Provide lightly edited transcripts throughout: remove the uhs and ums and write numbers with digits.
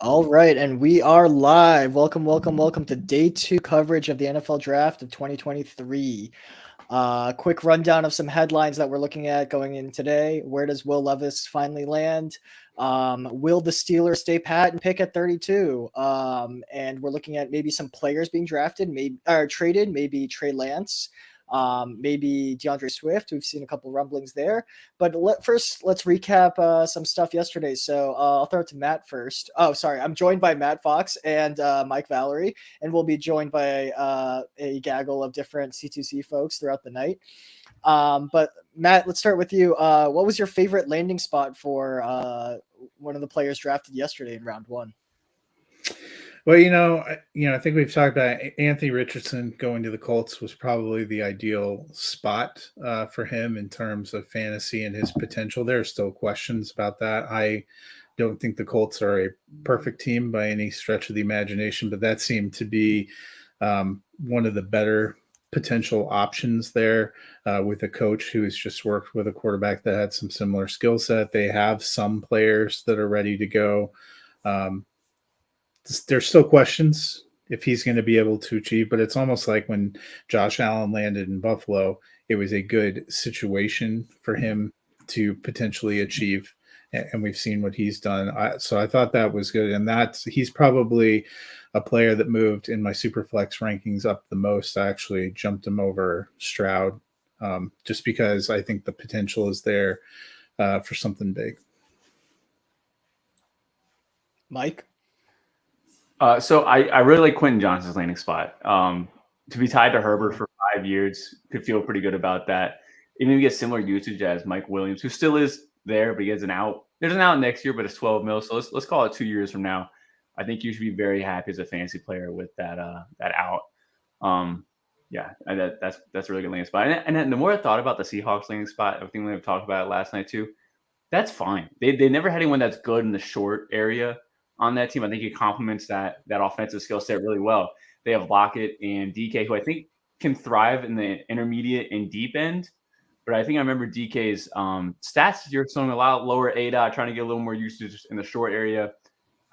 All right, and we are live. Welcome, welcome, welcome to day two coverage of the NFL Draft of 2023. Quick rundown of some headlines that we're looking at going in today. Where does Will Levis finally land? Will the Steelers stay pat and pick at 32? And we're looking at maybe some players being drafted, maybe or traded, maybe Trey Lance, maybe DeAndre Swift. We've seen a couple rumblings there. But first, let's recap some stuff yesterday. So I'll throw it to Matt first. Oh, sorry. I'm joined by Matt Fox and Mike Valerie, and we'll be joined by a gaggle of different C2C folks throughout the night. But Matt, let's start with you. What was your favorite landing spot for one of the players drafted yesterday in round one? Well, I think we've talked about Anthony Richardson going to the Colts was probably the ideal spot for him in terms of fantasy and his potential. There are still questions about that. I don't think the Colts are a perfect team by any stretch of the imagination, but that seemed to be one of the better potential options there with a coach who has just worked with a quarterback that had some similar skill set. They have some players that are ready to go. There's still questions if he's going to be able to achieve, but it's almost like when Josh Allen landed in Buffalo, it was a good situation for him to potentially achieve. And we've seen what he's done. So I thought that was good. And he's probably a player that moved in my Superflex rankings up the most. I actually jumped him over Stroud just because I think the potential is there for something big. Mike? So I really like Quentin Johnston's landing spot. To be tied to Herbert for 5 years, could feel pretty good about that. Even if he gets similar usage as Mike Williams, who still is there, but he has an out. There's an out next year, but it's 12 mil. So let's call it 2 years from now. I think you should be very happy as a fantasy player with that out. Yeah, that's a really good landing spot. And then the more I thought about the Seahawks landing spot, everything we've talked about it last night too, that's fine. They never had anyone that's good in the short area on that team. I think he complements that offensive skill set really well. They have Lockett and DK, who I think can thrive in the intermediate and deep end. But I think I remember DK's stats. You're showing a lot lower ADOT, trying to get a little more usage in the short area.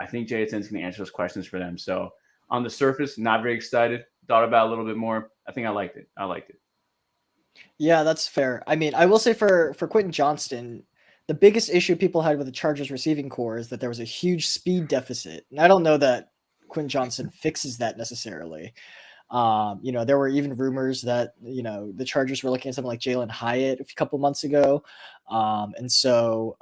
I think JSN's going to answer those questions for them. So on the surface, not very excited. Thought about it a little bit more. I think I liked it. Yeah, that's fair. I mean, I will say for Quentin Johnston, the biggest issue people had with the Chargers receiving core is that there was a huge speed deficit. And I don't know that Quentin Johnston fixes that necessarily. There were even rumors that, the Chargers were looking at something like Jalen Hyatt a couple months ago. And so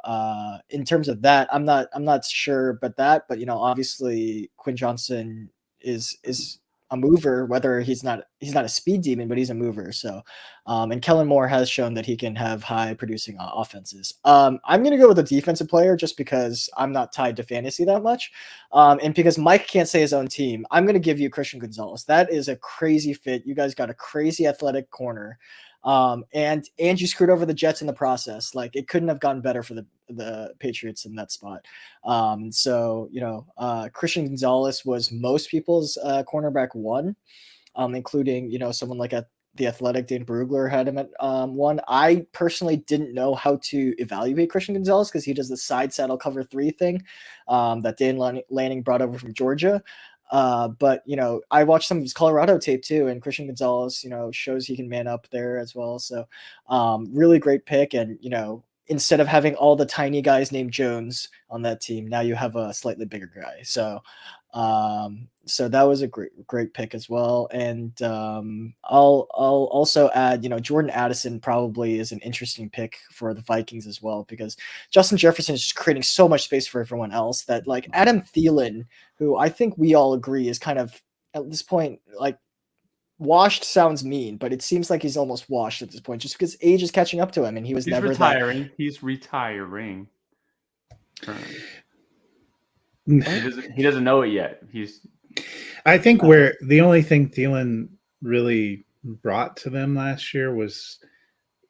in terms of that, I'm not sure about that, but obviously Quinn Johnson is a mover, whether he's not a speed demon, but he's a mover. So, and Kellen Moore has shown that he can have high producing offenses. I'm going to go with a defensive player just because I'm not tied to fantasy that much. And because Mike can't say his own team, I'm going to give you Christian Gonzalez. That is a crazy fit. You guys got a crazy athletic corner. And you screwed over the Jets in the process. Like, it couldn't have gone better for the Patriots in that spot. Christian Gonzalez was most people's cornerback one, including, someone like the Athletic Dan Brugler had him at one. I personally didn't know how to evaluate Christian Gonzalez because he does the side saddle cover 3 thing that Dan Lanning brought over from Georgia. But I watched some of his Colorado tape too, and Christian Gonzalez, shows he can man up there as well. So really great pick. And, instead of having all the tiny guys named Jones on that team, now you have a slightly bigger guy. So that was a great pick as well. And I'll also add, Jordan Addison probably is an interesting pick for the Vikings as well, because Justin Jefferson is just creating so much space for everyone else that, like, Adam Thielen, who I think we all agree is kind of at this point, like, washed sounds mean, but it seems like he's almost washed at this point just because age is catching up to him, and he's never retiring. He's retiring. He doesn't know it yet. I think where the only thing Thielen really brought to them last year was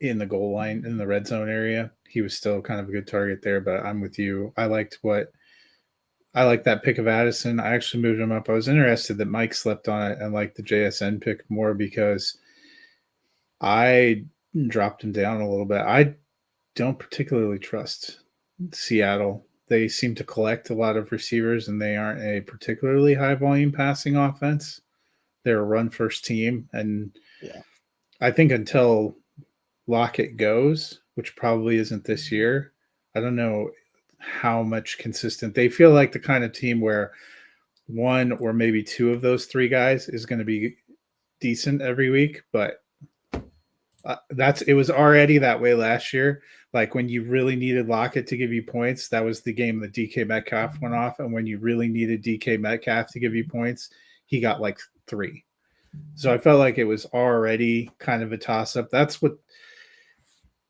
in the goal line, in the red zone area. He was still kind of a good target there, but I'm with you. I like that pick of Addison. I actually moved him up. I was interested that Mike slept on it and liked the JSN pick more because I dropped him down a little bit. I don't particularly trust Seattle they seem to collect a lot of receivers, and they aren't a particularly high volume passing offense. They're a run first team, and Yeah. I think until Lockett goes, which probably isn't this year, I don't know how much consistent. They feel like the kind of team where one or maybe two of those three guys is going to be decent every week, but it was already that way last year. Like when you really needed Lockett to give you points, that was the game that DK Metcalf went off. And when you really needed DK Metcalf to give you points, he got like 3. So I felt like it was already kind of a toss up. That's one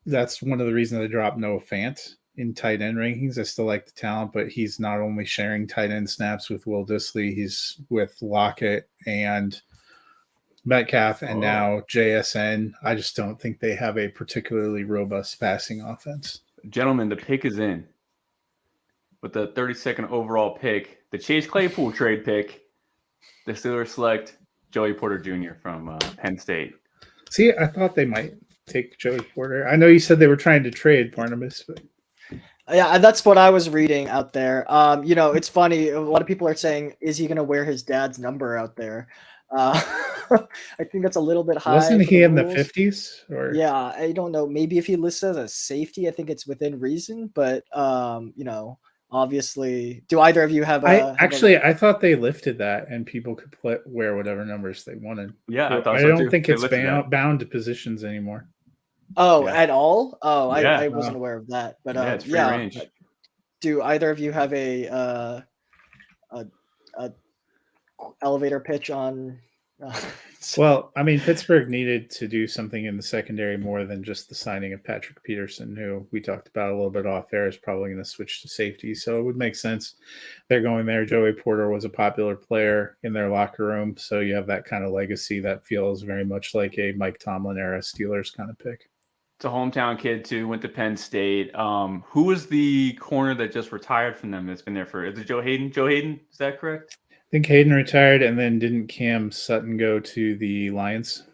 of the reasons I dropped Noah Fant in tight end rankings. I still like the talent, but he's not only sharing tight end snaps with Will Dissly, he's with Lockett and Metcalf and now JSN. I just don't think they have a particularly robust passing offense. Gentlemen, the pick is in. With the 32nd overall pick, the Chase Claypool trade pick, the Steelers select Joey Porter Jr. from Penn State. See, I thought they might take Joey Porter. I know you said they were trying to trade Barnabas, but yeah, that's what I was reading out there. It's funny. A lot of people are saying, is he going to wear his dad's number out there? I think that's a little bit high. Wasn't he in the 50s? Or yeah, I don't know. Maybe if he lists as a safety, I think it's within reason. But obviously, do either of you have? I thought they lifted that, and people could wear whatever numbers they wanted. Yeah, I don't think it's bound to positions anymore. Oh, yeah. At all? Oh, yeah. I wasn't aware of that. But it's free range. Do either of you have a elevator pitch on? Well, I mean, Pittsburgh needed to do something in the secondary more than just the signing of Patrick Peterson, who we talked about a little bit off air, is probably going to switch to safety. So it would make sense. They're going there. Joey Porter was a popular player in their locker room. So you have that kind of legacy that feels very much like a Mike Tomlin era Steelers kind of pick. It's a hometown kid too, went to Penn State. Who was the corner that just retired from them that's been there for, is it Joe Hayden? Joe Hayden, is that correct? I think Hayden retired, and then didn't Cam Sutton go to the Lions?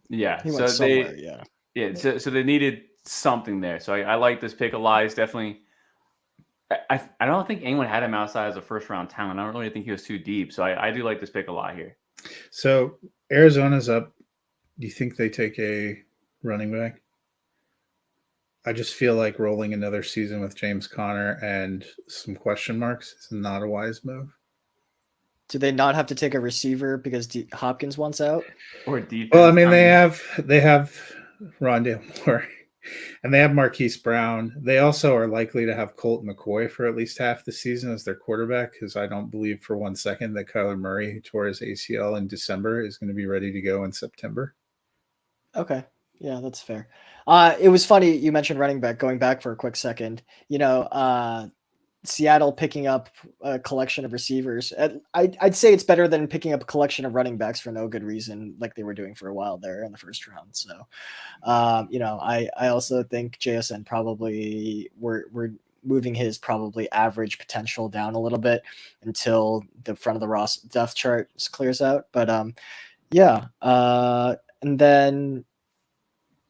Yeah. He went somewhere, yeah. Yeah. So they needed something there. So I like this pick. Elias definitely. I don't think anyone had him outside as a first round talent. I don't really think he was too deep. So I do like this pick a lot here. So Arizona's up. Do you think they take a running back? I just feel like rolling another season with James Conner and some question marks is not a wise move. Do they not have to take a receiver because Hopkins wants out? Or defense? Well, I mean, they have Rondale Moore, and they have Marquise Brown. They also are likely to have Colt McCoy for at least half the season as their quarterback, because I don't believe for 1 second that Kyler Murray, who tore his ACL in December, is going to be ready to go in September. Okay. Yeah, that's fair. It was funny you mentioned running back. Going back for a quick second, Seattle picking up a collection of receivers. I'd say it's better than picking up a collection of running backs for no good reason, like they were doing for a while there in the first round. So, I also think JSN probably we're moving his probably average potential down a little bit until the front of the Ross depth chart clears out. But and then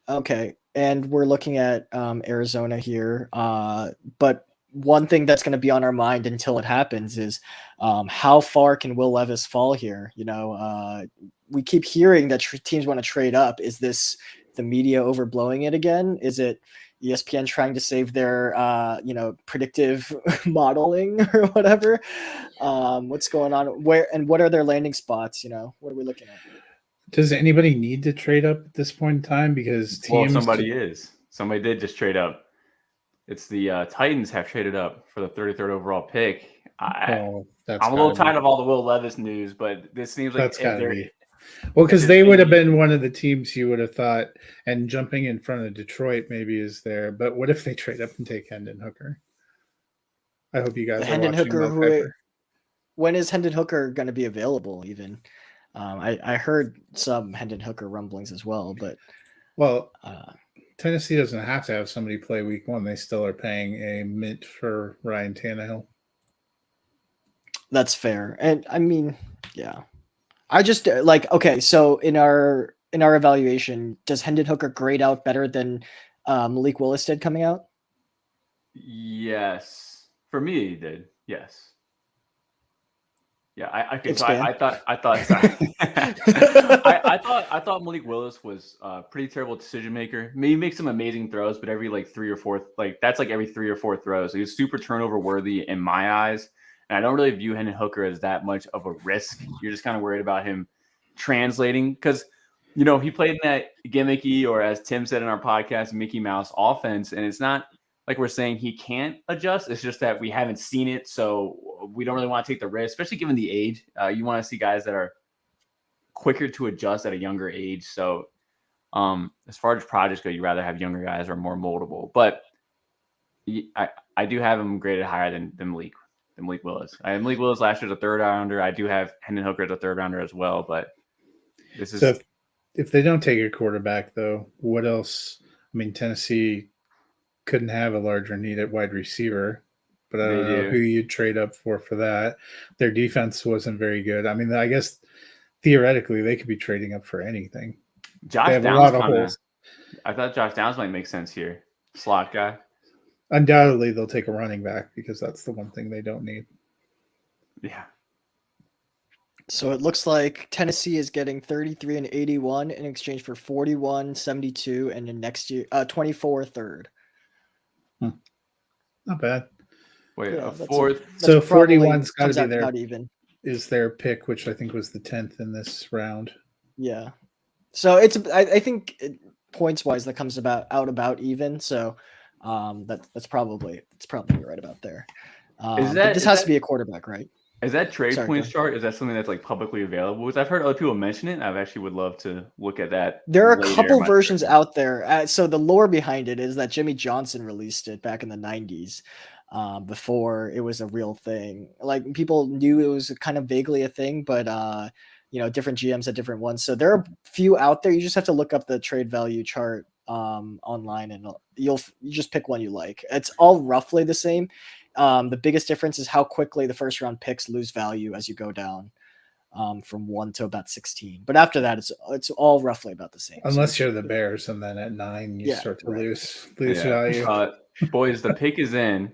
okay, and we're looking at Arizona here, but one thing that's going to be on our mind until it happens is how far can Will Levis fall here? We keep hearing that teams want to trade up. Is this the media overblowing it again? Is it ESPN trying to save their, predictive modeling or whatever? What's going on? What are their landing spots? What are we looking at? Does anybody need to trade up at this point in time? Because teams, somebody did just trade up. It's the Titans have traded up for the 33rd overall pick. I'm a little tired of all the Will Levis news, but this seems like that's got to be. Well, because they would have been one of the teams you would have thought, and jumping in front of Detroit maybe is there. But what if they trade up and take Hendon Hooker? I hope you guys are Hendon watching Hooker. When is Hendon Hooker going to be available? Even I heard some Hendon Hooker rumblings as well, but Tennessee doesn't have to have somebody play week 1. They still are paying a mint for Ryan Tannehill. That's fair. And I mean, yeah. I just okay, so in our evaluation, does Hendon Hooker grade out better than Malik Willis did coming out? Yes. For me, he did. Yes. Yeah, I could. So Expand. I thought. Sorry. I thought Malik Willis was a pretty terrible decision maker. I mean, he makes some amazing throws, but every like 3 or 4, like that's like every 3 or 4 throws. So he's super turnover worthy in my eyes, and I don't really view Hendon Hooker as that much of a risk. You're just kind of worried about him translating because he played in that gimmicky, or as Tim said in our podcast, Mickey Mouse offense, and it's not like we're saying he can't adjust. It's just that we haven't seen it, so we don't really want to take the risk, especially given the age. You want to see guys that are quicker to adjust at a younger age. So as far as projects go, you'd rather have younger guys or more moldable. But I do have him graded higher than Malik Willis. I had Malik Willis last year as a 3rd rounder. I do have Hendon Hooker as a 3rd rounder as well. But this is so if they don't take a quarterback, though, what else? I mean, Tennessee couldn't have a larger need at wide receiver, but I don't know who you'd trade up for that. Their defense wasn't very good. I mean, I guess theoretically they could be trading up for anything. Josh Downs. I thought Josh Downs might make sense here. Slot guy. Undoubtedly, they'll take a running back because that's the one thing they don't need. Yeah. So it looks like Tennessee is getting 33 and 81 in exchange for 41, 72, and in next year 24 third. Not bad. Wait, a 4th. So 41's got to be there. Not even. Is their pick, which I think was the 10th in this round. Yeah. So it's I think points wise that comes about even. So that's probably right about there. This has to be a quarterback, right? Is that trade points chart? Is that something that's like publicly available? Because I've heard other people mention it. I actually would love to look at that. There are a couple versions out there. So the lore behind it is that Jimmy Johnson released it back in the 90s, before it was a real thing. Like people knew it was kind of vaguely a thing, but different GMs had different ones. So there are a few out there. You just have to look up the trade value chart online, and you just pick one you like. It's all roughly the same. The biggest difference is how quickly the first round picks lose value as you go down from 1 to about 16. But after that, it's all roughly about the same. Unless you're the Bears, and then at 9 you start to lose value. Boys, the pick is in.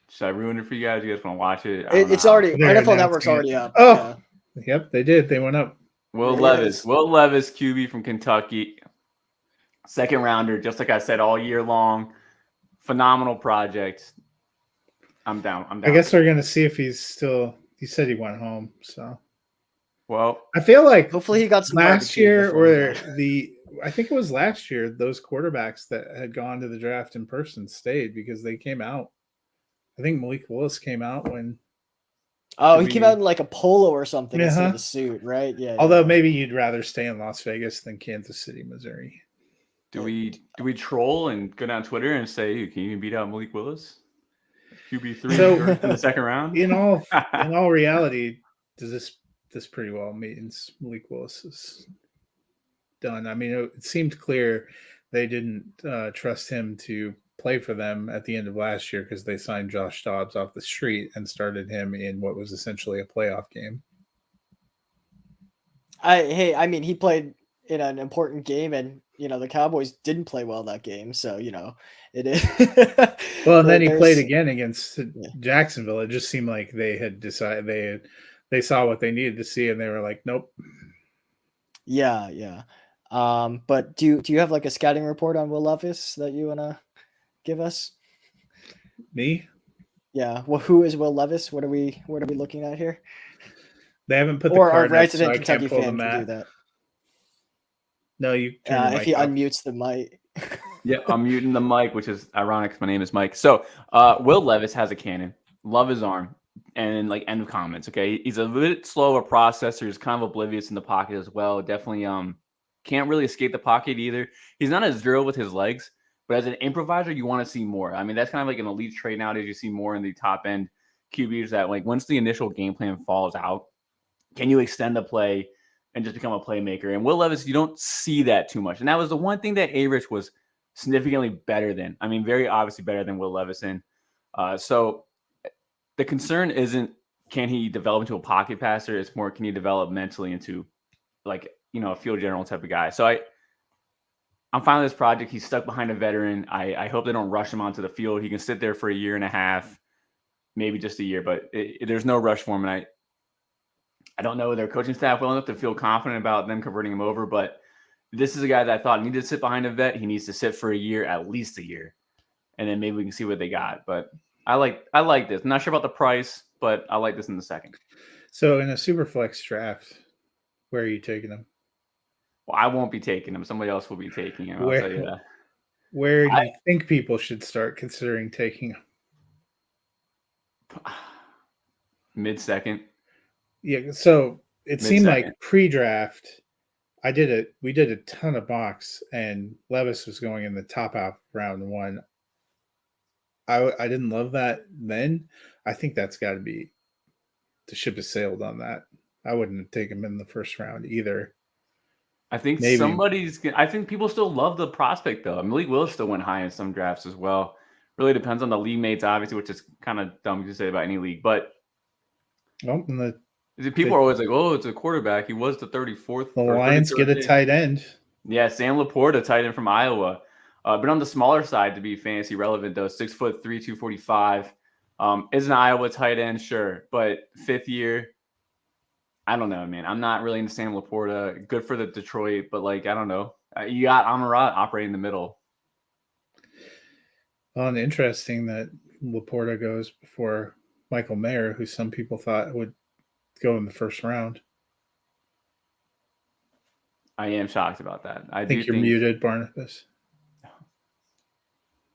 Should I ruin it for you guys? You guys want to watch it? It's already NFL Network's already up. Oh, yeah. Yep, they did. They went up. Will Levis, QB from Kentucky, 2nd rounder. Just like I said all year long. Phenomenal project. I'm down. I guess we're gonna see if he's still. He said he went home, so. Well, I feel like hopefully he got some last year, or I think it was last year. Those quarterbacks that had gone to the draft in person stayed because they came out. I think Malik Willis came out when. Oh, he came out in like a polo or something instead of the suit, right? Yeah. Although maybe you'd rather stay in Las Vegas than Kansas City, Missouri. Do we troll and go down Twitter and say, hey, can you beat out Malik Willis? QB3 in the 2nd round? In all reality, does this pretty well means Malik Willis is done. I mean, it seemed clear they didn't trust him to play for them at the end of last year because they signed Josh Dobbs off the street and started him in what was essentially a playoff game. I mean, he played in an important game, and the Cowboys didn't play well that game, so it is. Well, and then he played again against Jacksonville. It just seemed like they had decided they saw what they needed to see, and they were like, nope. Yeah. But do you have like a scouting report on Will Levis that you wanna give us? Me? Yeah. Well, who is Will Levis? What are we looking at here? They haven't put the or our card resident up, so Kentucky fan can do that. No, you. If he unmutes the mic. Yeah, I'm muting the mic, which is ironic because my name is Mike. So, Will Levis has a cannon. Love his arm. And like end of comments. Okay, he's a bit slow of a processor. He's kind of oblivious in the pocket as well. Definitely can't really escape the pocket either. He's not as drilled with his legs, but as an improviser, you want to see more. I mean, that's kind of like an elite trait nowadays. You see more in the top end QBs that like once the initial game plan falls out, can you extend the play and just become a playmaker? And Will Levis, you don't see that too much. And that was the one thing that A-Rich was significantly better than. I mean, very obviously better than Will Levis in. So the concern isn't can he develop into a pocket passer? It's more can he develop mentally into like, a field general type of guy. So I'm fine with this project. He's stuck behind a veteran. I hope they don't rush him onto the field. He can sit there for a year and a half, maybe just a year, but there's no rush for him. And I don't know their coaching staff well enough to feel confident about them converting him over, but this is a guy that I thought needed to sit behind a vet. He needs to sit for a year, at least a year, and then maybe we can see what they got. But I like this. I'm not sure about the price, but I like this in the second. So in a super flex draft, where are you taking him? Well, I won't be taking him. Somebody else will be taking him. I'll tell you that. Where do you think people should start considering taking him? Mid-second. Yeah, so it seemed like Mid-second. pre-draft, we did a ton of mocks, and Levis was going in the top half round 1. I didn't love that then. I think that's got to be the ship has sailed on that. I wouldn't have taken him in the first round either. I think Maybe. I think people still love the prospect though. Malik Willis still went high in some drafts as well. Really depends on the league mates, obviously, which is kind of dumb to say about any league. But people are always like, "Oh, it's a quarterback. He was the 34th." The Lions get a tight end. Yeah, Sam Laporta, tight end from Iowa. But on the smaller side, to be fantasy relevant though, 6'3", 245. Is an Iowa tight end, sure, but 5th year. I don't know, man. I'm not really into Sam Laporta. Good for the Detroit, but I don't know. You got Amarat operating in the middle. Well, and interesting that Laporta goes before Michael Mayer, who some people thought would go in the first round. I am shocked about that. I think you're muted, Barnabas.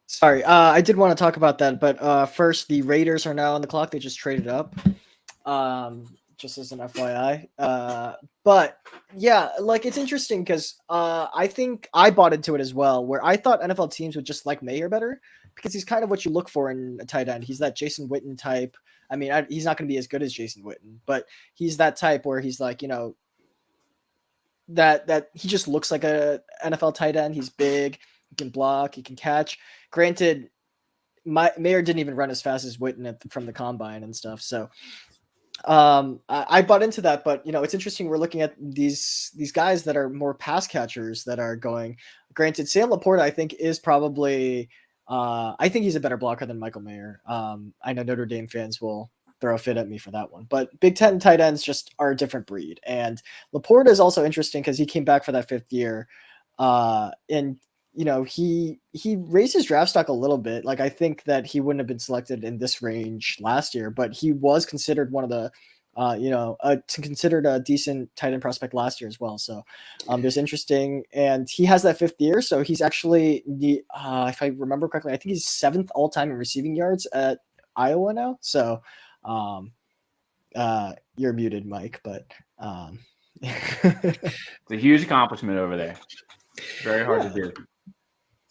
Sorry, I did want to talk about that, but first, the Raiders are now on the clock. They just traded up. Just as an FYI. But yeah, it's interesting because I think I bought into it as well, where I thought NFL teams would just like Mayer better because he's kind of what you look for in a tight end. He's that Jason Witten type. I mean, he's not going to be as good as Jason Witten, but he's that type where he's that he just looks like a NFL tight end. He's big, he can block, he can catch. Granted, Mayer didn't even run as fast as Witten from the combine and stuff, so I bought into that, but it's interesting. We're looking at these guys that are more pass catchers that are going. Granted, Sam Laporta, I think, is probably. I think he's a better blocker than Michael Mayer. I know Notre Dame fans will throw a fit at me for that one, but Big Ten tight ends just are a different breed. And Laporta is also interesting because he came back for that 5th year, and he raised his draft stock a little bit. I think that he wouldn't have been selected in this range last year, but he was considered one of the, considered a decent tight end prospect last year as well. So there's interesting, and he has that 5th year. So he's actually if I remember correctly, I think he's 7th all time in receiving yards at Iowa now. So you're muted, Mike, but it's a huge accomplishment over there. Very hard to do.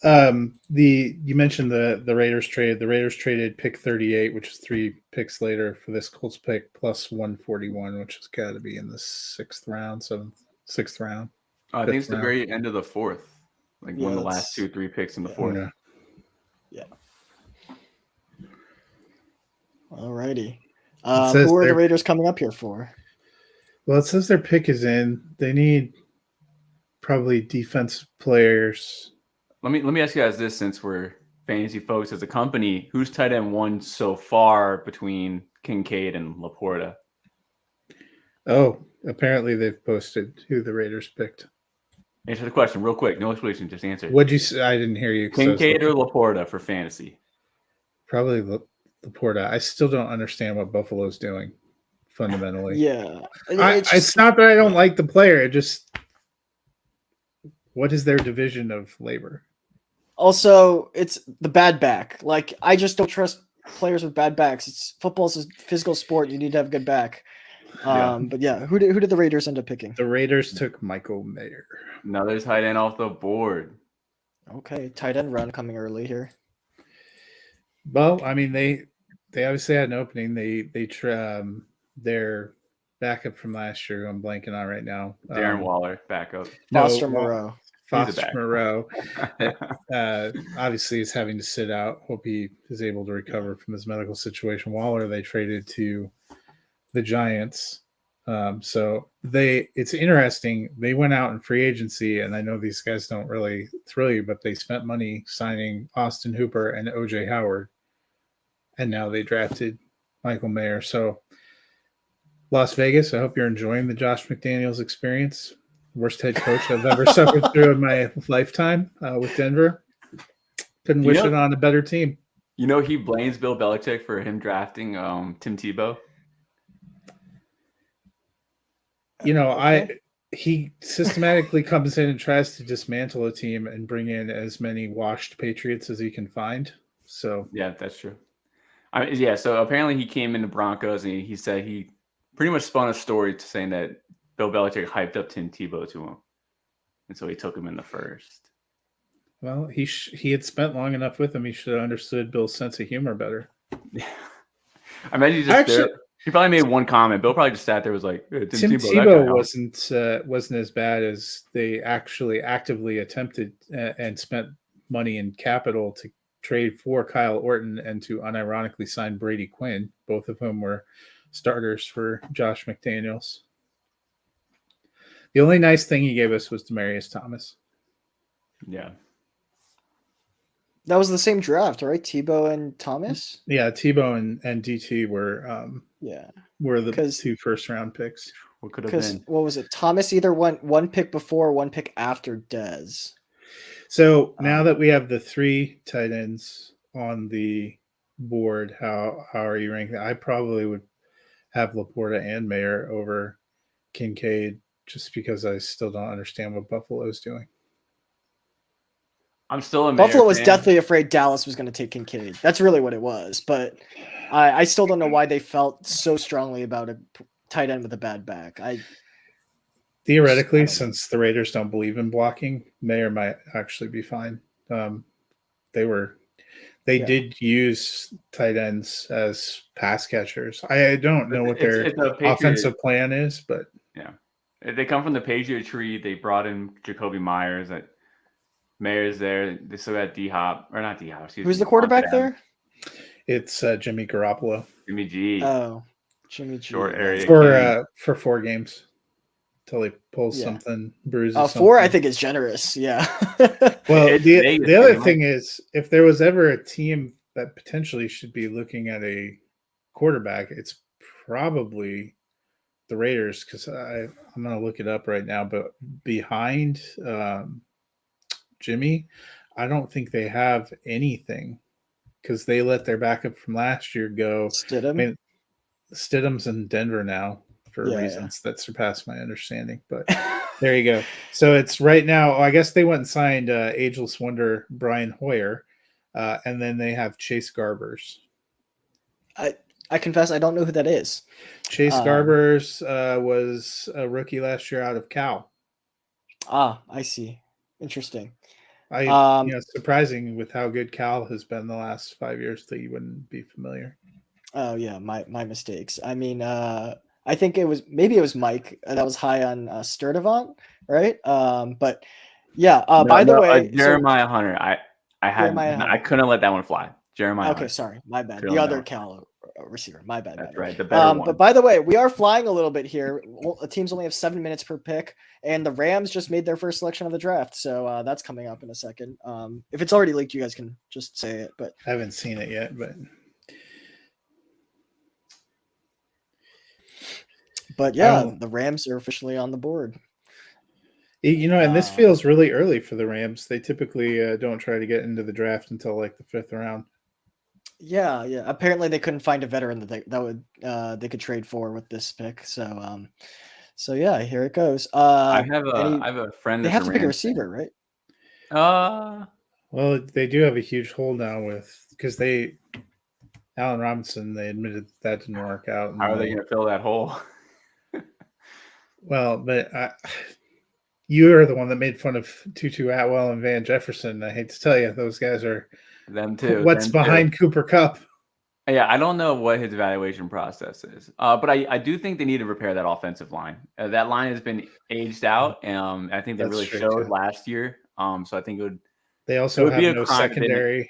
You mentioned the Raiders trade. The Raiders traded pick 38, which is 3 picks later, for this Colts pick plus 141, which has got to be in the 6th round. I think it's the very end of the 4th, one of the last 2-3 picks in the 4th. Yeah. Alrighty. Who are the Raiders coming up here for? Well, it says their pick is in. They need probably defensive players. Let me ask you guys this, since we're fantasy folks as a company, who's tight end 1 so far between Kincaid and Laporta? Oh, apparently they've posted who the Raiders picked. Answer the question real quick. No explanation, just answer. What'd you say? I didn't hear you. Kincaid or Laporta for fantasy? Probably Laporta. I still don't understand what Buffalo's doing fundamentally. Yeah. It's not that I don't like the player. What is their division of labor? Also, it's the bad back. I just don't trust players with bad backs. Football's a physical sport. You need to have a good back. But yeah, who did the Raiders end up picking? The Raiders took Michael Mayer. Another tight end off the board. Okay, tight end run coming early here. Well, I mean, they obviously had an opening. Their backup from last year, I'm blanking on right now. Darren Waller, backup. Foster Moreau. Foster Moreau obviously is having to sit out. Hope he is able to recover from his medical situation. Waller, they traded to the Giants. So it's interesting. They went out in free agency, and I know these guys don't really thrill you, but they spent money signing Austin Hooper and OJ Howard, and now they drafted Michael Mayer. So Las Vegas, I hope you're enjoying the Josh McDaniels experience. Worst head coach I've ever suffered through in my lifetime with Denver. Couldn't wish it on a better team. You know, he blames Bill Belichick for him drafting Tim Tebow. You know, he systematically comes in and tries to dismantle a team and bring in as many washed Patriots as he can find. So yeah, that's true. So apparently he came into Broncos and he said he pretty much spun a story to saying that Bill Belichick hyped up Tim Tebow to him, and so he took him in the first. Well, he had spent long enough with him. He should have understood Bill's sense of humor better. Yeah, I imagine he probably made one comment. Bill probably just sat there, was like, hey, Tim Tebow wasn't as bad as they actually actively attempted and spent money and capital to trade for Kyle Orton and to unironically sign Brady Quinn, both of whom were starters for Josh McDaniels. The only nice thing he gave us was Demaryius Thomas. Yeah. That was the same draft, right? Tebow and Thomas? Yeah, Tebow and DT were the 2 first-round picks. What could have been? What was it? Thomas either went one pick before, one pick after Dez. So now that we have the 3 tight ends on the board, how are you ranking? I probably would have Laporta and Mayer over Kincaid, just because I still don't understand what Buffalo is doing. I'm still a Buffalo was deathly afraid Dallas was going to take Kincaid. That's really what it was. But I still don't know why they felt so strongly about a tight end with a bad back. Theoretically, since the Raiders don't believe in blocking, Mayer might actually be fine. They did use tight ends as pass catchers. I don't know what their offensive plan is, but yeah, they come from the Patriot tree. They brought in Jacoby Myers. Mayer's there. They still got D-Hop, or not D-Hop. Who's the quarterback there? It's Jimmy Garoppolo. Jimmy G. Oh, Jimmy G. Short area for 4 games till he pulls something, bruises. 4 something. I think is generous. Yeah. Well, the other thing is, if there was ever a team that potentially should be looking at a quarterback, it's probably the Raiders, because I'm going to look it up right now. But behind Jimmy, I don't think they have anything, because they let their backup from last year go. Stidham? I mean, Stidham's in Denver now for reasons that surpass my understanding. But there you go. So it's right now. I guess they went and signed ageless wonder Brian Hoyer, and then they have Chase Garbers. I confess I don't know who that is. Chase Garbers was a rookie last year out of Cal. I see. Interesting. Surprising with how good Cal has been the last 5 years that you wouldn't be familiar. Oh yeah, my mistakes. I mean, I think it was Mike that was high on Sturdivant, right? But yeah. By the way, Jeremiah Hunter. I couldn't let that one fly. Jeremiah. Okay, Hunter. Sorry, my bad. The other Cal receiver. My bad. That's right. The better one. But by the way, we are flying a little bit here. Teams only have 7 minutes per pick, and the Rams just made their first selection of the draft, so that's coming up in a second. If it's already leaked, you guys can just say it. But I haven't seen it yet, But yeah, the Rams are officially on the board. And this feels really early for the Rams. They typically don't try to get into the draft until like the 5th round. Yeah. Apparently, they couldn't find a veteran that they could trade for with this pick. So yeah, here it goes. I have a friend. They have to pick a receiver, right? Well, they do have a huge hole now because Allen Robinson. They admitted that didn't work out. How are they going to fill that hole? Well, but you are the one that made fun of Tutu Atwell and Van Jefferson. I hate to tell you, those guys are them too. What's behind Cooper Kupp? Yeah, I don't know what his evaluation process is, but I do think they need to repair that offensive line. That line has been aged out, and I think that really showed last year. So I think it would. They also have no secondary.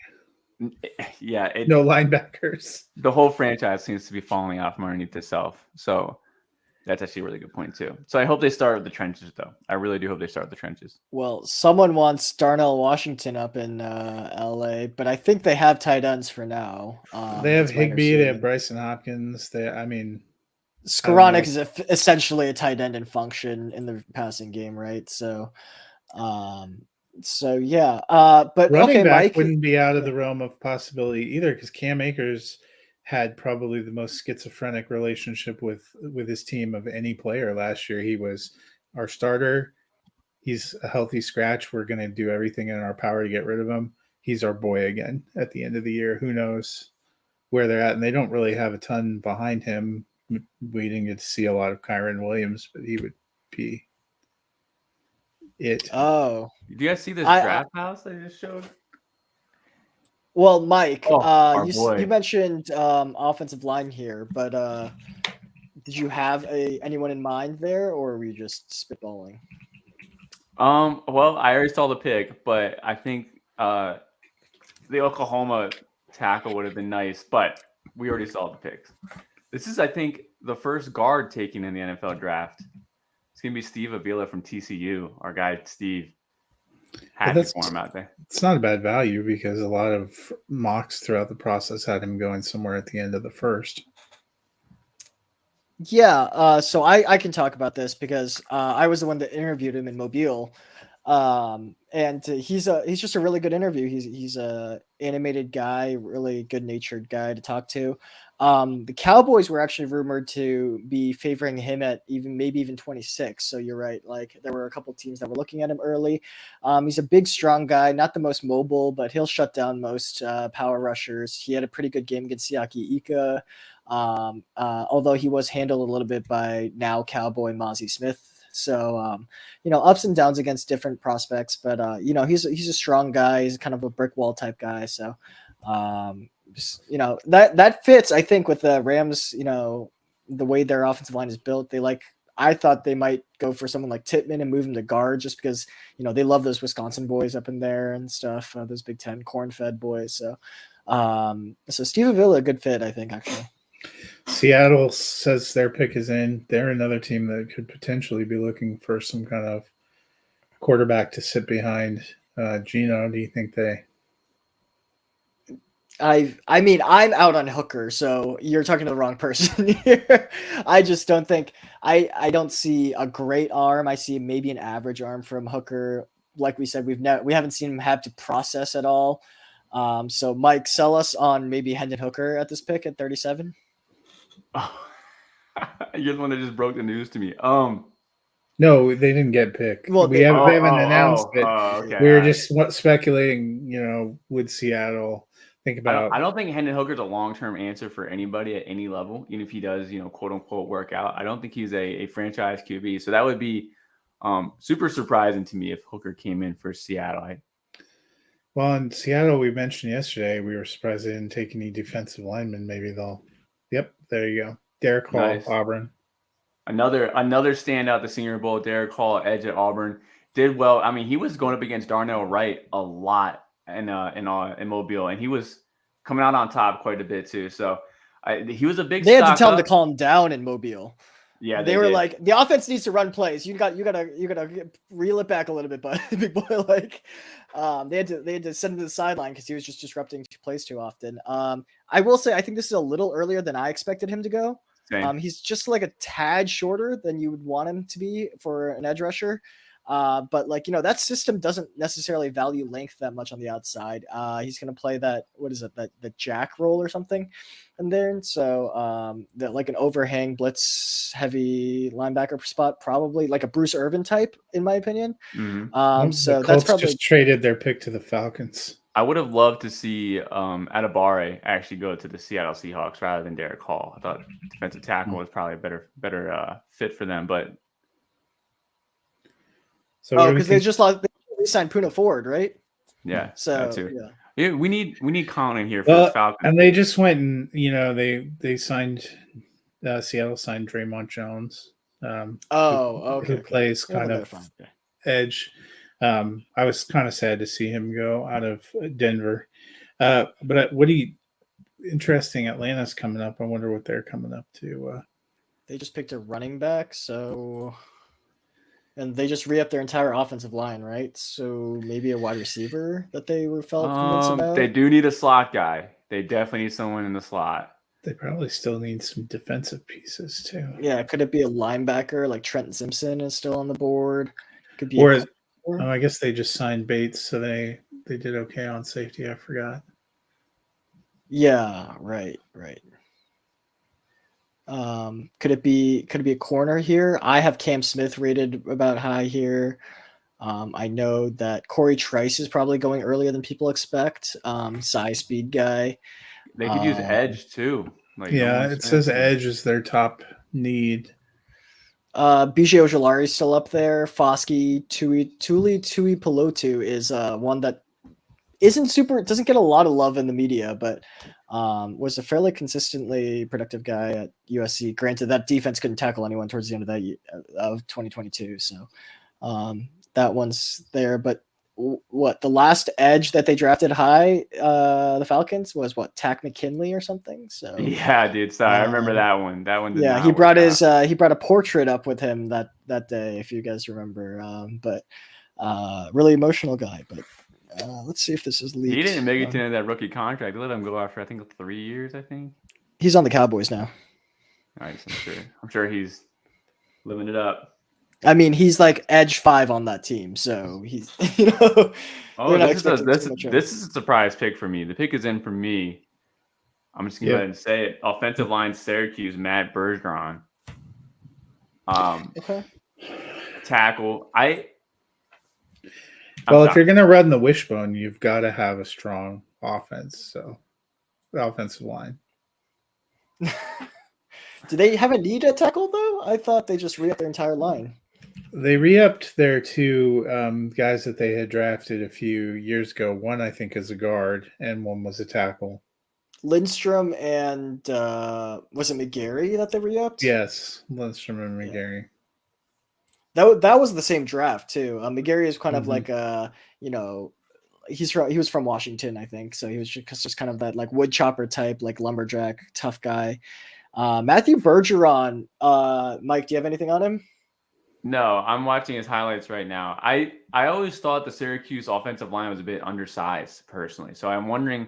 Yeah, no linebackers. The whole franchise seems to be falling out from underneath itself. So That's actually a really good point too. So I hope they start with the trenches, though. I really do hope they start with the trenches. Well, someone wants Darnell Washington up in LA, but I think they have tight ends for now. They have that's my Higbee, they have understanding. Bryson Hopkins. I mean, Skoranek is essentially a tight end in function in the passing game, right? So yeah. But running okay, back Mike wouldn't be out of the realm of possibility either, because Cam Akers had probably the most schizophrenic relationship with his team of any player last year. He was our starter. He's a healthy scratch. We're going to do everything in our power to get rid of him. He's our boy again at the end of the year. Who knows where they're at? And they don't really have a ton behind him. We didn't get to see a lot of Kyron Williams, but he would be it. Oh, Do you guys see this draft house I just showed? Well, Mike, our boy. you mentioned offensive line here, but did you have anyone in mind there, or were you just spitballing? Well, I already saw the pick, but I think the Oklahoma tackle would have been nice, but we already saw the picks. This is, I think, the first guard taken in the NFL draft. It's gonna be Steve Avila from TCU. Our guy Steve had to form out there. It's not a bad value because a lot of mocks throughout the process had him going somewhere at the end of the first. Yeah, so I can talk about this because I was the one that interviewed him in Mobile, and he's just a really good interview. He's a animated guy, really good natured guy to talk to. The Cowboys were actually rumored to be favoring him at maybe even 26. So you're right. Like there were a couple teams that were looking at him early. He's a big, strong guy, not the most mobile, but he'll shut down most power rushers. He had a pretty good game against Siaki Ika. Although he was handled a little bit by now Cowboy Mozzie Smith. So, ups and downs against different prospects, but he's a strong guy. He's kind of a brick wall type guy. So, that fits, I think, with the Rams, the way their offensive line is built. I thought they might go for someone like Tippmann and move him to guard just because, they love those Wisconsin boys up in there and stuff, those Big Ten corn-fed boys. So Steve Avila, a good fit, I think, actually. Seattle says their pick is in. They're another team that could potentially be looking for some kind of quarterback to sit behind Geno. Do you think they? I mean, I'm out on Hooker, so you're talking to the wrong person here. I just don't think I don't see a great arm. I see maybe an average arm from Hooker. Like we said, we haven't seen him have to process at all. So Mike, sell us on maybe Hendon Hooker at this pick at 37. Oh, you're the one that just broke the news to me. No, they didn't get picked. Well, they haven't announced it. Okay, we were just speculating. Would Seattle think about? I don't think Hendon Hooker's a long-term answer for anybody at any level, even if he does, quote unquote work out. I don't think he's a franchise QB. So that would be super surprising to me if Hooker came in for Seattle. Well, in Seattle, we mentioned yesterday, we were surprised they didn't take any defensive linemen. Maybe they'll. Yep, there you go. Derek Hall, nice. Auburn. Another standout, the Senior Bowl. Derek Hall, edge at Auburn, did well. I mean, he was going up against Darnell Wright a lot in Mobile, and he was coming out on top quite a bit too. So he was a big. They had to tell him to calm down in Mobile. Yeah, they were like, the offense needs to run plays. You gotta reel it back a little bit, but big boy, they had to send him to the sideline because he was just disrupting plays too often. I will say I think this is a little earlier than I expected him to go. He's just like a tad shorter than you would want him to be for an edge rusher. But that system doesn't necessarily value length that much on the outside. He's going to play that, the jack role or something. And then, so that an overhang blitz heavy linebacker spot, probably like a Bruce Irvin type, in my opinion. Mm-hmm. So the Colts that's probably just traded their pick to the Falcons. I would have loved to see Adebawore actually go to the Seattle Seahawks rather than Derek Hall. I thought defensive tackle was probably a better fit for them, but. So because they signed Puna Ford, right? Yeah. So too. Yeah, we need Colin in here for the Falcons. And they just went and they signed Seattle signed Draymond Jones. Who plays kind of edge. I was kind of sad to see him go out of Denver. But interesting, Atlanta's coming up. I wonder what they're coming up to. They just picked a running back, so and they just re-upped their entire offensive line, right? So maybe a wide receiver that they were felt convinced about. They do need a slot guy. They definitely need someone in the slot. They probably still need some defensive pieces too. Yeah, could it be a linebacker like Trenton Simpson is still on the board? Could be. Or I guess they just signed Bates, so they did okay on safety. I forgot. Yeah, right. Could it be a corner here? I have Cam Smith rated about high here. I know that Corey Trice is probably going earlier than people expect. Size speed guy. They could use edge too. Like yeah, it says edge is their top need. BJ Ojolari is still up there. Foskey, Tuli Pelotu is one that doesn't get a lot of love in the media, but was a fairly consistently productive guy at USC. Granted, that defense couldn't tackle anyone towards the end of that of 2022, so that one's there. But what the last edge that they drafted high, the Falcons was Tack McKinley or something. So yeah, dude. Sorry, I remember that one. That one. Yeah, he brought a portrait up with him that day, if you guys remember. But really emotional guy. But let's see if this is leaked. He didn't make it to that rookie contract. They let him go after I think 3 years. I think he's on the Cowboys now. Nice. I'm sure he's living it up. I mean, he's like edge 5 on that team, so he's Oh, this is a surprise pick for me. The pick is in for me. I'm just gonna go ahead and say it. Offensive line, Syracuse, Matt Bergeron. Okay. Tackle. If you're gonna run the wishbone, you've got to have a strong offense. So, the offensive line. Do they have a need at tackle though? I thought they just re-upped their entire line. They re-upped their 2 guys that they had drafted a few years ago. One, I think, is a guard, and one was a tackle. Lindstrom and was it McGarry that they re-upped? Yes, Lindstrom and McGarry. That was the same draft too. McGarry is kind of like he was from Washington, I think, so he was just kind of that like wood chopper type, like lumberjack, tough guy. Matthew Bergeron, Mike, do you have anything on him? No, I'm watching his highlights right now. I always thought the Syracuse offensive line was a bit undersized personally. So I'm wondering,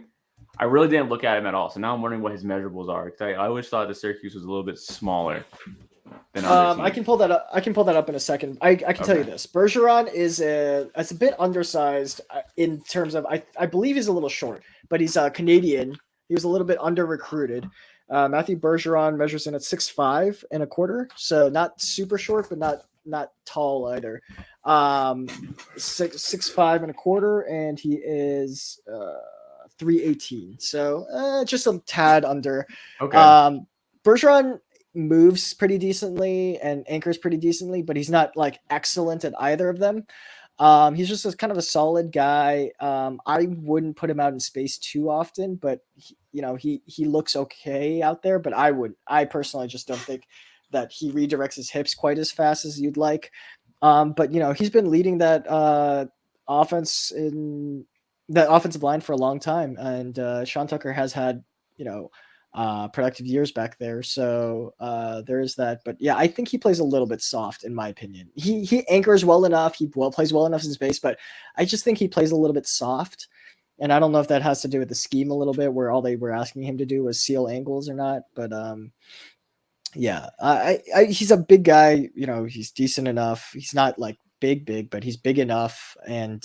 I really didn't look at him at all. So now I'm wondering what his measurables are. I always thought the Syracuse was a little bit smaller than other teams. I can pull that up in a second. I can tell you this. Bergeron is a bit undersized in terms of I believe he's a little short, but he's Canadian. He was a little bit under recruited. Matthew Bergeron measures in at 6'5" and a quarter, so not super short, but not tall either. 6'5" and a quarter, and he is 318, so just a tad under. Okay. Bergeron moves pretty decently and anchors pretty decently, but he's not like excellent at either of them. He's just kind of a solid guy. I wouldn't put him out in space too often, but he looks okay out there, but I personally just don't think that he redirects his hips quite as fast as you'd like. But he's been leading that offense in that offensive line for a long time. And Sean Tucker has had, productive years back there. So there is that. But yeah, I think he plays a little bit soft, in my opinion. He anchors well enough. He plays well enough in space, but I just think he plays a little bit soft. And I don't know if that has to do with the scheme a little bit, where all they were asking him to do was seal angles or not. But yeah, he's a big guy. He's decent enough. He's not like big, but he's big enough. And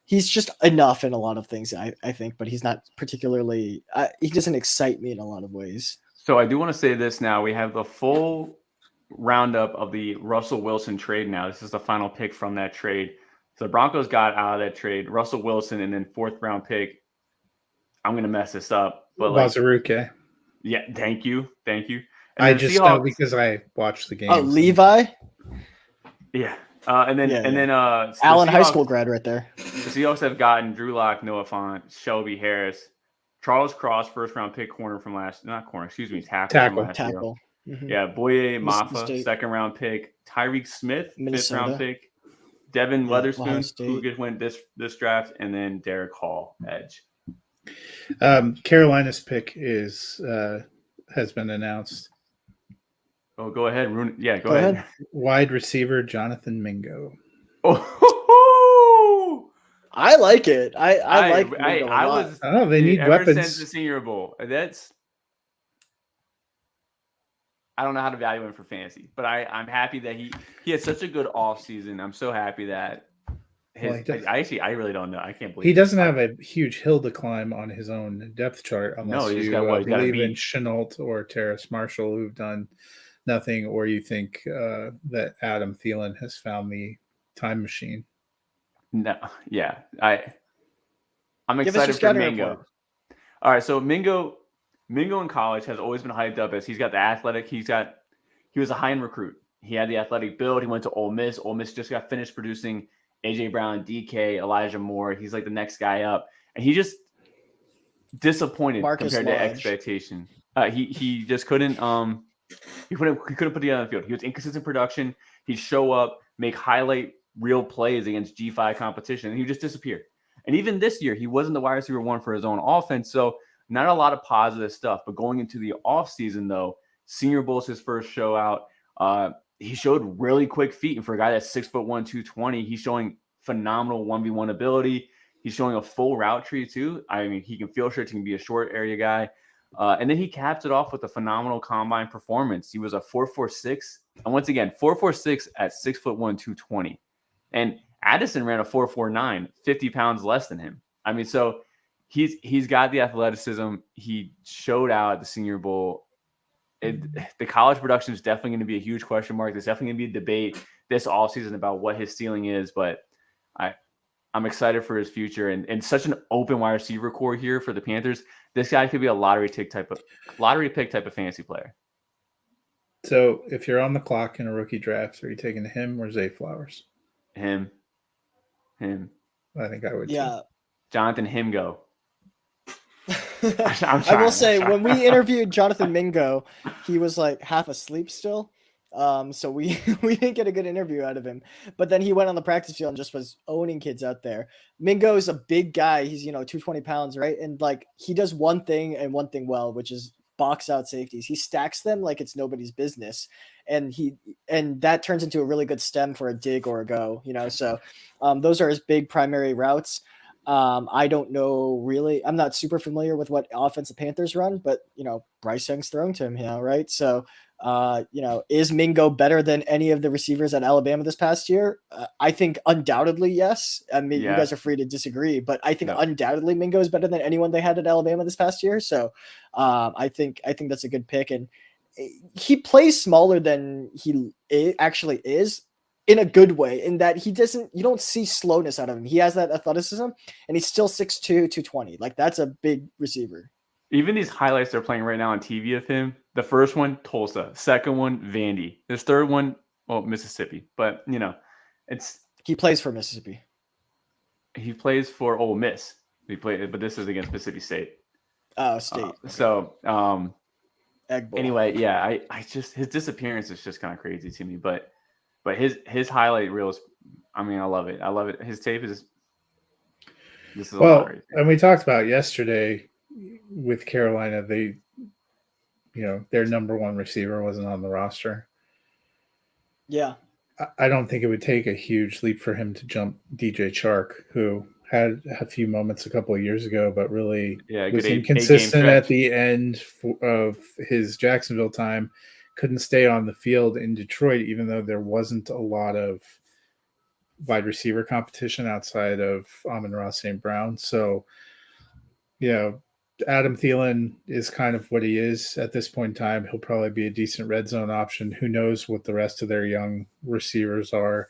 he's just enough in a lot of things, I think, but he's not particularly he doesn't excite me in a lot of ways. So I do want to say this now. We have the full roundup of the Russell Wilson trade now. This is the final pick from that trade. So the Broncos got out of that trade, Russell Wilson, and then 4th round pick. I'm going to mess this up. But Bazaruke. Yeah, thank you. And I just know because I watched the game. Oh, Levi? Yeah. And then Allen High School grad right there. The Seahawks have gotten Drew Lock, Noah Fant, Shelby Harris, Charles Cross, 1st round pick corner from tackle. Tackle. Mm-hmm. Yeah, Boye Mafa, 2nd round pick, Tyreek Smith, Minnesota. 5th round pick, Devin Weatherspoon, who just went this draft, and then Derek Hall, edge. Carolina's pick has been announced. Oh, go ahead. Yeah, go Go ahead. ahead. Wide receiver Jonathan Mingo. Oh, I like it. I like Mingo a I lot. was Oh, they need ever since weapons. the Senior Bowl. I don't know how to value him for fantasy, but I'm happy that he had such a good offseason. I'm so happy that I really don't know. I can't believe He doesn't have a huge hill to climb on his own depth chart No, unless he just you got what he's got to believe in beat. Chenault or Terrace Marshall, who've done nothing, or you think that Adam Thielen has found the time machine. No, yeah, I'm Give us your excited for scouting Mingo. report. All right, so Mingo in college has always been hyped up as he's got the athletic. He was a high-end recruit. He had the athletic build. He went to Ole Miss. Ole Miss just got finished producing AJ Brown, DK, Elijah Moore. He's like the next guy up, and he just disappointed Marcus compared to Lodge. expectation. He just couldn't he couldn't put together on the field. He was inconsistent production. He'd show up, make highlight real plays against G5 competition, and he just disappeared. And even this year, he wasn't the wide receiver one for his own offense. So not a lot of positive stuff. But going into the offseason, though, Senior Bowl's his first show out. He showed really quick feet. And for a guy that's 6'1", 220, he's showing phenomenal 1v1 ability. He's showing a full route tree, too. I mean, he can field stretch. He can be a short area guy. And then he capped it off with a phenomenal combine performance. He was a 4.46. And once again, 4.46 at 6'1", 220. And Addison ran a 4.49, 50 pounds less than him. I mean, so he's got the athleticism. He showed out at the Senior Bowl. The college production is definitely going to be a huge question mark. There's definitely going to be a debate this offseason about what his ceiling is. But I'm excited for his future and such an open wide receiver core here for the Panthers. This guy could be a lottery pick type of fantasy player. So if you're on the clock in a rookie draft, are you taking him or Zay Flowers? Him. I think I would. Yeah. Too. Jonathan Himgo. I will say when we interviewed Jonathan Mingo, he was like half asleep still. So we didn't get a good interview out of him. But then he went on the practice field and just was owning kids out there. Mingo is a big guy. He's 220 pounds, right? And like he does one thing and one thing well, which is box out safeties. He stacks them like it's nobody's business. And that turns into a really good stem for a dig or a go, So those are his big primary routes. I don't know really. I'm not super familiar with what offense the Panthers run, but Bryce Young's thrown to him, right? So is Mingo better than any of the receivers at Alabama this past year? I think undoubtedly yes. I mean, you guys are free to disagree, but I think undoubtedly Mingo is better than anyone they had at Alabama this past year. So I think that's a good pick, and he plays smaller than he actually is in a good way, in that you don't see slowness out of him. He has that athleticism, and he's still 6'2", 220. Like that's a big receiver. Even these highlights they're playing right now on TV of him, the first one, Tulsa. Second one, Vandy. This third one, Mississippi. But, he plays for Mississippi. He plays for Ole Miss. But this is against Mississippi State. Oh, State. Anyway, yeah, I just, his disappearance is just kind of crazy to me. But his highlight reels, I mean, I love it. His tape is, this is a lot. And we talked about yesterday with Carolina, they, their number one receiver wasn't on the roster. Yeah. I don't think it would take a huge leap for him to jump DJ Chark, who had a few moments a couple of years ago, but really was inconsistent at the end of his Jacksonville time. Couldn't stay on the field in Detroit, even though there wasn't a lot of wide receiver competition outside of Amon-Ra St. Brown. So, Adam Thielen is kind of what he is at this point in time. He'll probably be a decent red zone option. Who knows what the rest of their young receivers are.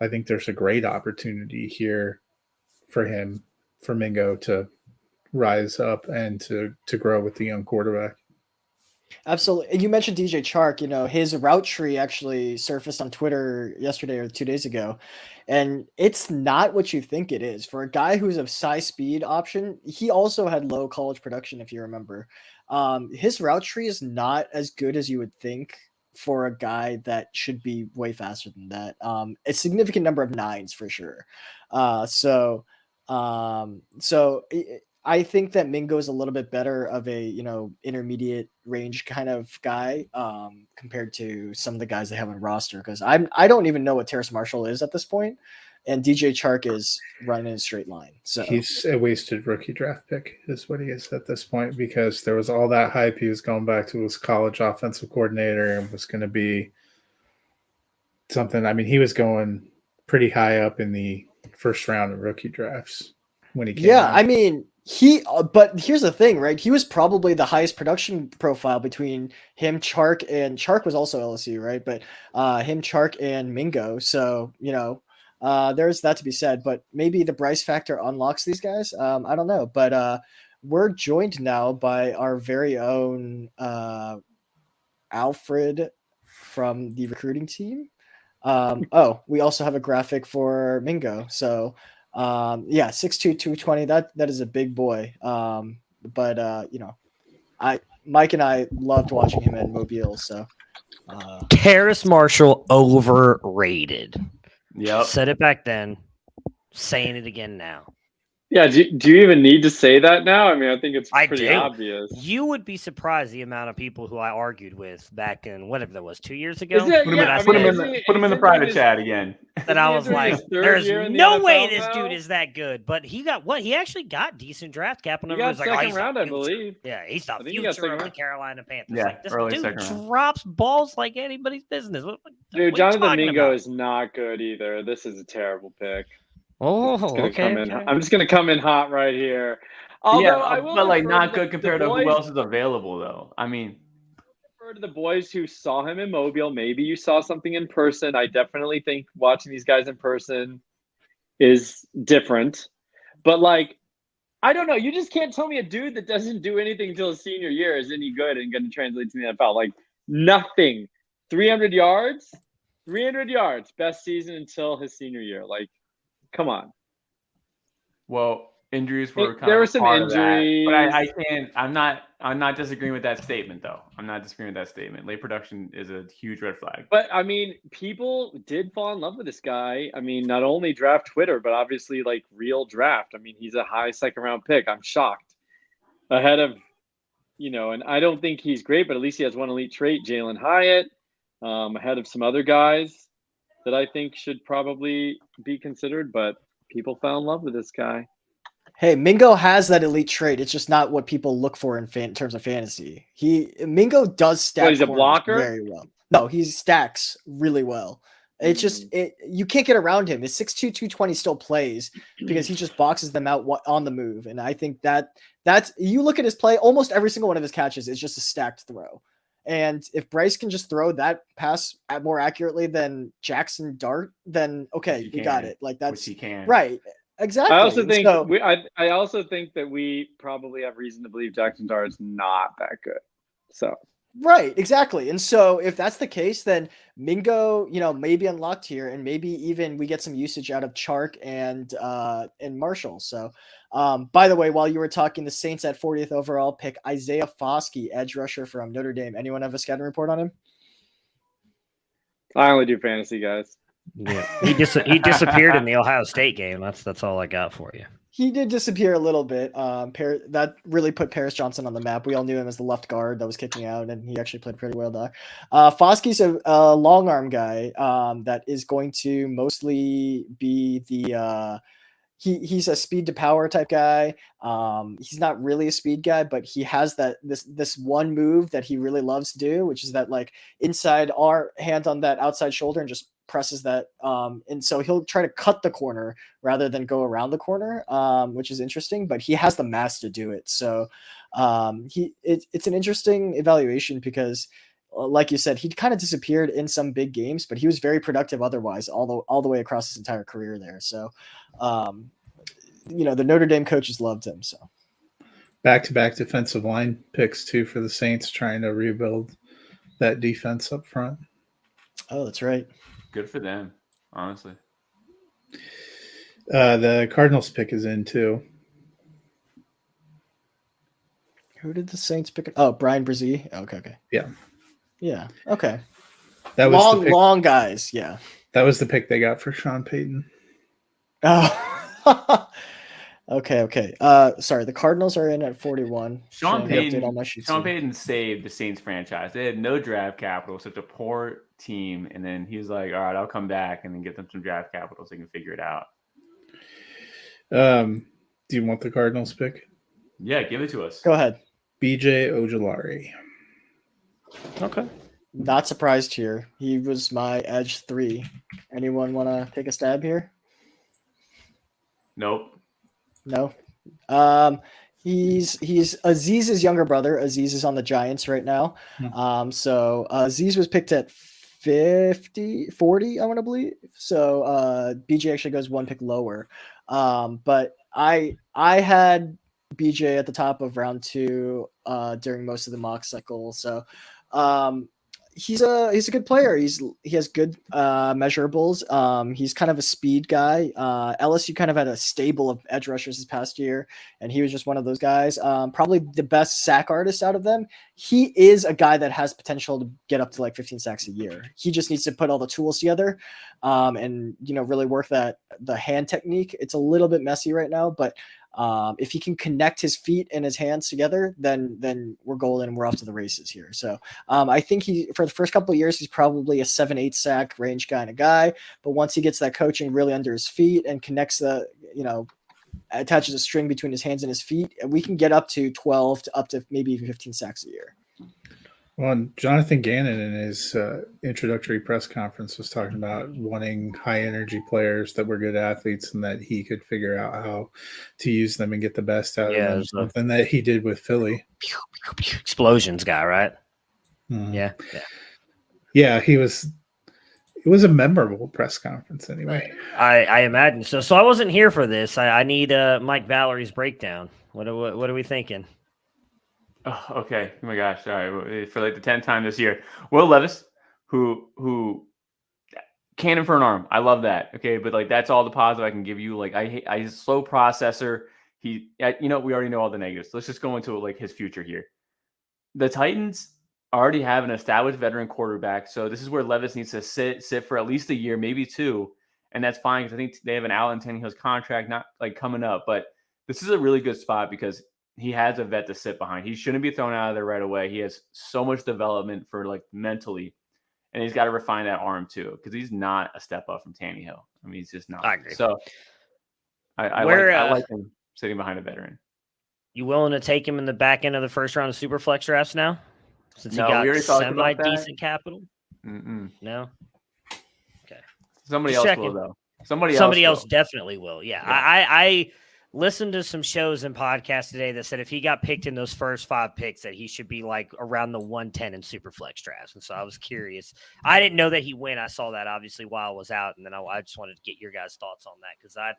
I think there's a great opportunity here for him, for Mingo, to rise up and to grow with the young quarterback. Absolutely. You mentioned DJ Chark, his route tree actually surfaced on Twitter yesterday or 2 days ago. And it's not what you think it is. For a guy who's a size speed option, he also had low college production, if you remember. His route tree is not as good as you would think for a guy that should be way faster than that. A significant number of nines for sure. So I think that Mingo is a little bit better of a intermediate range kind of guy compared to some of the guys they have on roster. Because I don't even know what Terrace Marshall is at this point, and DJ Chark is running in a straight line. So he's a wasted rookie draft pick, is what he is at this point, because there was all that hype. He was going back to his college offensive coordinator and was going to be something. I mean, he was going pretty high up in the first round of rookie drafts when he came. Yeah, out. I mean, but here's the thing, right? He was probably the highest production profile between him, Chark, and Chark was also LSU, right? But him, Chark, and Mingo. So, there's that to be said. But maybe the Bryce factor unlocks these guys. I don't know. But we're joined now by our very own Alfred from the recruiting team. We also have a graphic for Mingo. So 6'2", 220. That is a big boy. Mike and I loved watching him in Mobile. So Terrace Marshall overrated. Yep. Said it back then, saying it again now. Yeah, do you even need to say that now? I mean, I think it's I pretty do. obvious. You would be surprised the amount of people who I argued with back in whatever that was 2 years ago. Is it? Put him, Yeah, in, put him in the private chat again. That I was Is he like, his third there's year in the no way NFL this now? dude is that good. But he got what? He actually got decent draft cap. And He got everyone's like, oh, second he's the round, I future. believe. Yeah, he's the I think he got future second of the round. Carolina Panthers. Yeah, Like this early dude second round. drops balls like anybody's business. What are you Dude, Jonathan talking Mingo about? is not good either. This is a terrible pick. Oh, It's gonna okay. come in. I'm just gonna come in hot right here. Yeah, Although I will but like refer not to good the compared to boys- who else is available, though. I mean, refer to the boys who saw him in Mobile. Maybe you saw something in person. I definitely think watching these guys in person is different. But like, I don't know. You just can't tell me a dude that doesn't do anything until his senior year is any good and going to translate to the NFL. Like nothing. 300 yards, best season until his senior year. Like, come on. well, injuries were kind There of were some part of that, injuries. but I can't. I'm not disagreeing with that statement, though. I'm not disagreeing with that statement. Late production is a huge red flag. But I mean, people did fall in love with this guy. I mean, not only draft Twitter, but obviously like real draft. I mean, he's a high second round pick. I'm shocked. Ahead of, and I don't think he's great, but at least he has one elite trait, Jalen Hyatt, ahead of some other guys that I think should probably be considered. But people fell in love with this guy. Hey, Mingo has that elite trait. It's just not what people look for in terms of fantasy. Mingo does stack. What, he's a corners blocker? very well. No, he stacks really well. It's just you can't get around him. His 6'2", 220 still plays because he just boxes them out on the move. And I think that's you look at his play, almost every single one of his catches is just a stacked throw. And if Bryce can just throw that pass more accurately than Jackson Dart, then okay, we got it. Like that's which he can. right. Exactly. I also think So- I also think that we probably have reason to believe Jackson Dart's not that good. So Right, exactly. And so if that's the case, then Mingo, may be unlocked here, and maybe even we get some usage out of Chark and Marshall. So by the way, while you were talking, the Saints at 40th overall pick Isaiah Foskey, edge rusher from Notre Dame. Anyone have a scouting report on him? I only do fantasy, guys. Yeah, he disappeared in the Ohio State game. That's all I got for you. He did disappear a little bit. That really put Paris Johnson on the map. We all knew him as the left guard that was kicking out, and he actually played pretty well there. Foskey's a long arm guy that is going to mostly be the he's a speed to power type guy. He's not really a speed guy, but he has this one move that he really loves to do, which is that like inside hand on that outside shoulder and just presses that. And so he'll try to cut the corner rather than go around the corner, which is interesting, but he has the mass to do it. So it's an interesting evaluation because like you said, he kind of disappeared in some big games, but he was very productive otherwise, all the way across his entire career there. So, the Notre Dame coaches loved him. So Back-to-back defensive line picks too for the Saints, trying to rebuild that defense up front. Oh, that's right. Good for them, honestly. The Cardinals pick is in too. Who did the Saints pick? Oh, Brian Brzee. Okay. Yeah. Okay. That was the pick, long guys. Yeah. That was the pick they got for Sean Payton. Oh, Okay. Sorry, the Cardinals are in at 41. Sean Showing the update on my Payton. sheet Sean soon. Payton saved the Saints franchise. They had no draft capital, such a poor team, and then he was like, "All right, I'll come back and then get them some draft capital so they can figure it out." Do you want the Cardinals pick? Yeah, give it to us. Go ahead. BJ Ojulari. Okay. Not surprised here. He was my edge 3. Anyone want to take a stab here? Nope. No. He's Aziz's younger brother. Aziz is on the Giants right now. So Aziz was picked at 40, I want to believe. So BJ actually goes one pick lower. But I had BJ at the top of round 2 during most of the mock cycle. So he's a good player. He has good measurables. He's kind of a speed guy. LSU kind of had a stable of edge rushers this past year, and he was just one of those guys. Probably the best sack artist out of them. He is a guy that has potential to get up to like 15 sacks a year. He just needs to put all the tools together, and really work the hand technique. It's a little bit messy right now, but if he can connect his feet and his hands together, then we're golden and we're off to the races here. So I think for the first couple of years, he's probably a 7-8 sack range kind of guy. But once he gets that coaching really under his feet and connects attaches a string between his hands and his feet, we can get up to 12 to up to maybe even 15 sacks a year. Well, Jonathan Gannon in his introductory press conference was talking about wanting high energy players that were good athletes and that he could figure out how to use them and get the best out of them. Something that he did with Philly. Explosions guy, right? Mm-hmm. Yeah. It was a memorable press conference anyway. I imagine so. So I wasn't here for this. I need Mike Valerie's breakdown. What are we thinking? Oh, okay. Oh my gosh. All right. For like the 10th time this year, Will Levis, who cannon for an arm. I love that. Okay. But like, that's all the positive I can give you. Like I slow processor. We already know all the negatives. Let's just go into like his future here. The Titans already have an established veteran quarterback. So this is where Levis needs to sit for at least a year, maybe 2. And that's fine. Cause I think they have an Allen Tannehill's contract, not like coming up, but this is a really good spot because he has a vet to sit behind. He shouldn't be thrown out of there right away. He has so much development for like mentally, and he's got to refine that arm too because he's not a step up from Tannehill. I mean, he's just not. I agree. So I like him sitting behind a veteran. You willing to take him in the back end of the first round of super flex drafts now? Since he got semi decent capital? No. Okay. Somebody Just else checking. will though. Somebody else definitely will. Yeah. I listened to some shows and podcasts today that said if he got picked in those first 5 picks that he should be like around the 110 in super flex drafts. And so I was curious. I didn't know that he went. I saw that obviously while I was out. And then I just wanted to get your guys' thoughts on that because I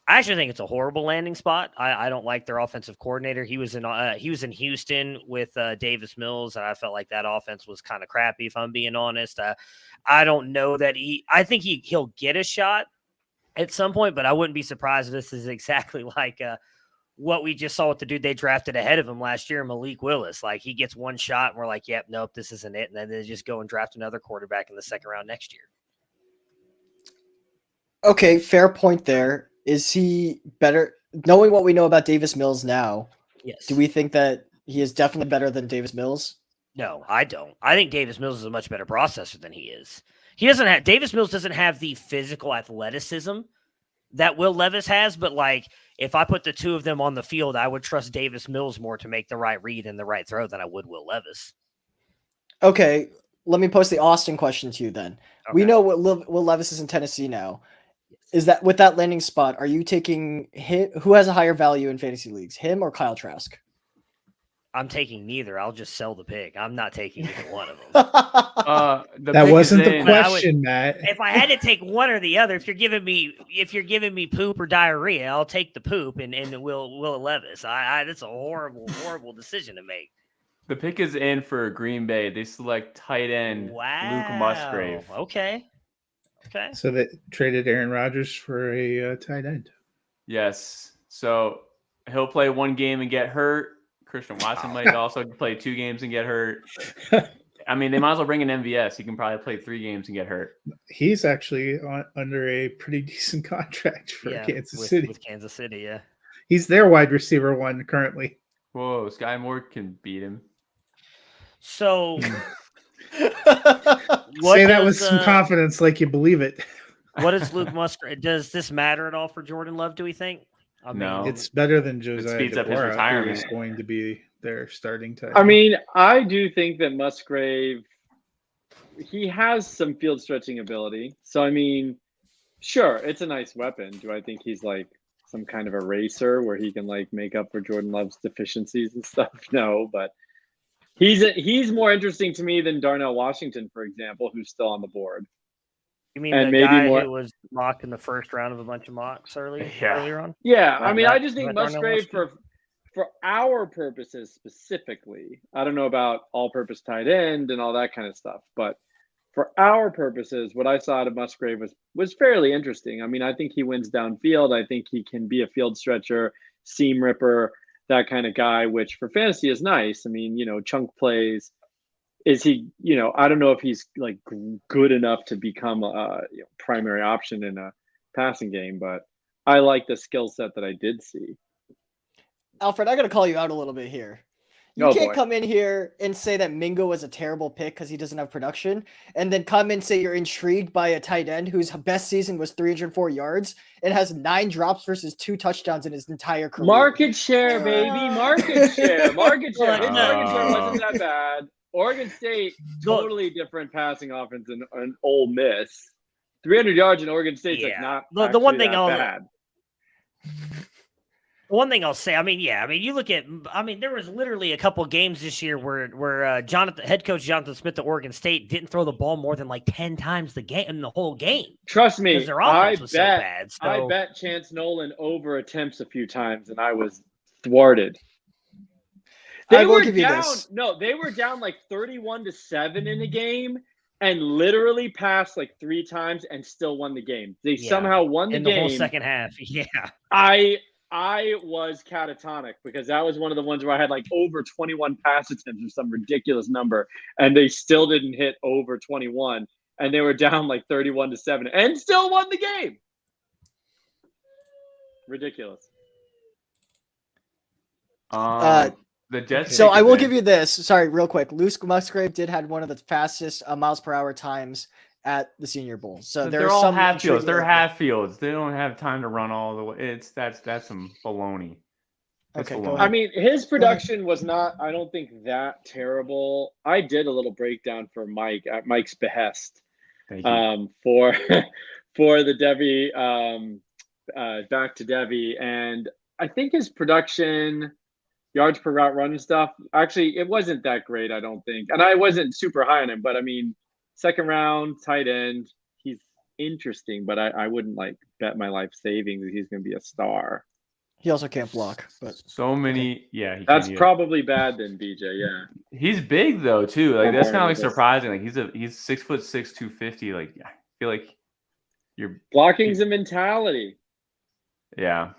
actually think it's a horrible landing spot. I don't like their offensive coordinator. He was in Houston with Davis Mills, and I felt like that offense was kind of crappy, if I'm being honest. I don't know that I think he'll get a shot at some point, but I wouldn't be surprised if this is exactly like what we just saw with the dude they drafted ahead of him last year, Malik Willis. Like he gets one shot, and we're like, yep, nope, this isn't it. And then they just go and draft another quarterback in the second round next year. Okay, fair point there. Is he better? Knowing what we know about Davis Mills now, yes. Do we think that he is definitely better than Davis Mills? No, I don't. I think Davis Mills is a much better processor than he is. Davis Mills doesn't have the physical athleticism that Will Levis has, but like if I put the two of them on the field, I would trust Davis Mills more to make the right read and the right throw than I would Will Levis. Okay, let me pose the Austin question to you then. Okay. We know what Will Levis is in Tennessee now. Is that with that landing spot, are you taking him? Who has a higher value in fantasy leagues, him or Kyle Trask? I'm taking neither. I'll just sell the pick. I'm not taking either one of them. That wasn't the question, Matt. If I had to take one or the other, if you're giving me poop or diarrhea, I'll take the poop and Will Levis. That's a horrible decision to make. The pick is in for Green Bay. They select tight end Luke Musgrave. Okay. So they traded Aaron Rodgers for a tight end. Yes. So he'll play one game and get hurt. Christian Watson might also play 2 games and get hurt. I mean, they might as well bring in MVS. He can probably play 3 games and get hurt. He's actually under a pretty decent contract for Kansas City. With Kansas City, yeah. He's their wide receiver 1 currently. Whoa, Sky Moore can beat him. So, Say that with some confidence, like you believe it. What does Luke Musgrave? Does this matter at all for Jordan Love? Do we think? No. It's better than Josiah speeds up his DeGuara, retirement. who is going to be their starting tight I end. mean, I do think that Musgrave, he has some field stretching ability. So, I mean, sure, it's a nice weapon. Do I think he's like some kind of a racer where he can like make up for Jordan Love's deficiencies and stuff? No, but he's more interesting to me than Darnell Washington, for example, who's still on the board. You mean And the maybe guy more- who was mocked in the first round of a bunch of mocks earlier on? Yeah, Right, I mean, right. I just think Right, Darnell Musgrave for our purposes specifically. I don't know about all-purpose tight end and all that kind of stuff, but for our purposes, what I saw out of Musgrave was fairly interesting. I mean, I think he wins downfield. I think he can be a field stretcher, seam ripper, that kind of guy, which for fantasy is nice. I mean, chunk plays. Is he, I don't know if he's like good enough to become a primary option in a passing game, but I like the skill set that I did see. Alfred, I got to call you out a little bit here. You can't come in here and say that Mingo was a terrible pick because he doesn't have production, and then come and say you're intrigued by a tight end whose best season was 304 yards and has 9 drops versus 2 touchdowns in his entire career. Market share, baby. Market share. Market share. His Uh, market share wasn't that bad. Oregon State, totally different passing offense than an Ole Miss. 300 yards in Oregon State's like not the one actually thing that bad. One thing I'll say, you look at, there was literally a couple of games this year where head coach Jonathan Smith at Oregon State didn't throw the ball more than like 10 times in the whole game. Trust me, Because their offense was so bad. I bet Chance Nolan over attempts a few times, and I was thwarted. They were down. No, they were down like 31-7 in a game, and literally passed like 3 times and still won the game. They somehow won the game in the whole second half. Yeah, I was catatonic because that was one of the ones where I had like over 21 pass attempts or some ridiculous number, and they still didn't hit over 21, and they were down like 31-7 and still won the game. Ridiculous. The Jets. So I will give you this. Sorry, real quick. Luke Musgrave did have one of the fastest miles per hour times at the Senior Bowl. So they're all half fields. They're half fields. They don't have time to run all the way. That's some baloney. Okay, baloney. go ahead. I mean, his production was not, I don't think, that terrible. I did a little breakdown for Mike at Mike's behest for the Debbie, back to Debbie. And I think his production, yards per route run and stuff, actually, it wasn't that great, I don't think. And I wasn't super high on him, but I mean, second round, tight end, he's interesting, but I wouldn't like bet my life savings that he's going to be a star. He also can't block, but so many. Yeah, that's probably bad then, BJ. Yeah, he's big though too. Like that's kind of like surprising. Like he's 6'6", 250. Like I feel like you're blocking's a mentality. Yeah.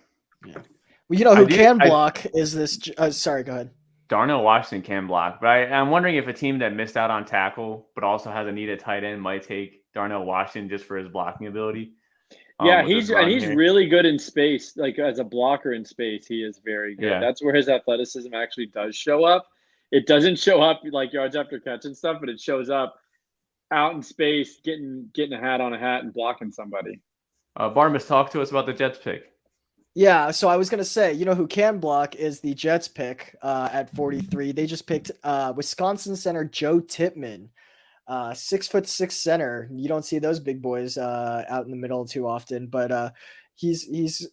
Well, who can block is this. Sorry, go ahead. Darnell Washington can block, but I'm wondering if a team that missed out on tackle but also has a need at tight end might take Darnell Washington just for his blocking ability. Yeah, he's really good in space. Like as a blocker in space, he is very good. Yeah. That's where his athleticism actually does show up. It doesn't show up like yards after catch and stuff, but it shows up out in space, getting a hat on a hat and blocking somebody. Barmas, talk to us about the Jets pick. Yeah, so I was going to say, who can block is the Jets pick at 43. They just picked Wisconsin center Joe Tippmann, 6'6" center. You don't see those big boys out in the middle too often, but he's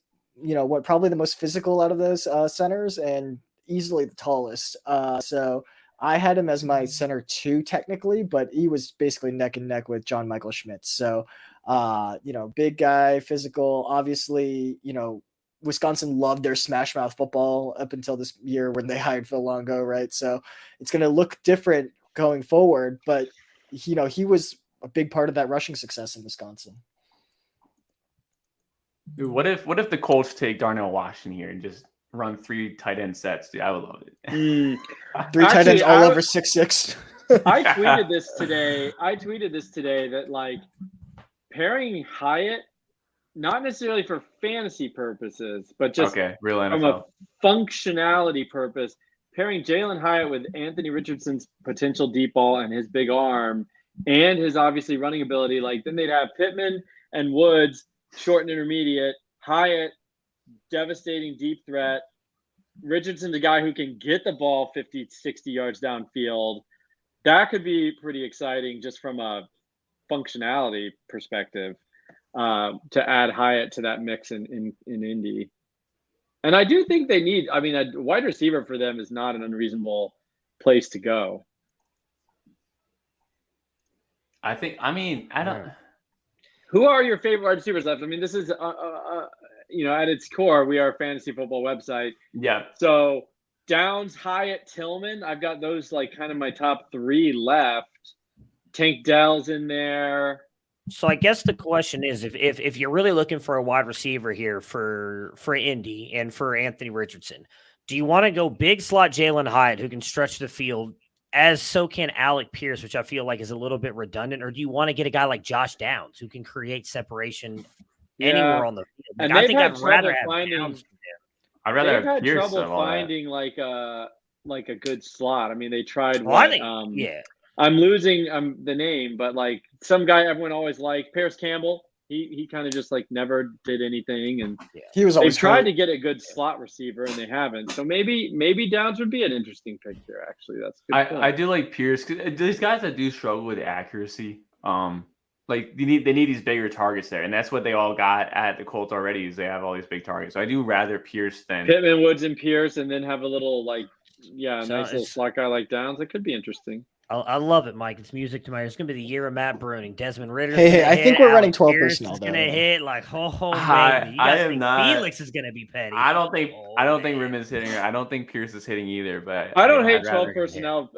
probably the most physical out of those centers and easily the tallest. So I had him as my center 2 technically, but he was basically neck and neck with John Michael Schmitz. So, big guy, physical, obviously, Wisconsin loved their smash mouth football up until this year when they hired Phil Longo, right? So it's going to look different going forward, but he was a big part of that rushing success in Wisconsin. Dude, what if the Colts take Darnell Washington here and just run 3 tight end sets? Dude, I would love it. 3 tight ends all over 6'6". I tweeted this today. That like pairing Hyatt, not necessarily for fantasy purposes, but just Okay, real from NFL. a functionality purpose, pairing Jalen Hyatt with Anthony Richardson's potential deep ball and his big arm and his obviously running ability, like then they'd have Pittman and Woods, short and intermediate, Hyatt, devastating deep threat, Richardson's a guy who can get the ball 50, 60 yards downfield. That could be pretty exciting just from a functionality perspective, to add Hyatt to that mix in Indy. And I do think they need, I mean, a wide receiver for them is not an unreasonable place to go. I don't. Who are your favorite wide receivers left? I mean, this is, at its core, we are a fantasy football website. Yeah. So Downs, Hyatt, Tillman, I've got those like kind of my top three left. Tank Dell's in there. So I guess the question is, if you're really looking for a wide receiver here for Indy and for Anthony Richardson, do you want to go big slot Jalen Hyatt, who can stretch the field, as so can Alec Pierce, which I feel like is a little bit redundant, or do you want to get a guy like Josh Downs, who can create separation anywhere on the field? And I think had I'd rather trouble have Downs. I'd rather they've have had Pierce trouble than all that. finding like a good slot. I mean, they tried. Well, I think, yeah. I'm losing the name, but like some guy everyone always liked, Paris Campbell. He kind of just like never did anything, and He was they've always tried hurt. to get a good slot receiver and they haven't. So maybe Downs would be an interesting pick here. Actually, that's a good point. I do like Pierce. 'Cause these guys that do struggle with accuracy, like they need these bigger targets there, and that's what they all got at the Colts already. Is they have all these big targets. So I do rather Pierce than Pittman, Woods, and Pierce, and then have a little like So nice little slot guy like Downs. It could be interesting. I love it, Mike. It's music to my ears. It's going to be the year of Matt Bruning. Desmond Ritter. Hey, I think we're running 12 personnel, It's though. going to hit like, oh, I- baby. You I guys am think not- Felix is going to be petty. I don't think Oh, think man. Rimmons hitting her. I don't think Pierce is hitting either. But I don't hate I'd 12 rather- personnel,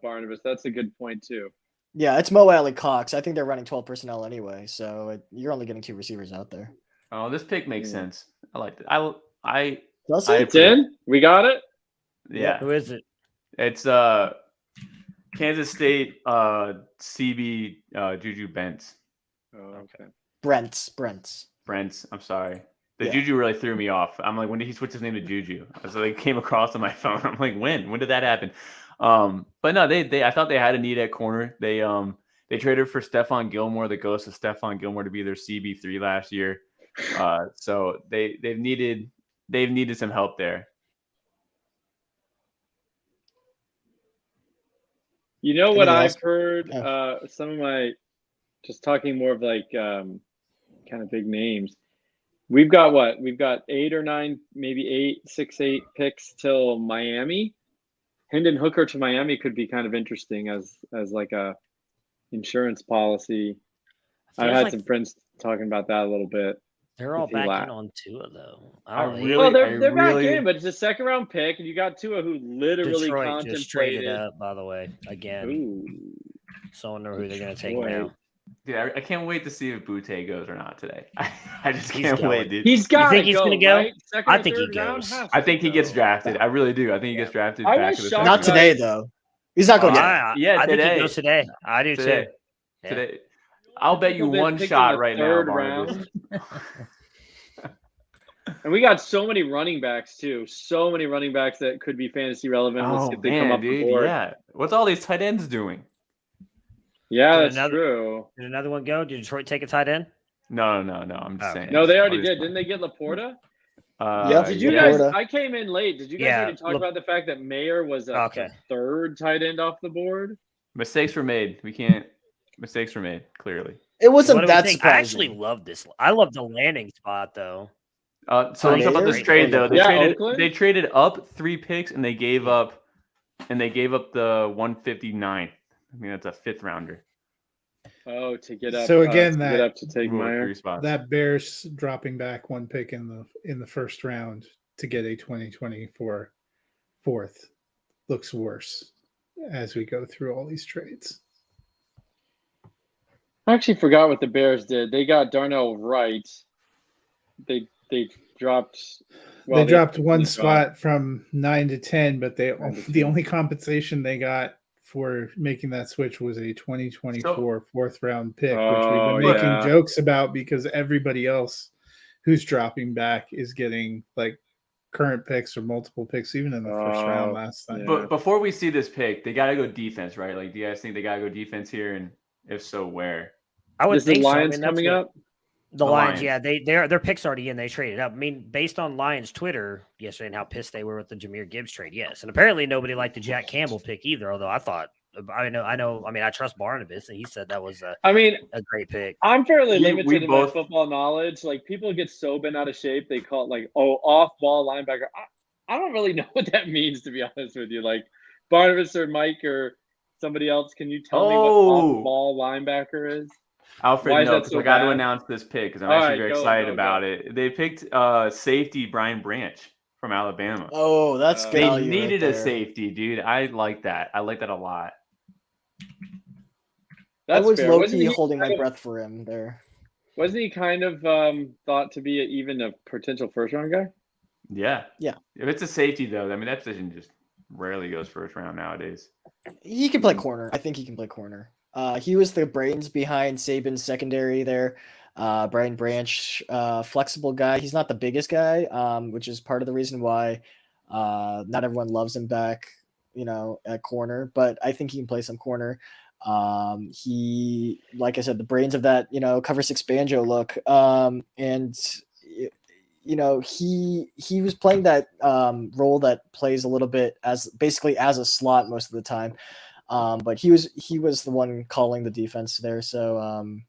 Barnabas. That's a good point too. Yeah, it's Mo Alley Cox. I think they're running 12 personnel anyway, so you're only getting two receivers out there. Oh, this pick makes Yeah. sense. I like it. I Does I- it? It's in. We got it. yeah. Who is it? It's Kansas State CB Juju Bents. Oh, okay. Brents. Brents, I'm sorry. The Yeah. Juju really threw me off. I'm like, when did he switch his name to Juju? So they came across on my phone. I'm like, when did that happen? But no, they I thought they had a need at corner. They traded for Stephon Gilmore, the ghost of Stephon Gilmore, to be their CB3 last year. So they've needed some help there. You know what Anything I've else? heard? Some of my, just talking more of like kind of big names. We've got what? We've got 8 or 9, maybe 8 picks till Miami. Hendon Hooker to Miami could be kind of interesting as like a insurance policy. I've Feels had like some friends talking about that a little bit. they're all if he back la- in on Tua, though. I don't really- Well, I they're back really- in, but it's a second round pick, and you got Tua who literally Detroit just traded contemplated. up, by the way, again. Ooh, So I wonder who they're going to take Detroit. now. Dude, I can't wait to see if Butte goes or not today. I just He's can't going. wait, dude. he's got. think he's go, gonna go? Right? Second I or think he third round goes. has I to think he gets go. drafted. I really do. I think he gets drafted I back was in the shocked Not Guys- today though. He's not going to. Yeah, I think today. he goes today. I do Today. too. Yeah. Today. I'll bet you People been one picking shot the right now, third Barnabas. And we got so many running backs too. So many running backs that could be fantasy relevant. Let's Oh see if they come man, up the dude, board. yeah. What's all these tight ends doing? Yeah, Did that's another- true. Did another one go? Did Detroit take a tight end? No. I'm just Okay. saying. No, they already All these- did. Didn't they get Laporta? Yeah. Did you Yeah. guys? Laporta. I came in late. Did you guys Yeah, already talk about the fact that Mayer was a Okay. third tight end off the board? Mistakes were made. We can't. Mistakes were made. Clearly. It wasn't What do we that think? I actually surprising. love this. I love the landing spot, though. So let's talk about Mayer? this trade though. Yeah, Oakland? They traded up 3 picks and they gave up the 159. I mean that's a 5th rounder. Oh, to get up. So again, to get that- up to take Ooh, Meyer. 3 spots. That Bears dropping back 1 pick in the first round to get a 2024 fourth looks worse as we go through all these trades. I actually forgot what the Bears did. They got Darnell Wright. They dropped. They dropped one dropped- spot from 9 to 10, but to the 10. only compensation they got for making that switch was a 2024 fourth round pick, which Oh, we've been making yeah. jokes about because everybody else who's dropping back is getting like current picks or multiple picks, even in the first round last time. yeah. But before we see this pick, they got to go defense, right? Like, do you guys think they got to go defense here? And if so, where? I would Is the think so. I Lions mean, that's coming what- up? The The Lions, Lions. yeah, their picks already in. They traded up. I mean, based on Lions Twitter yesterday and how pissed they were with the Jahmyr Gibbs trade, yes. And apparently nobody liked the Jack Campbell pick either. Although I trust Barnabas, and he said that was I mean, a great pick. I'm fairly We limited in my both- football knowledge. Like, people get so bent out of shape, they call it like, off-ball linebacker. I don't really know what that means, to be honest with you. Like, Barnabas or Mike or somebody else, can you tell me what off-ball linebacker is? Alfred, Why is no, that because so I got to bad? announce this pick because I'm All actually right, very go, excited go, about go. it. They picked safety Brian Branch from Alabama. Oh, that's They They value needed right a there. safety, dude. I like that. I like that a lot. That's I was fair. low Wasn't key he holding my kind of- breath for him there. Wasn't he kind of thought to be even a potential first-round guy? Yeah. Yeah. If it's a safety, though, I mean, that position just rarely goes first round nowadays. He can play corner. I think he can play corner. He was the brains behind Saban's secondary there. Brian Branch, flexible guy. He's not the biggest guy, which is part of the reason why not everyone loves him back, at corner. But I think he can play some corner. He, like I said, the brains of that, cover six banjo look. And he was playing that role that plays a little bit basically as a slot most of the time. But he was the one calling the defense there. So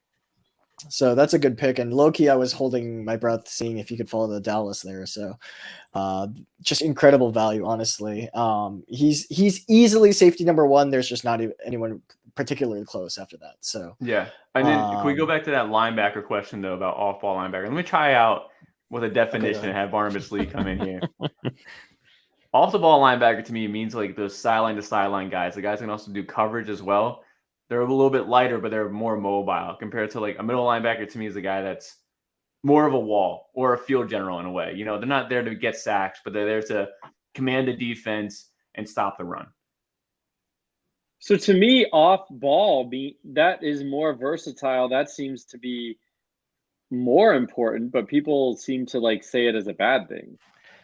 that's a good pick. And low-key, I was holding my breath seeing if he could follow the Dallas there. So just incredible value, honestly. He's easily safety number one. There's just not anyone particularly close after that. So Yeah. And then can we go back to that linebacker question, though, about off-ball linebacker? Let me try out with a definition and have Barnabas Lee come in here. Off-the-ball linebacker to me means like those sideline-to-sideline guys. The guys can also do coverage as well. They're a little bit lighter, but they're more mobile compared to like a middle linebacker. To me, is a guy that's more of a wall or a field general in a way. They're not there to get sacks, but they're there to command the defense and stop the run. So to me, off ball, that is more versatile. That seems to be more important, but people seem to like say it as a bad thing.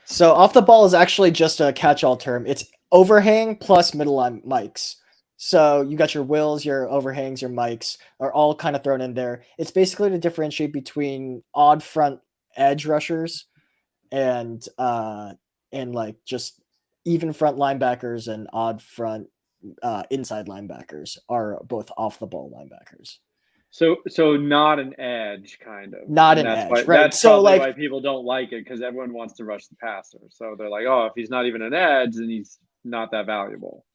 So off the ball is actually just a catch-all term. It's overhang plus middle line mics. So you got your wills, your overhangs, your mics are all kind of thrown in there. It's basically to differentiate between odd front edge rushers and like just even front linebackers and odd front inside linebackers are both off the ball linebackers. So not an edge, kind of. Not And an that's edge, why, right? That's So, probably like- why people don't like it, because everyone wants to rush the passer. So they're like, oh, if he's not even an edge, then he's not that valuable.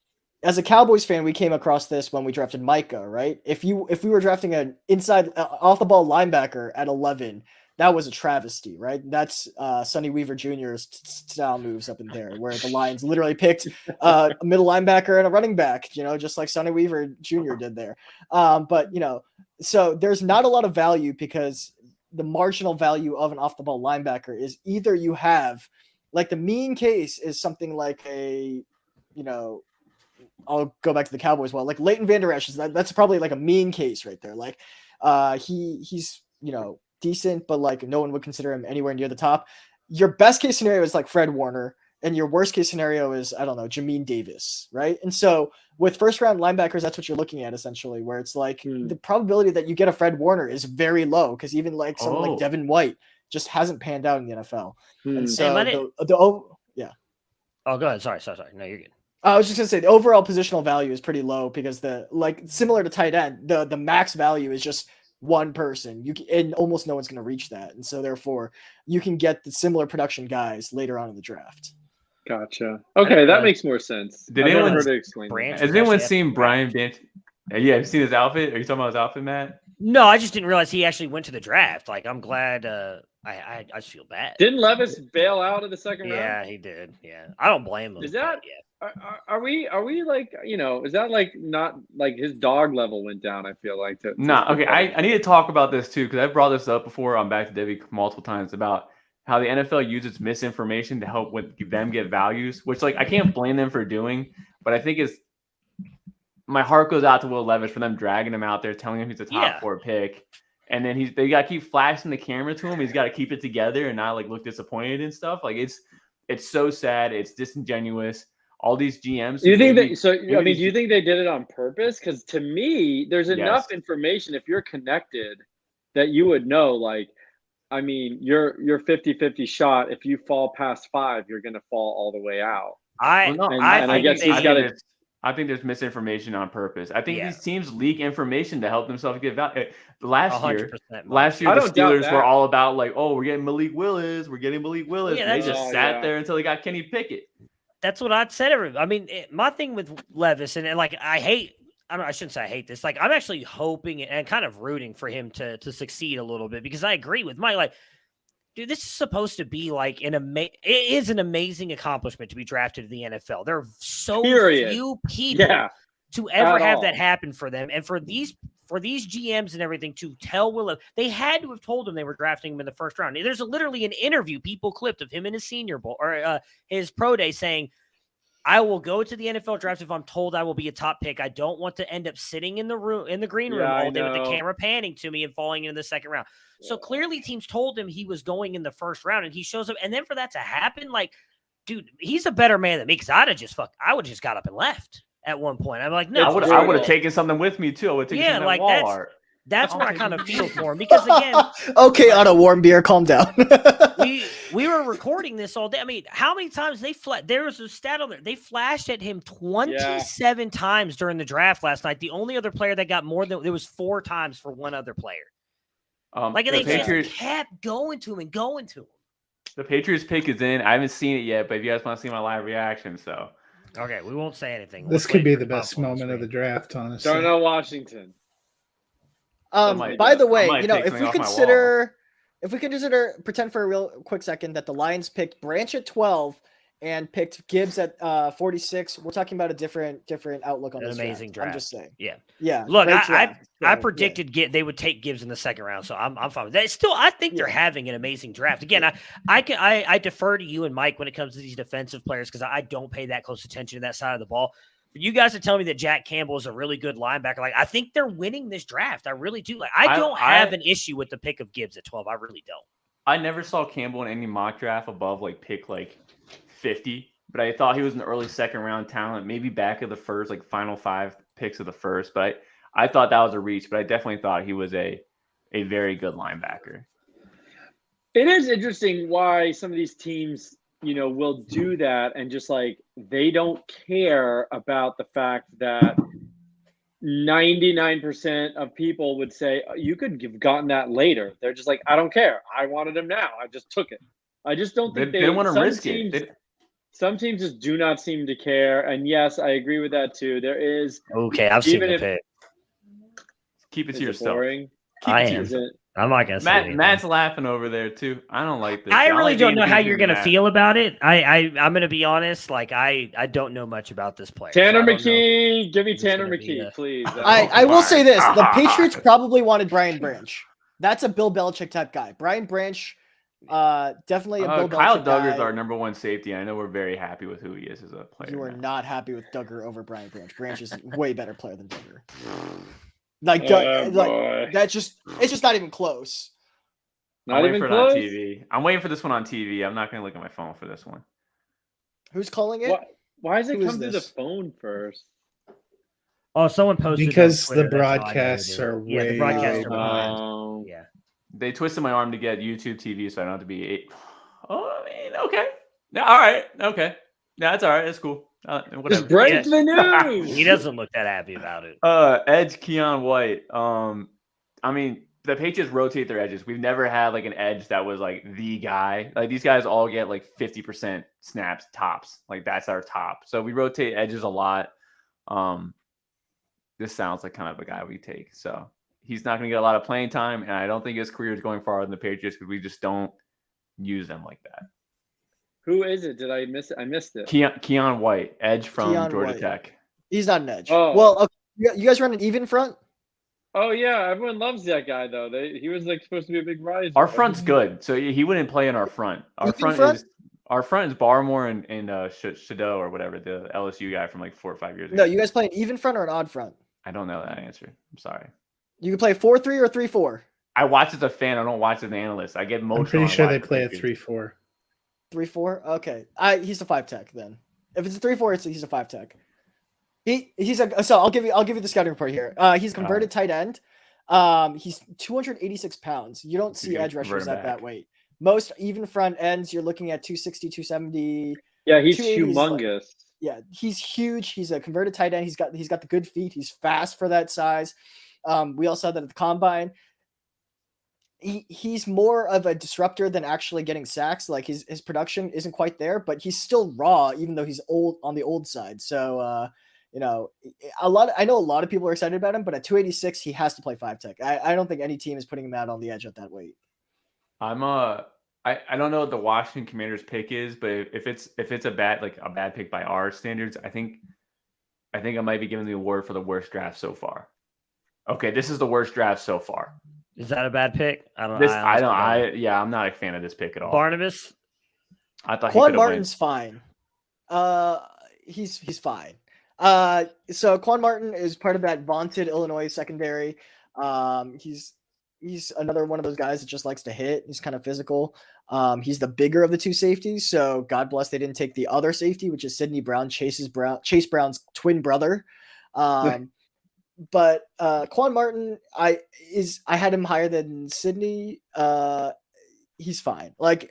As a Cowboys fan, we came across this when we drafted Micah, right? If we were drafting an inside off the ball linebacker at 11, that was a travesty, right? That's Sonny Weaver Jr.'s style moves up in there, where the Lions literally picked a middle linebacker and a running back, just like Sonny Weaver Jr. did there. But so there's not a lot of value because the marginal value of an off the ball linebacker is either you have, like, the mean case is something like a, I'll go back to the Cowboys. Well, like Leighton Vander Esch, that's probably like a mean case right there. Like, he's decent, but like no one would consider him anywhere near the top. Your best case scenario is like Fred Warner, and your worst case scenario is, I don't know, Jamin Davis, right? And so with first round linebackers, that's what you're looking at essentially, where it's like the probability that you get a Fred Warner is very low because even like someone like Devin White just hasn't panned out in the NFL. And so Oh, go ahead. Sorry. No, you're good. I was just gonna say the overall positional value is pretty low because similar to tight end, the max value is just one person. And almost no one's gonna reach that, and so therefore you can get the similar production guys later on in the draft. Gotcha. Okay, that makes more sense. Did I've never anyone heard it explained. Branch Has was anyone actually seen at- Brian Branch? Yeah, have you seen his outfit? Are you talking about his outfit, Matt? No, I just didn't realize he actually went to the draft. Like, I'm glad. I just feel bad. Didn't Levis bail out of the second round? Yeah, he did. Yeah, I don't blame him. Is that- but yeah. Are we like, is that like not like his dog level went down? I feel like No, okay. I need to talk about this too because I've brought this up before on Back to Debbie multiple times about how the NFL uses misinformation to help with them get values, which like I can't blame them for doing, but I think my heart goes out to Will Levis for them dragging him out there, telling him he's a top Yeah. 4 pick. And then they got to keep flashing the camera to him. He's got to keep it together and not like look disappointed and stuff. Like it's so sad. It's disingenuous. All these GMs. You think maybe- that? So maybe I mean, these- do you think they did it on purpose? Because to me, there's enough Yes. information if you're connected that you would know. Like, I mean, your 50-50 shot. If you fall past 5, you're going to fall all the way out. Well, no, And I think guess they- he's gotta- I think there's misinformation on purpose. I think Yeah. these teams leak information to help themselves get value. Last year, 100%. Last year, I the don't doubt Steelers that. were all about like, oh, we're getting Malik Willis. We're getting Malik Willis. Yeah, And they that's- just Oh, sat yeah. there until they got Kenny Pickett. That's what I'd said. My mean, my thing with Levis, and like, I shouldn't say I hate this. Like, I'm actually hoping and kind of rooting for him to succeed a little bit, because I agree with Mike. Like, dude, this is supposed to be like it is an amazing accomplishment to be drafted to the NFL. There are so Period. few people Yeah. to ever At have all. that happen for them, and for these GMs and everything to tell Will, they had to have told him they were drafting him in the first round. There's literally an interview people clipped of him in his Senior Bowl or his pro day saying, "I will go to the NFL draft if I'm told I will be a top pick. I don't want to end up sitting in the green room Yeah, I all day with the know. camera panning to me and falling into the second round." So clearly teams told him he was going in the first round, and he shows up. And then for that to happen, like, dude, he's a better man than me, because I would have just got up and left at one point. I'm like, no, I would brutal. have taken something with me too. I would have taken Yeah, something like, at Walmart. that's what I Okay. kind of feel for him, because again, Okay, on a warm beer, calm down. we were recording this all day. I mean, how many times there was a stat on there. They flashed at him 27 times during the draft last night. The only other player that got more than, there was 4 times for one other player. Like, and the they Patriots, just kept going to him and going to him. the Patriots pick is in. I haven't seen it yet, but if you guys want to see my live reaction, so Okay, we won't say anything. This Let's could wait be for the pop best on moment of the screen. draft, honestly. Darnell Washington. might By be- the I way, might you know, take if something we off my consider, pretend for a real quick second that the Lions picked Branch at 12 and picked Gibbs at 46, we're talking about a different outlook on An this amazing I'm draft. just saying. Yeah. Yeah. Look, great I draft. So, predicted they would take Gibbs in the second round, so I'm fine with that. Still, I think they're Yeah. having an amazing draft. Again, I defer to you and Mike when it comes to these defensive players, because I don't pay that close attention to that side of the ball. For you guys to tell me that Jack Campbell is a really good linebacker, like, I think they're winning this draft. I really do. Like, I don't have an issue with the pick of Gibbs at 12. I really don't. I never saw Campbell in any mock draft above like pick like 50, but I thought he was an early second round talent, maybe back of the first, like final 5 picks of the first. But I thought that was a reach, but I definitely thought he was a very good linebacker. It is interesting why some of these teams, you know, will do that, and just like they don't care about the fact that 99% of people would say you could have gotten that later. They're just like, I don't care. I wanted him now. I just took it. I just don't think They didn't want to some risk teams, it. Some teams just do not seem to care. And yes, I agree with that too. There is Okay, I've seen Even the if- pick. Keep it is to it yourself. boring? Keep I it to am. Is yourself. it? I'm not gonna say anything. Matt's laughing over there too. I don't like this. I don't really like don't being know how beat you're in gonna that. feel about it. I'm gonna be honest. Like, I don't know much about this player. so Tanner I don't know. McKee, give me who's Tanner gonna be McKee, the- please. I will say this: the Patriots probably wanted Brian Branch. That's a Bill Belichick type guy. Brian Branch, definitely a Bill Kyle Belichick Duggar's guy. our number 1 safety. I know we're very happy with who he is as a player. You are now. not happy with Duggar over Brian Branch. Branch is a way better player than Duggar. Like, Oh, like boy. it's just not even close. Not I'm waiting even for it on close. TV. I'm waiting for this one on TV. I'm not going to look at my phone for this one. Who's calling it? Why does it Who is come through the this? phone first? Oh, someone posted it on Because Twitter, the that's how I know broadcasts they did it. are Yeah, the way broadcasts are behind. behind. Yeah. They twisted my arm to get YouTube TV, so I don't have to be. Oh, I mean, okay. Yeah, all right. Okay. Yeah, that's all right. That's cool. Whatever. Just break Yes. the news. He doesn't look that happy about it. Edge Keon White. I mean, the Patriots rotate their edges. We've never had like an edge that was like the guy. Like these guys all get like 50% snaps tops. Like that's our top. So we rotate edges a lot. This sounds like kind of a guy we take. So he's not going to get a lot of playing time, and I don't think his career is going farther than the Patriots because we just don't use them like that. Who is it? Did I miss it? I missed it. Keon White, edge from Keon Georgia White. Tech. He's not an edge. Oh. Well, okay. You guys run an even front? Oh yeah, everyone loves that guy though. He was like supposed to be a big rise. Our front's good, so he wouldn't play in our front. Our Even front front? is our friends Barmore and Shadow or whatever, the LSU guy from like 4 or 5 years ago. No, you guys play an even front or an odd front? I don't know that answer. I'm sorry. You can play 4-3 or 3-4. I watch as a fan. I don't watch as an analyst. I get emotional. I'm pretty when I sure watch they the play a Patriots. 3-4. 3-4. Okay, he's a 5 tech then. If it's a 3-4, he's a 5 tech. So I'll give you the scouting report here. He's converted tight end. He's 286 pounds. You don't see gonna edge rushers convert him at that back. weight. Most even front ends, you're looking at 260, 270. Yeah, he's 280 is like- humongous. Yeah, he's huge. He's a converted tight end. He's got the good feet. He's fast for that size. We all saw that at the combine. He's more of a disruptor than actually getting sacks. Like his production isn't quite there, but he's still raw, even though he's old on the old side. So I know a lot of people are excited about him, but at 286, he has to play 5 tech. I don't think any team is putting him out on the edge at that weight. I don't know what the Washington Commanders pick is, but if it's a bad pick by our standards, I think I might be giving the award for the worst draft so far. Okay, this is the worst draft so far. Is that a bad pick? I don't. I'm not a fan of this pick at all. Barnabas. I thought Quan he Martin's fine. He's fine. So Quan Martin is part of that vaunted Illinois secondary. He's another one of those guys that just likes to hit. He's kind of physical. He's the bigger of the two safeties. So God bless they didn't take the other safety, which is Sidney Brown, Chase Brown's twin brother. But Quan Martin, I had him higher than Sidney. He's fine. Like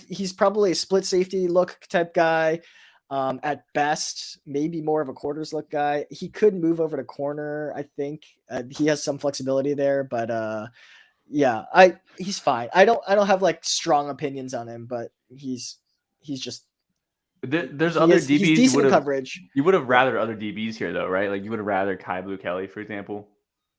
he's probably a split safety look type guy. At best, maybe more of a quarters look guy. He could move over to corner. I think he has some flexibility there, but yeah, he's fine. I don't have like strong opinions on him, but he's just. There's other DBs. He's decent coverage. You would have rather other DBs here though, right? Like you would have rather Kai Blue Kelly, for example.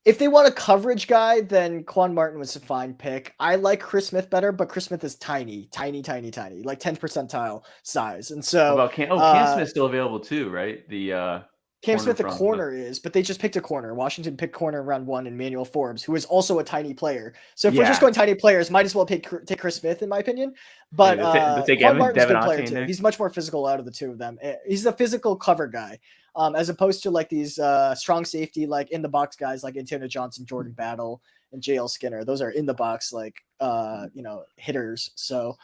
If they want a coverage guy, then Quan Martin was a fine pick. I like Chris Smith better, but Chris Smith is tiny, like 10th percentile size. And so Cam Smith's still available too, right? The Cam Smith, the corner is, but they just picked a corner. Washington picked corner in round 1 in Manuel Forbes, who is also a tiny player. So if we're just going tiny players, might as well take Chris Smith, in my opinion. But Quan Martin's a good player too. He's much more physical out of the two of them. He's a physical cover guy, as opposed to like these strong safety, like in the box guys like Antonio Johnson, Jordan Battle, and JL Skinner. Those are in the box, like hitters. So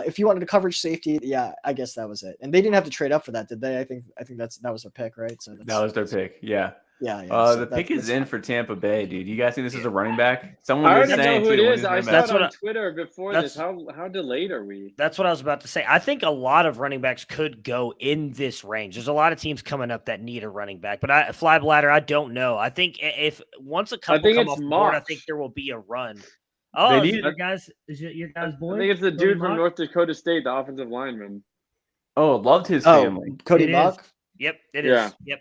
if you wanted a coverage safety, yeah, I guess that was it. And they didn't have to trade up for that, did they? I think that was their pick, right? So that was their pick. Yeah. Yeah. So the pick is in for Tampa Bay, dude. You guys think this is a running back? Someone I was already know saying who it too, is. I saw it on Twitter before this. that's- How delayed are we? That's what I was about to say. I think a lot of running backs could go in this range. There's a lot of teams coming up that need a running back, but Fly Bladder, I don't know. I think if once a couple think come it's off the board, I Mox. think there will be a run. Oh, They is need- it your guys? Is it your guys' boy? I think it's the Cody dude from Mock? North Dakota State, the offensive lineman. Oh, loved his family. Cody It is. Mock. Yep, it is. Yeah. Yep,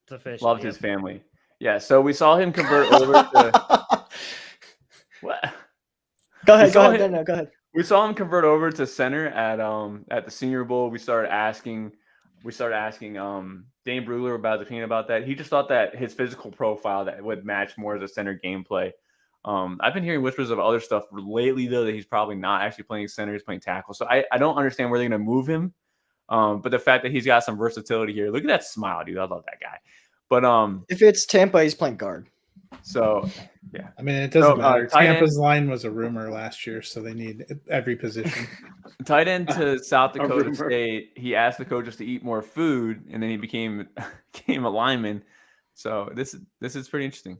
it's official. Loved Yep. his family. Yeah, so we saw him convert over to what? Go ahead. saw Go him- ahead. We saw him convert over to center at the Senior Bowl. We started asking Dane Brugler about his opinion about that. He just thought that his physical profile that would match more as a center gameplay. I've been hearing whispers of other stuff lately though that he's probably not actually playing center, he's playing tackle. So I don't understand where they're gonna move him. But the fact that he's got some versatility here. Look at that smile, dude. I love that guy. But If it's Tampa, he's playing guard. so yeah. I mean, it doesn't matter. tight end- Tampa's line was a rumor last year, so they need every position. Tight end to South A Dakota rumor. State. He asked the coaches to eat more food, and then he became a lineman. So this is pretty interesting.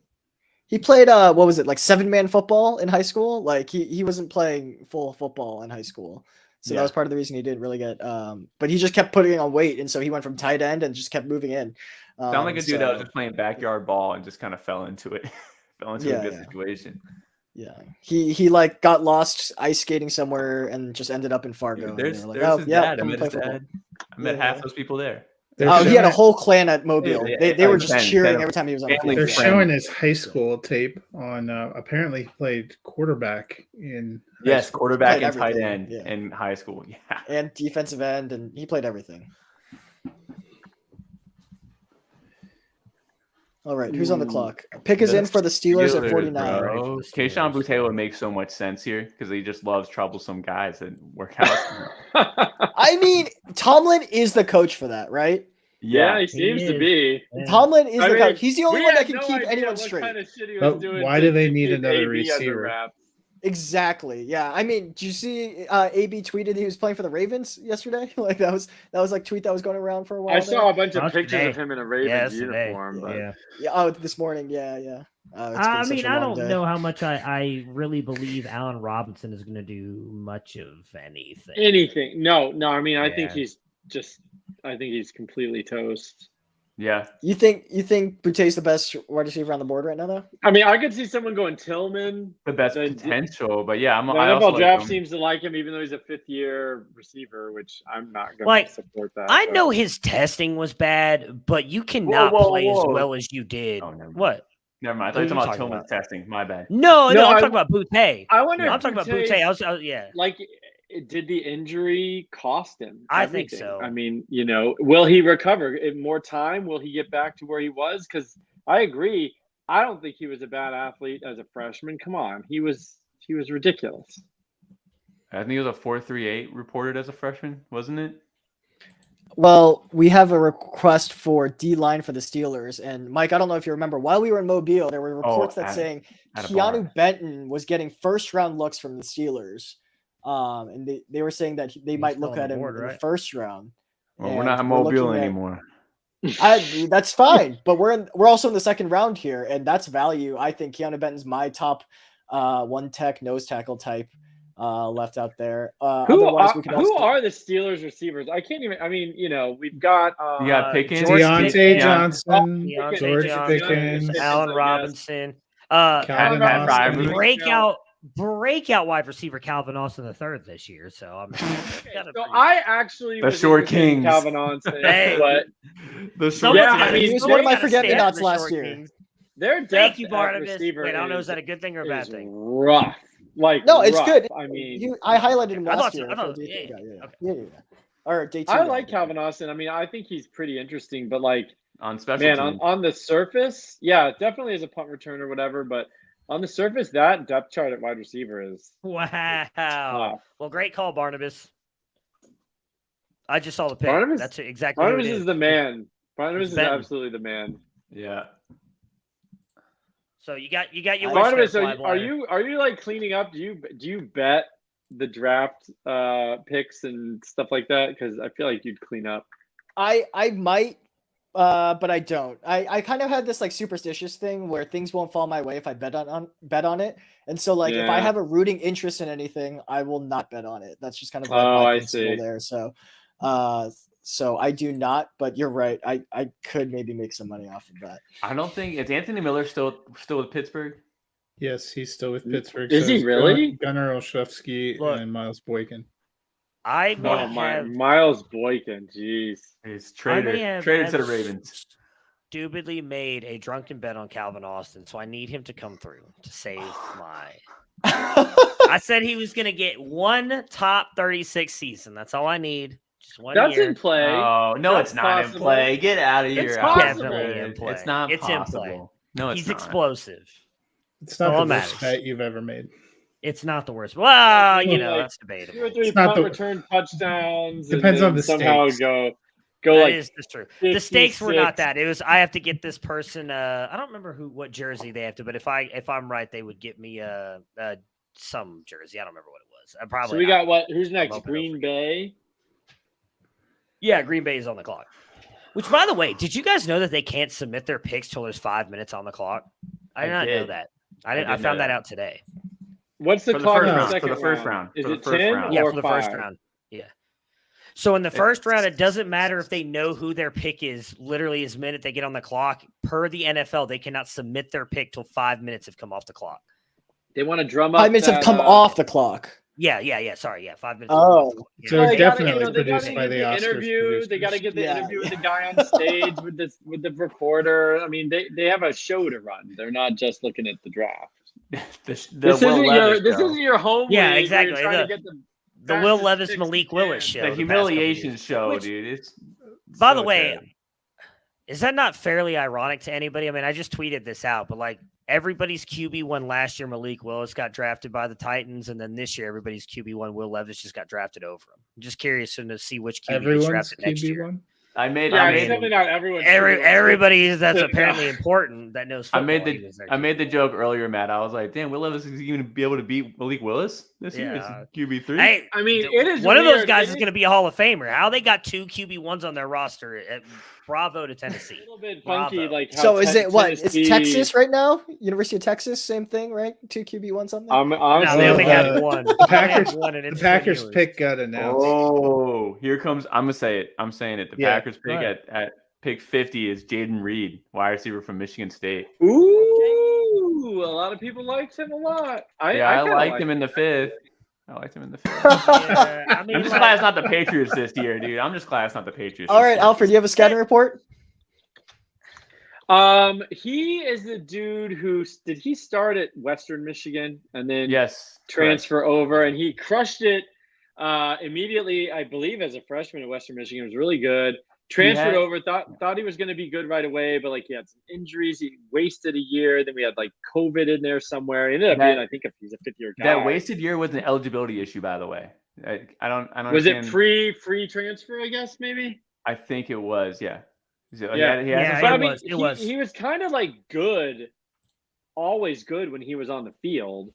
He played what was it, like 7-man football in high school? Like he wasn't playing full football in high school. So Yeah. that was part of the reason he didn't really get but he just kept putting on weight, and so he went from tight end and just kept moving in. Sound like a dude that was So, just playing backyard ball and just kind of fell into it. Fell into a good situation. yeah. He like got lost ice skating somewhere and just ended up in Fargo. Dude, and there's they were like, there's "Oh, his yeah, dad. I come met play his football." dad. I met Yeah, half yeah. those people there. They're Oh, he had a showing- whole clan at Mobile. Yeah, They were like just 10 cheering every time he was on the family field. They're friend. showing his high school tape on. Apparently, played quarterback in. high Yes, school. quarterback Played and tight everything, end yeah. in high school. Yeah. And defensive end, and he played everything. All right, who's on the clock? Pick is in for the Steelers at 49. Bro. For the Kayshon Steelers. Boutte would make so much sense here because he just loves troublesome guys that work out. I mean, Tomlin is the coach for that, right? Yeah, he seems to is. be. Yeah. Tomlin is I the mean, coach. He's the only we one that had can no keep idea anyone what straight. kind of shit he was But doing why to do they keep need another AB under receiver? wraps. Exactly. Yeah. I mean, did you see AB tweeted he was playing for the Ravens yesterday? Like that was like tweet that was going around for a while. I saw a bunch of That's pictures today. of him in a Yeah, Ravens that's today. uniform. But Yeah. Yeah. Oh, this morning. Yeah. Yeah. It's been I such mean, a I long don't day. know how much I really believe Allen Robinson is going to do much of anything. anything. No. I mean, I think Yeah. I think he's completely toast. Yeah. You think Boutte's the best wide receiver on the board right now, though? I mean, I could see someone going Tillman. The best The- potential, but yeah, The I also NFL like draft him. seems to like him, even though he's a fifth-year receiver, which I'm not going Like, to support that. I but- know his testing was bad, but you cannot whoa, play as whoa. well as you did. Oh, never mind. What? Never mind. I thought Who you were you talking about talking Tillman's testing. My bad. No, No, I'm I- talking about Boutte. I wonder. I'm if talking about Boutte- Boutte. Yeah. Like, did the injury cost him? I think everything? so. I mean, will he recover in more time? Will he get back to where he was? Because I agree. I don't think he was a bad athlete as a freshman. Come on, he was ridiculous. I think it was a 4.38 reported as a freshman, wasn't it? Well, we have a request for D line for the Steelers, and Mike, I don't know if you remember, while we were in Mobile, there were reports that saying at a Keanu bar. Benton was getting first round looks from the Steelers, and they were saying that they might still look on at the him board, in the right? first round. Well, we're And not in we're Mobile looking at- anymore. That's fine, but we're also in the second round here, and that's value. I think Keanu Benton's my top one tech nose tackle type left out there. Who Otherwise, we can also are the Steelers receivers? I can't even. I mean, we've got. You got Pickens, George Deontay Pickens, Johnson, Deontay George Johnson, Pickens, Allen I guess. Robinson, Calvin Pat Austin. Freiermuth. breakout wide receiver Calvin Austin III this year. So I mean, So I actually The was short interested in kings. Calvin Austin, Hey. but The someone's Yeah, I gotta- mean, he was someone's one of my gotta stand forget-me-nots for the last short year. kings. their depth Thank you, at Barnabas. receiver Wait, I don't know, is- is that a good thing or a bad is thing? rough. Like No, it's rough. good. I mean, I highlighted him I last thought so. year. I thought- for day yeah, two. okay. Yeah. Or day two. I guy, like yeah. Calvin Austin. I mean, I think he's pretty interesting, but like, on special man, teams. on the surface, yeah, definitely as a punt return or whatever, but on the surface, that depth chart at wide receiver is Wow. tough. Well, great call, Barnabas. I just saw the pick. Barnabas- That's exactly who it Barnabas is the man. Barnabas It's is Benton. absolutely the man. Yeah. So you got your wish Barnabas, there, are Fly you like cleaning up? Do you bet the draft picks and stuff like that? Because I feel like you'd clean up. I might, but I don't. I kind of had this like superstitious thing where things won't fall my way if I bet on it. And so like if I Yeah. have a rooting interest in anything, I will not bet on it. That's just kind of like Oh, my I principle see. there. So I do not, but you're right. I could maybe make some money off of that. I don't think is Anthony Miller still with Pittsburgh. Yes, he's still with Pittsburgh. Is he it's really? Gunnar Olszewski Look. and Miles Boykin. I may Oh my, have Miles Boykin, jeez. He's I may have traded to the Ravens. stupidly made a drunken bet on Calvin Austin, so I need him to come through to save my. I said he was going to get one top 36 season. That's all I need. Just one That's year. in play. Oh no, That's it's not in possible. play. Get out of It's here. possible. Definitely in play. It's not It's in possible. play. No, it's He's not. explosive. It's all not the that worst matters. bet you've ever made. It's not the worst. Well, you know, Like, that's 2 debatable. or 3 It's not punt the- return touchdowns. Depends and on then the somehow stakes. go That like is true. The stakes were not 56. that. It was I have to get this person. I don't remember what jersey they have to, but if I'm right, they would get me some jersey. I don't remember what it was. I probably. So we not. got what? Who's I'm next? hoping Green they'll Bay. Yeah, Green Bay is on the clock. Which, by the way, did you guys know that they can't submit their picks till there's 5 minutes on the clock? I did not know did. that. I I did know found that that. out today. What's the For the clock first in the round, second for the first round, Is for the it first 10 round. Yeah, or for the 5? first round. Yeah. So in the first round, it doesn't matter if they know who their pick is. Literally, as minute they get on the clock, per the NFL, they cannot submit their pick till 5 minutes have come off the clock. They want to drum up. 5 minutes have that, come off the clock. Yeah. Sorry, 5 minutes. Oh. So Well, it they definitely gotta, they produced gotta by get the the Oscars interview. They got to producers. get the Yeah. interview with the guy on stage with the reporter. I mean, they have a show to run. They're not just looking at the draft. This This isn't your home. Yeah, league where exactly. You're trying to get The Will fastest Levis, picks Malik you Willis can. show. the the past couple humiliation years. show, Which, dude. It's by so the way, good. Is that not fairly ironic to anybody? I mean, I just tweeted this out, but like everybody's QB1 last year, Malik Willis got drafted by the Titans, and then this year, everybody's QB1, Will Levis, just got drafted over him. I'm just curious to see which QB gets Everyone's drafted next year. QB1. I made definitely not everyone. Everybody that's apparently important that knows I football. made he was the their I made the QB1. joke earlier, Matt. I was like, damn, Will Levis is going to be able to beat Malik Willis this year? Is Yeah. QB3? Hey, I mean, it is one of those weird. guys It is is- going to be a Hall of Famer. How they got 2 QB1s on their roster? Bravo to A Tennessee. little bit funky, Bravo. like how So is it what? It's Tennessee- Texas right now? University of Texas, same thing, right? 2 QB1 something. I'm No, honestly, they only the- had one. The They only had Packers, one, and the it's Packers been pick got announced. Oh, here comes. I'm gonna say it. I'm saying it. The Yeah, Packers go pick ahead. at pick 50 is Jaden Reed, wide receiver from Michigan State. ooh, a lot of people liked him a lot. I kinda liked him in the 5th. I liked him in the 5th. Yeah, I mean, I'm just like- glad it's not the Patriots this year, dude. I'm just glad it's not the Patriots. All this right, year. Alfred, do you have a scouting report? He is the dude who did he start at Western Michigan and then Yes. transfer over, and he crushed it immediately. I believe as a freshman at Western Michigan, it was really good. Transferred had- over, thought he was going to be good right away, but like he had some injuries. He wasted a year. Then we had like COVID in there somewhere. He ended up being, I think, he's a 5th-year guy. That wasted year was an eligibility issue, by the way. I don't. Was it understand. free transfer? I guess maybe. I think it was. Yeah. So Yeah. He had Yeah, some But I it mean, was, it was. he was kind of like good, always good when he was on the field.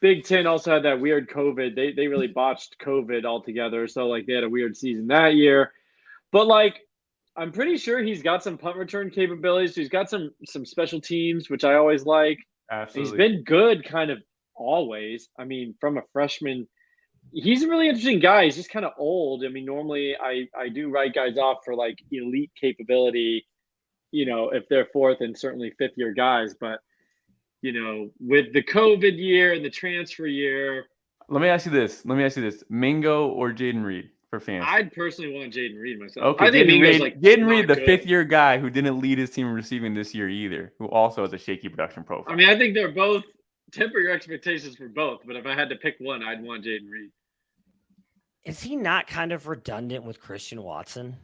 Big Ten also had that weird COVID. They really botched COVID altogether. So like they had a weird season that year. But like I'm pretty sure he's got some punt return capabilities. He's got some special teams, which I always like. absolutely. He's been good kind of always. I mean, from a freshman, he's a really interesting guy. He's just kind of old. I mean, normally I do write guys off for like elite capability, if they're 4th and certainly 5th-year guys. But, with the COVID year and the transfer year, Let me ask you this. Mingo or Jaden Reed for fans? I'd personally want Jaden Reed myself. Okay, I think Jaden Mingo's Reed, Jaden not Reed, the good. 5th-year guy who didn't lead his team in receiving this year either, who also has a shaky production profile. I mean, I think they're both temper your expectations for both. But if I had to pick one, I'd want Jaden Reed. Is he not kind of redundant with Christian Watson?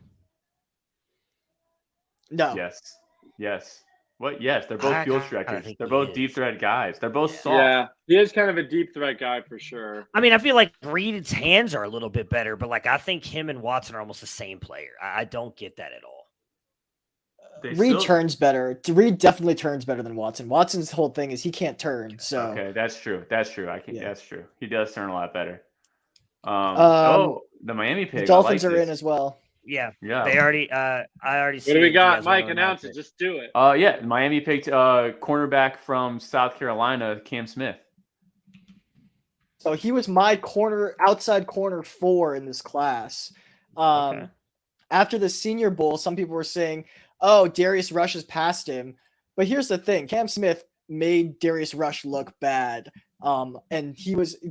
No. Yes. What? Yes, they're both I- field I stretchers. think They're he both is. deep threat guys. They're both soft. Yeah, he is kind of a deep threat guy for sure. I mean, I feel like Reed's hands are a little bit better, but like I think him and Watson are almost the same player. I don't get that at all. They Reed still- turns better. Reed definitely turns better than Watson. Watson's whole thing is he can't turn. So Okay, that's true. That's true. He does turn a lot better. The Miami pick. the I Dolphins like are in this. as well. Yeah, Yeah. they already. I already. What do we got? Mike, announce it. Just do it. Yeah, Miami picked cornerback from South Carolina, Cam Smith. So he was my outside corner 4 in this class. Okay. After the Senior Bowl, some people were saying, "Oh, Darius Rush has passed him." But here's the thing: Cam Smith made Darius Rush look bad. And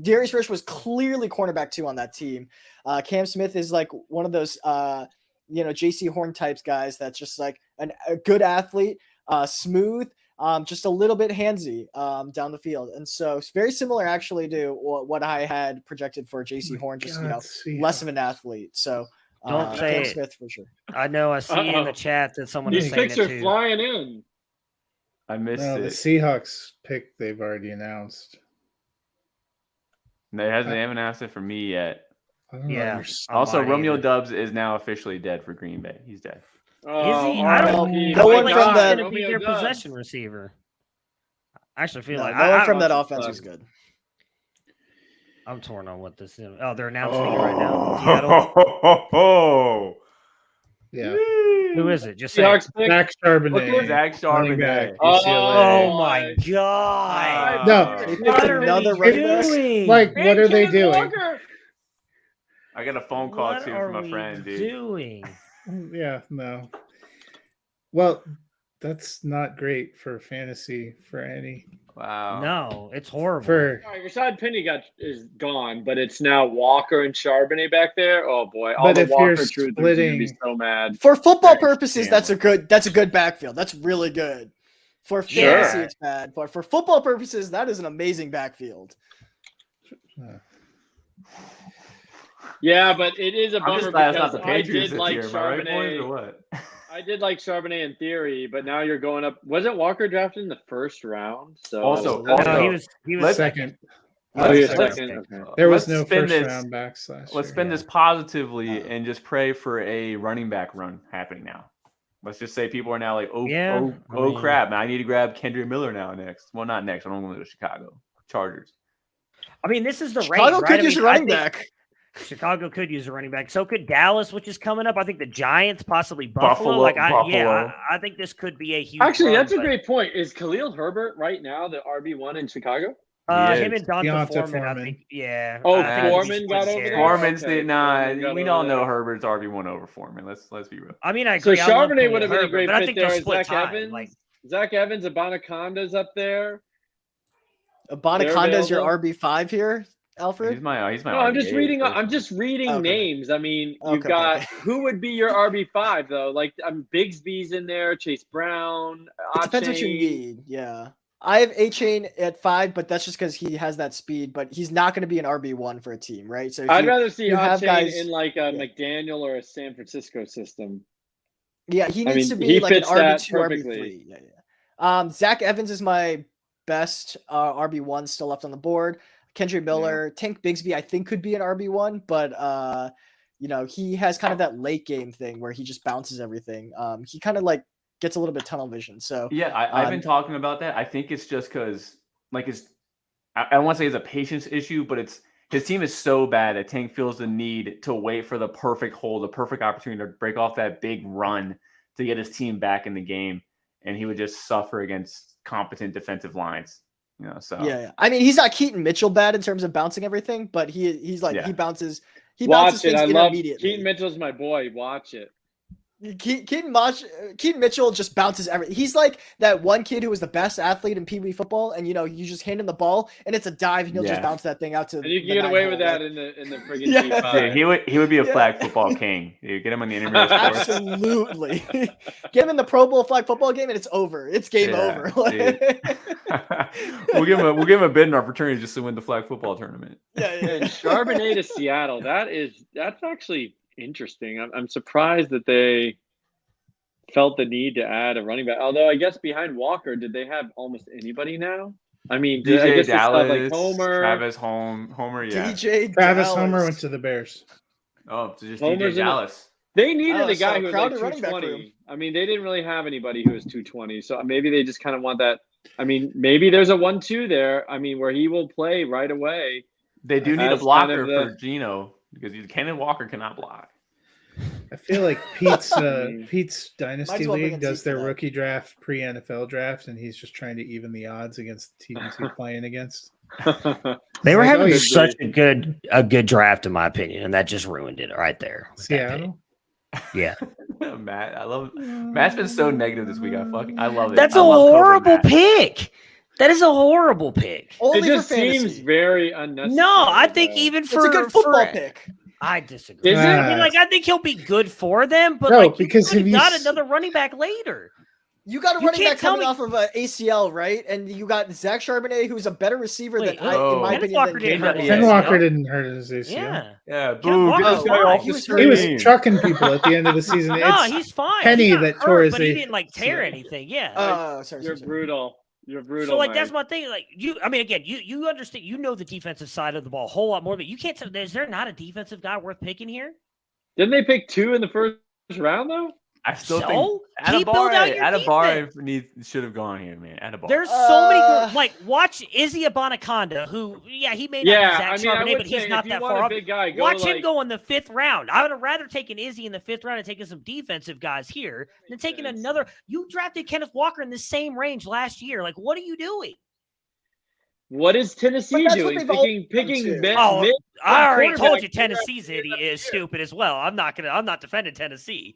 Darius Rush was clearly cornerback 2 on that team. Cam Smith is like one of those, JC Horn types guys that's just like a good athlete, smooth, just a little bit handsy down the field. And so it's very similar actually to what I had projected for JC Horn, just, less of an athlete. So Don't say Cam it. Smith for sure. I know. I see in the Uh-oh. chat that someone These is saying picks it are too. flying in. I missed No, the it. Seahawks pick they've already announced. They haven't announced it for me yet. I don't know. Yeah. You're Also, mine Romeo either. Doubs is now officially dead for Green Bay. He's dead. Is he? I don't. RIP. No I one feel like from he's the- gonna be Romeo their Doubs. possession receiver. I actually feel No, like no one from I that watched offense the was good. I'm torn on what this is. Oh, they're announcing it right now. Seattle. Oh, Yeah. Who is it? Just say. Seahawks pick. Zach Charbonnet. Zach running back, Charbonnet. UCLA. Oh my god! No. They picked What are another they running back. doing? Like, what are they Kenneth doing? Walker. I got a phone call What too are from a we friend, dude. doing? Yeah, no. Well, that's not great for fantasy for any. Wow. No, it's horrible. For All right, Rashad Penny is gone, but it's now Walker and Charbonnet back there. Oh boy, all But the if Walker you're truthers are gonna be splitting- so mad. For football Thanks, purposes, that's a good backfield. That's really good. For Sure. fantasy, it's bad, but for football purposes, that is an amazing backfield. Yeah, but it is a I'm bummer just glad it's because not the I Patriots did this like year, am I right, boys, Charbonnet. or what? I did like Charbonnet in theory, but now you're going up. Wasn't Walker drafted in the first round? So Also- No, also- he was let's- second. Oh, you're Second. second. Okay. There was Let's no spin first this- round backs last Let's year. spin Yeah. this positively and just pray for a running back run happening now. Let's just say people are now like, oh, Yeah, I oh mean- crap, man, I need to grab Kendrick Miller now next. Well, not next. I'm going to Chicago Chargers. I mean, this is the Chicago range, right? could I use mean, a I running think back. Chicago could use a running back. So could Dallas, which is coming up. I think the Giants, possibly Buffalo. Buffalo. I think this could be a huge. Actually, run, that's a but, great point. Is Khalil Herbert right now the RB1 in Chicago? He him is. and Donta Deonta Foreman, I Foreman. think. Yeah. Oh, I think Foreman he's got split over there? shares. Foreman's okay. the Foreman got we over all know there. Herbert's RB1 over Foreman. Let's be real. I mean, I So agree. I love Charbonnet would have been a Herbert, great but I fit think there. they'll split Zach time. Evans, Like, Zach Evans, Abanaconda's up there. Bonaconda is your available. RB5 here, Alfred. He's my No, I'm just RB8 reading. I'm personally. just reading Okay. names. I mean, you've Okay, got okay. who would be your RB5 though? Like, Bigsby's in there, Chase Brown. It depends what you Achane. need. Yeah. I have A-Chain at 5, but that's just because he has that speed, but he's not going to be an RB1 for a team, right? So if I'd you- rather see you have Achane guys- in like a yeah. McDaniel or a San Francisco system. yeah, he I needs mean, to he be like an fits that RB2, perfectly. RB3. Yeah. Zach Evans is my best RB1 still left on the board. Kendrick Miller, Tank Bigsby, I think could be an RB1, but he has kind of that late game thing where he just bounces everything. He kind of like gets a little bit tunnel vision. So Yeah, I've been talking about that. I think it's just because, like, I don't want to say it's a patience issue, but his team is so bad that Tank feels the need to wait for the perfect hole, the perfect opportunity to break off that big run to get his team back in the game, and he would just suffer against competent defensive lines. So yeah. I mean, he's not Keaton Mitchell bad in terms of bouncing everything, but he's like Yeah. he bounces Watch it. things I love immediately. Keaton Mitchell's my boy. Watch it. Keaton Mitchell just bounces everything. He's like that one kid who was the best athlete in Pee Wee football, and you just hand him the ball and it's a dive, and he'll just Yeah. bounce that thing out to. And you can the get away 9 with hole. that Like, in the friggin' Yeah. G5. Dude, he would be a Yeah. flag football king. Dude, get him on the intramural sports. Absolutely. Get him in the Pro Bowl flag football game, and it's over. It's game Yeah, over. dude. we'll give him a bid in our fraternity just to win the flag football tournament. yeah. And Charbonnet to Seattle. That's actually interesting. I'm surprised that they felt the need to add a running back. Although I guess behind Walker, did they have almost anybody now? I mean, I DJ guess it's stuff Dallas, like Homer. Travis Homer, yeah. DJ Travis Dallas. Homer went to the Bears. Oh, so just Homer's DJ in it. Dallas. They needed Oh, a guy so who was like crowded running back room. 220. I mean, they didn't really have anybody who was 220. So maybe they just kind of want that. I mean, maybe there's a 1-2 there. I mean, where he will play right away. They do need a As kind blocker of the- for Geno because Kenan Walker cannot block. I feel like Pete's mean, Pete's Dynasty Might as well bring League in does Zeke their for that. rookie draft pre-NFL draft, and he's just trying to even the odds against the teams he's playing against. they were Like, having oh, such a good draft, in my opinion, and that just ruined it right there. with that pick. Seattle. Yeah. Matt, I love Matt's been so negative this week. I love it. That's I a love covering horrible Matt. pick. That is a horrible pick. Only it just for fantasy. seems very unnecessary. No, I think though. even It's for a good football for, pick. I disagree. Is it? I mean, like, I think he'll be good for them, but No, like, you because could if have you got s- another running back later. You got a You running can't back tell coming me- off of an ACL, right? And you got Zach Charbonnet, who's a better receiver Wait, than oh. in my Kenneth opinion. Walker than didn't Gabriel hurt his Davis. Ken ACL. Walker didn't hurt his ACL. Yeah. Yeah, Kenneth boo! Get Walker's this guy fine. off He the was- screen. He was trucking people at the end of the season. No, It's- he's fine. Penny He got that hurt, tore his but he A- didn't like tear anything. Yeah. Oh, sorry. You're sorry. brutal. You're brutal. So like Mike. that's my thing. Like I mean, again, you understand. You know the defensive side of the ball a whole lot more, but you can't. Is there not a defensive guy worth picking here? Didn't they pick 2 in the first round though? I still So? think Keep building out your Adabar should have gone here, man. Adabar. There's so many Uh, good, like watch Izzy Abanaconda, who he may not Yeah, be Zach I mean, I Charbonnet, would but say he's not if you that want far a off. big guy, go Watch like, him go in the 5th round. I would have rather taken Izzy in the 5th round and taken some defensive guys here than Makes taking sense. another. You drafted Kenneth Walker in the same range last year. Like, what are you doing? What is Tennessee But that's what doing? they've all Picking done, too. mid, Oh, mid I already told quarterback you year Tennessee's after year is stupid as well. I'm not defending Tennessee.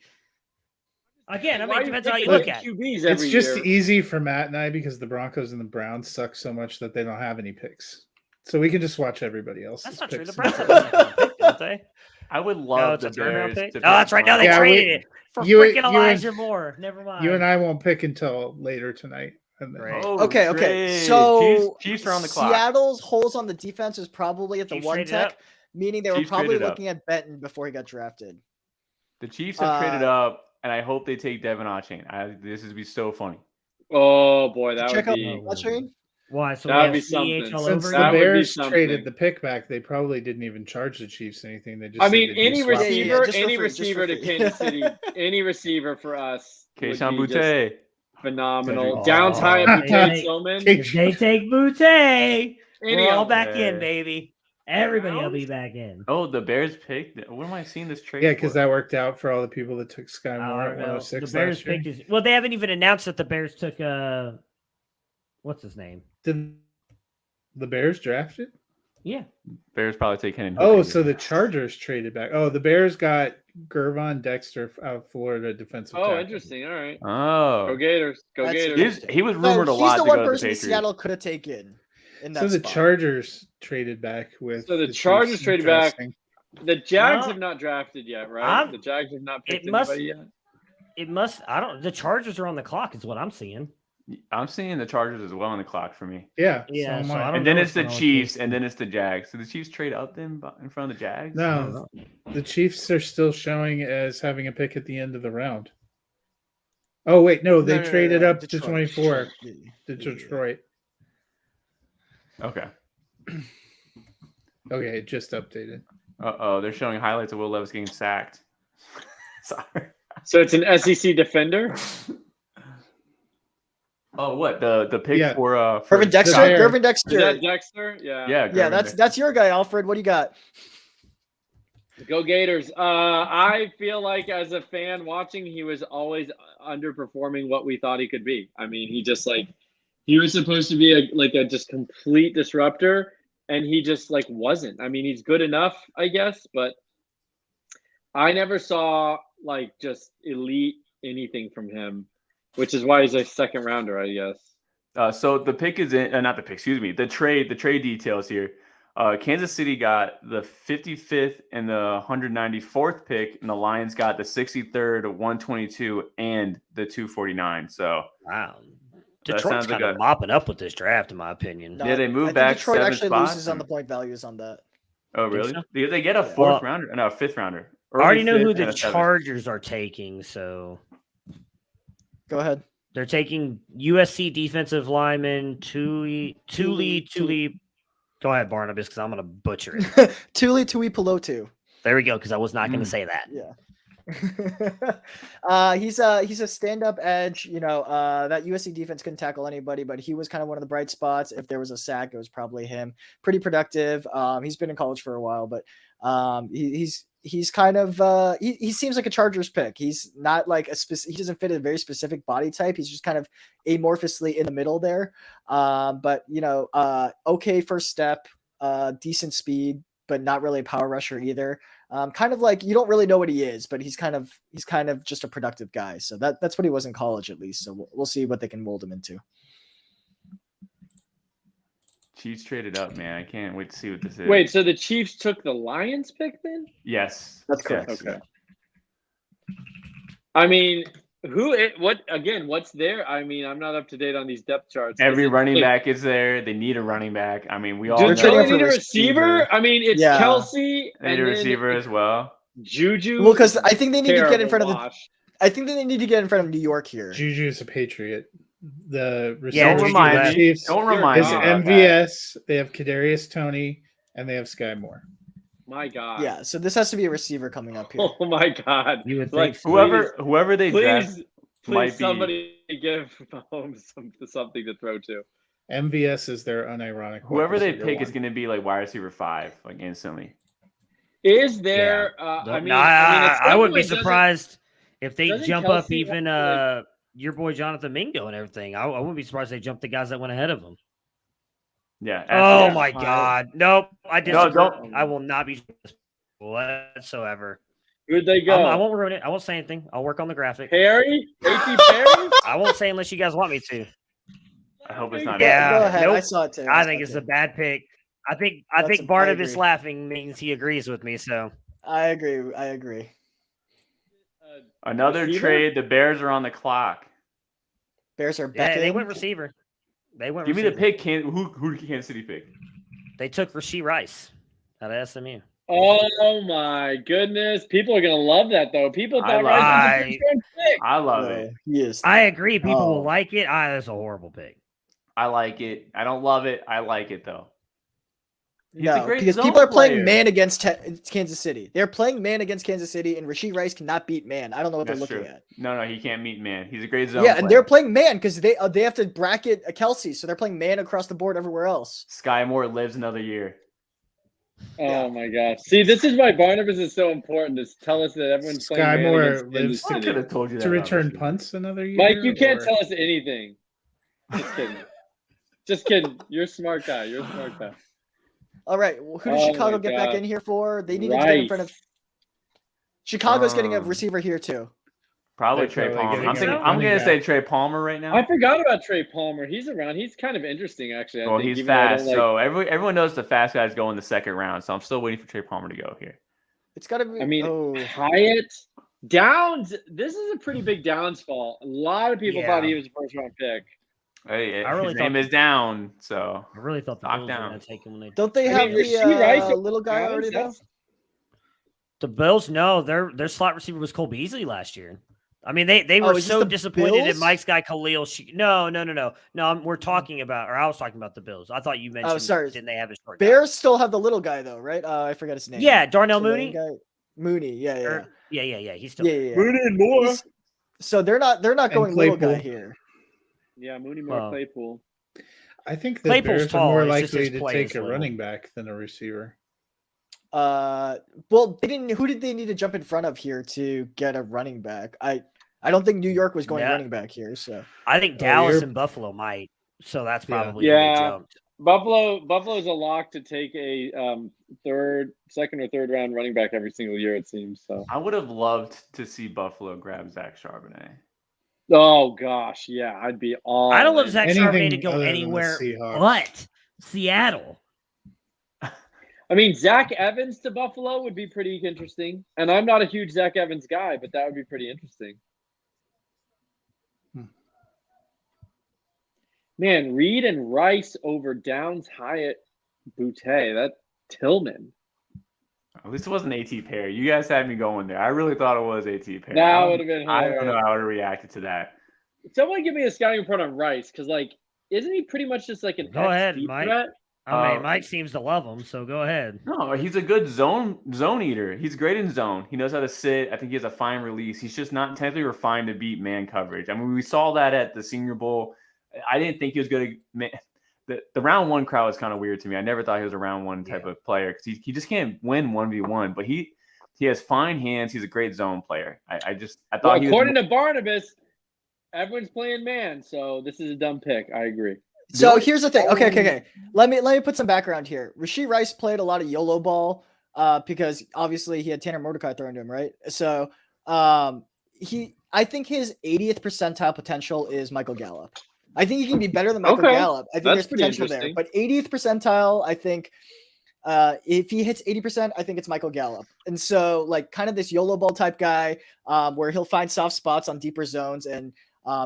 Again, I Why mean, are it depends how you picking look at it. QBs It's every just year? easy for Matt and I because the Broncos and the Browns suck so much that they don't have any picks. So we can just watch everybody else's That's not true. The picks. Browns have a second pick, don't they? I would Oh, love it's the a third round Bears. pick. to Oh, that's right. Now they Yeah, traded we- it for you- freaking you and- Elijah Moore. Never mind. You and I won't pick until later tonight. And then- Right. Oh, Okay. great. So Chiefs are on the clock. Seattle's holes on the defense is probably at the Chiefs one traded tech, up. meaning they were Chiefs probably traded up. looking at Benton before he got drafted. The Chiefs have traded up and I hope they take Devin Achane. This would be so funny. Oh boy, that Check would out be. that train. Why? So That would we be have something. CH all Since over. The that would be Bears something. traded the pick back, they probably didn't even charge the Chiefs anything. They just I said mean, they'd do any swap Yeah, yeah, receiver, just for any free, just for receiver to free. Kansas City, any receiver for us would Keishawn be just Boutte. phenomenal. Oh, Down tie at they Boutte take- Tillman. If they take Boutte, Any we're all of them. back in, Yeah. baby. Everybody will Browns? be back in. Oh, the Bears picked. What am I seeing this trade? Yeah, because for? that worked out for all the people that took Sky I Moore at don't know. 106 The Bears last year. picked his. Well, they haven't even announced that the Bears took what's his name? Did the Bears draft it? Yeah. Bears probably take Hendon Oh, Hooker. so the Chargers traded back. Oh, the Bears got Gervon Dexter out of Florida defensive Oh, tackle. interesting. All right. Oh, Go Gators. Go That's- Gators. he was No, rumored a he's lot the to one go to the person Patriots. Seattle could have taken in that So the spot. Chargers traded back with. So the Chiefs. Chargers traded back. Interesting. The Jags No. have not drafted yet, right? I'm- The Jags have not picked it must- anybody yet. It must. I don't. The Chargers are on the clock, is what I'm seeing. I'm seeing the Chargers as well on the clock for me. Yeah. Yeah, am so I. I don't And then know it's what's the going on with Chiefs, Casey. and then it's the Jags. So the Chiefs trade up then in front of the Jags? I don't No, know. the Chiefs are still showing as having a pick at the end of the round. Oh wait, no, they traded up to Detroit. 24 Yeah, to yeah. Detroit. Okay. Okay, it just updated. Uh-oh, they're showing highlights of Will Levis getting sacked. Sorry. So it's an SEC defender. Oh, what? The pick Yeah. for Gervin Dexter. Bears. Gervin Is Dexter. that Dexter? Yeah. Yeah, Yeah, Gervin that's Dexter. that's your guy, Alfred. What do you got? Go Gators. I feel like as a fan watching, he was always underperforming what we thought he could be. I mean, he was supposed to be a just complete disruptor, and he just wasn't. I mean, he's good enough, I guess, but I never saw just elite anything from him, which is why he's a second rounder, I guess. So the pick is in, not the pick, excuse me. The trade details here. Kansas City got the 55th and the 194th pick, and the Lions got the 63rd, 122, and the 249. So Wow. That Detroit's sounds like kind of a- mopping up with this draft, in my opinion. Yeah, they moved I think back Detroit 7 actually spots loses on and- the point values on that. oh, really? so? They get a Yeah. fourth Well, rounder, no, a fifth rounder. I already Early know who fifth the and a seventh. Chargers are taking, so Go ahead. they're taking USC defensive lineman Tuli. Go ahead, Barnabas, because I'm going to butcher it. Tuli Pelotu. There we go, because I was not going to say that. Yeah. He's a stand-up edge. That USC defense couldn't tackle anybody, but he was kind of one of the bright spots. If there was a sack, it was probably him. Pretty productive. He's been in college for a while, but he's kind of he seems like a Chargers pick. He's not like he doesn't fit a very specific body type. He's just kind of amorphously in the middle there. But okay first step, decent speed, but not really a power rusher either. Kind of like you don't really know what he is, but he's kind of just a productive guy. So that's what he was in college at least. So we'll see what they can mold him into. Chiefs traded up, man. I can't wait to see what this is. Wait, so the Chiefs took the Lions pick then? Yes. That's yes. correct. Okay. I mean, what's there? I mean, I'm not up to date on these depth charts. Every Is it, running like, back is there. They need a running back. I mean, we all Do know They're trading they up for need a receiver. receiver? I mean, it's Yeah. Kelsey they need a and receiver then as well. Juju. Well, because I think they need to get in terrible front of the. wash. I think they need to get in front of New York here. Juju's a Patriot. The Yeah, Don't receiver Juju remind for the me. Chiefs Don't You're remind is me. God. about that. MVS. They have Kadarius Toney, and they have Sky Moore. My God. Yeah, so this has to be a receiver coming up here. Oh my God. You would Like, think so. Whoever they draft Please, might be. somebody give Mahomes something to throw to. MVS is their unironic. Whoever wide they receiver pick one. is going to be like wide receiver 5, like instantly. Is there? I mean, I wouldn't be it doesn't- surprised if they doesn't jump up Kelsey even have, your boy Jonathan Mingo and everything. I wouldn't be surprised if they jumped the guys that went ahead of him. Yeah. Oh absolutely. my God! Nope, I disagree. don't. I will not be whatsoever. Who'd they go? I won't ruin it. I won't say anything. I'll work on the graphic. Perry? A.T. Perry? I won't say unless you guys want me to. I hope it's not. Yeah. Go ahead. I nope. saw it too. I saw think it it's too. a bad pick. I think I Barnabas agree. laughing means he agrees with me. So I agree. Another Receiver? trade. The Bears are on the clock. Bears are yeah, back. they went receiver. They went. Give me the receiver. pick. Who did Kansas City pick? They took Rasheed Rice out of SMU. Oh my goodness. People are gonna love that though. People I thought love Rice was a it. first round pick. I love No, it. he is. I agree. People will Oh. like it. That's a horrible pick. I like it. I don't love it. I like it though. He's a No, great because zone people are playing player. man against Kansas City. They're playing man against Kansas City, and Rasheed Rice cannot beat man. I don't know what That's they're looking true. at. No, he can't meet man. He's a great zone. Yeah, player. and they're playing man because they have to bracket a Kelsey, so they're playing man across the board everywhere else. Sky Moore lives another year. Oh my gosh. See, this is why Barnabas is so important, is tell us that everyone's playing Sky man Moore against lives Kansas I City. could have told you that to about return Rasheed. punts another year. Mike, you can't or- tell us anything. Just kidding. Just kidding. You're a smart guy. You're a smart guy. All right, who does Oh Chicago my get back God. in here for? They needed to get in front of. Rice. Chicago's getting a Um, receiver here too. Probably They're Trey probably Palmer. getting I'm, a thinking, I'm running gonna back. say Trey Palmer right now. I forgot about Trey Palmer. He's around. He's kind of interesting, actually. I Well, think, he's even though I don't fast, like- so everyone knows the fast guys go in the second round. So I'm still waiting for Trey Palmer to go here. It's got to be. I mean, oh, Hyatt, Downs. This is a pretty big Downs fall. A lot of people thought Yeah. he was a first round pick. Hey, I really his name thought- is down. So I really thought the Lock Bills were down. going to take him when they. don't they I have mean, the Rasheed Rice little guy Downs, already though? that's- The Bills, no, their slot receiver was Cole Beasley last year. I mean, they Oh, were is this so the disappointed in Bills? Mike's guy Khalil. No. We're talking about, or I was talking about the Bills. I thought you mentioned. sorry. Didn't they have a short guy? Bears still have the little guy though, right? I forgot his name. Yeah, Darnell Tulane Mooney. guy? Mooney. Yeah, yeah, Or- yeah. He's still. yeah, there. yeah. yeah. Mooney and Moore. He's- So they're not going little guy Claypool. here. Yeah, Mooney Moore, Well, Claypool. I think the Claypool's Bears are tall, more it's just likely his to play take is a little. running back than a receiver. Well, they didn't. Who did they need to jump in front of here to get a running back? I don't think New York was going Yeah. running back here. So I think Oh, Dallas you're- and Buffalo might. So that's Yeah. probably who they Yeah. jumped. Buffalo's a lock to take a second or third round running back every single year, it seems. So. I would have loved to see Buffalo grab Zach Charbonnet. Oh gosh, yeah, I'd be all. I don't love in. Zach Charbonnet to Anything go other than the anywhere Seahawks. but Seattle. I mean, Zach Evans to Buffalo would be pretty interesting. And I'm not a huge Zach Evans guy, but that would be pretty interesting. Hmm. Man, Reed and Rice over Downs, Hyatt, Boutte. That Tillman. At least it wasn't AT pair. You guys had me going there. I really thought it was AT pair. That would have been I don't know hilarious. how I would have reacted to that. Someone give me a scouting report on Rice, because isn't he pretty much just like an Go ahead, deep Mike. threat? I mean, Mike seems to love him, so go ahead. No, he's a good zone eater. He's great in zone. He knows how to sit. I think he has a fine release. He's just not technically refined to beat man coverage. I mean, we saw that at the Senior Bowl. I didn't think he was good. The round one crowd was kind of weird to me. I never thought he was a round one type of player because he just can't win 1v1. But he has fine hands. He's a great zone player. I thought Well, he was. according to Barnabas, everyone's playing man, so this is a dumb pick. I agree. So here's the thing. Okay. Let me put some background here. Rasheed Rice played a lot of YOLO ball because obviously he had Tanner Mordecai thrown to him, right? So I think his 80th percentile potential is Michael Gallup. I think he can be better than Michael Okay. Gallup. I think That's there's pretty potential there. interesting. But 80th percentile, I think if he hits 80%, I think it's Michael Gallup. And so kind of this YOLO ball type guy where he'll find soft spots on deeper zones and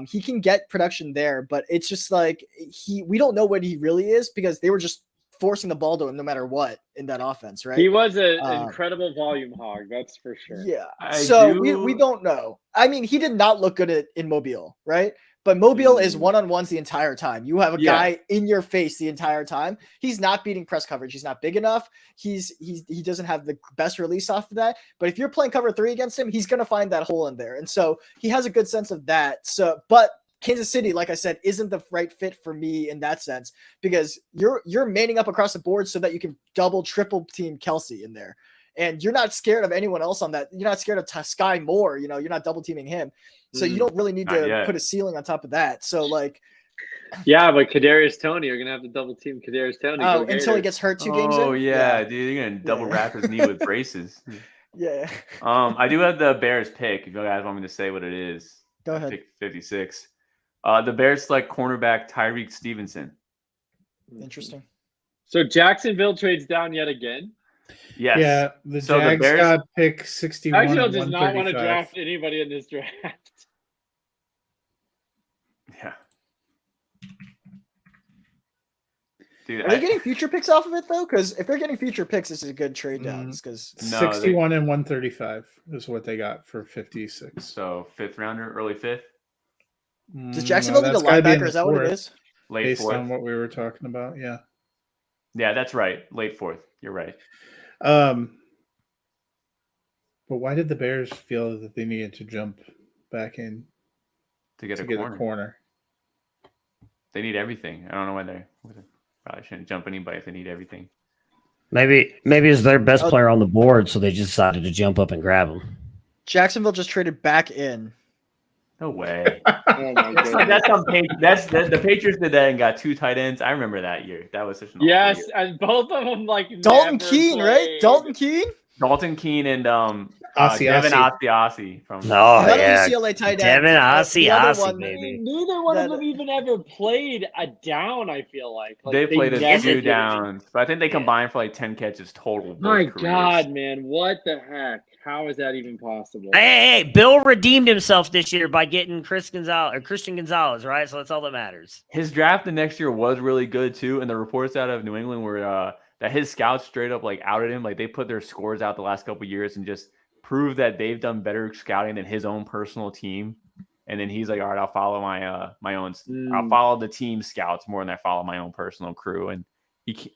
he can get production there, but it's just we don't know what he really is because they were just forcing the ball to him no matter what in that offense, right? He was an incredible volume hog, that's for sure. Yeah. I So do- we don't know. I mean, he did not look good in Mobile, right? But Mobile is one-on-ones the entire time. You have a Yeah. guy in your face the entire time. He's not beating press coverage. He's not big enough. He doesn't have the best release off of that. But if you're playing cover 3 against him, he's going to find that hole in there. And so he has a good sense of that. So, but Kansas City, like I said, isn't the right fit for me in that sense because you're manning up across the board so that you can double, triple team Kelsey in there. And you're not scared of anyone else on that. You're not scared of Sky Moore. You're not double teaming him. So you don't really need Not to yet. put a ceiling on top of that. So Yeah, but Kadarius Toney, you're gonna have to double team Kadarius Toney. Go until he Gators. gets hurt 2 games in. Oh yeah, dude, you're gonna double Yeah. wrap his knee with braces. Yeah. I do have the Bears pick. If you guys want me to say what it is, Go ahead. Pick 56. The Bears select cornerback Tyreek Stevenson. Interesting. So Jacksonville trades down yet again. Yes. Yeah, the So the Jags Bears- got pick 61 Jacksonville and does not want to 135. draft anybody in this draft. Yeah. Dude, Are they getting future picks off of it though? Because if they're getting future picks, this is a good trade down. Because No, 61 and 135 is what they got for 56. so 5th rounder, early 5th, does Jacksonville need a that's gotta be in linebacker? the Is that what it fourth, is? late based 4th. on what we were talking about? Yeah. Yeah, that's right. Late 4th. You're right. But why did the Bears feel that they needed to jump back in To get to a get corner. a corner? They need everything. I don't know why they probably shouldn't jump anybody if they need everything. Maybe it's their best Oh. player on the board, so they just decided to jump up and grab him. Jacksonville just traded back in. No way. Oh my goodness. That's the Patriots did that and got 2 tight ends. I remember that year. That was such an awful Yes, year. and both of them like Dalton never Keene, right? played. Dalton Keene, Dalton Keene and Ossie, Devin Ossie. Ossie from Oh, another yeah. UCLA tight end. Devin Ossie, The other Ossie, one- baby. Neither one of That- them even ever played a down. I feel like they played a never few did. downs, but I think they Yeah. combined for like 10 catches total. both My careers. God, man, what the heck? How is that even possible? Hey, Bill redeemed himself this year by getting Christian Gonzalez, right? So that's all that matters. His draft the next year was really good too, and the reports out of New England were that his scouts straight up like outed him. Like they put their scores out the last couple of years and just proved that they've done better scouting than his own personal team. And then he's like, all right, I'll follow my own. I'll follow the team scouts more than I follow my own personal crew. And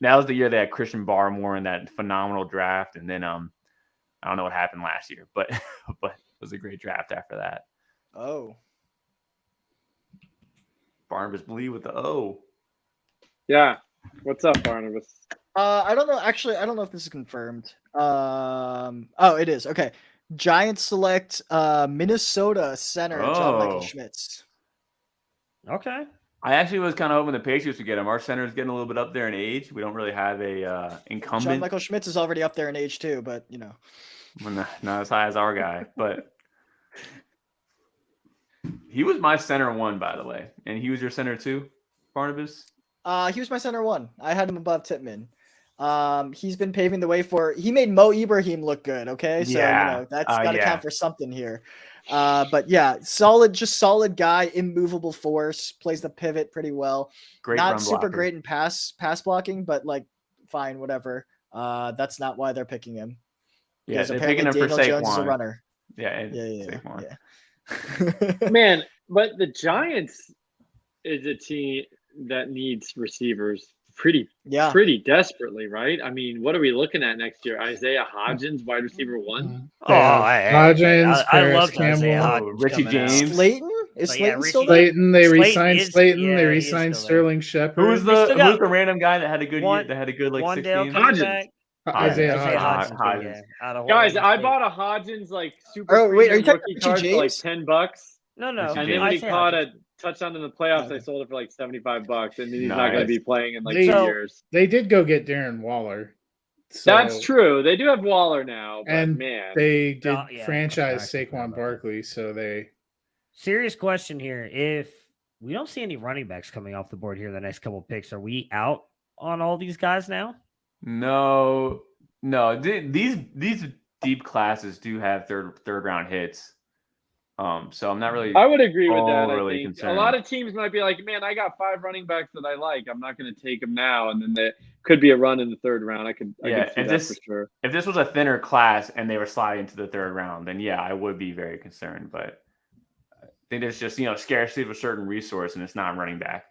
that was the year they had Christian Barmore in that phenomenal draft. And then I don't know what happened last year, but but it was a great draft after that. Oh, Barnabas Lee with the O. Yeah. What's up, Barnabas? I don't know. Actually, I don't know if this is confirmed. Oh, it is. Okay. Giants select Minnesota center John Michael Oh. Schmitz. Okay. I actually was kind of hoping the Patriots would get him. Our center is getting a little bit up there in age. We don't really have a John incumbent. Michael Schmitz is already up there in age too, but you know. Well, not as high as our guy, but he was my center 1, by the way, and he was your center 2, Barnabas. He was my center 1. I had him above Titman. He's been paving the way he made Mo Ibrahim look good. Okay, so Yeah. you know that's got to Yeah. count for something here. But yeah, solid guy, immovable force, plays the pivot pretty well. Great Not run super blocker. great in pass blocking, but like fine, whatever. That's not why they're picking him. Yeah, Because they're apparently picking him for Daniel Jones is a Saquon. runner. Yeah, and Yeah. Saquon. Man, but the Giants is a team that needs receivers pretty Yeah. desperately, right? I mean, what are we looking at next year? Isaiah Hodgins, wide receiver 1. Oh, hey, Hodgins, I Paris love Isaiah Campbell, Hodgins Richie coming out. James. Slayton? Is But yeah, Slayton still Richie- there? Slayton. They Slayton re-signed is- Slayton. yeah, They he is re-signed still there. Sterling Shepard. Who's still got the random guy that had a good one- year? That had a good like One 6 Dale games? coming Hodgins. back. Isaiah Isaiah Hodgins. Hodgins. Hodgins. Yeah, out of Guys, Oregon I State. bought a Hodgins like super Oh, wait, are you premium talking rookie about card for like James? $10. No, Richie And James. then when he Isaiah caught Hodgins. a touchdown in the playoffs, I Okay. sold it for like $75, and then he's not going to Nice. be playing in like They- 2 So- years. They did go get Darren Waller. So That's true. They do have Waller now, but And man, They did Oh, yeah. franchise I forgot Saquon about Barkley, so they Serious question here. If we don't see any running backs coming off the board here the next couple of picks, are we out on all these guys now? No. These deep classes do have third round hits. So I'm not really. I would agree with that. I overly think concerned. a lot of teams might be like, "Man, I got 5 running backs that I like. I'm not going to take them now." And then there could be a run in the 3rd round. I could see if that this for sure. if this was a thinner class and they were sliding to the 3rd round, then yeah, I would be very concerned. But I think there's just scarcity of a certain resource, and it's not running back.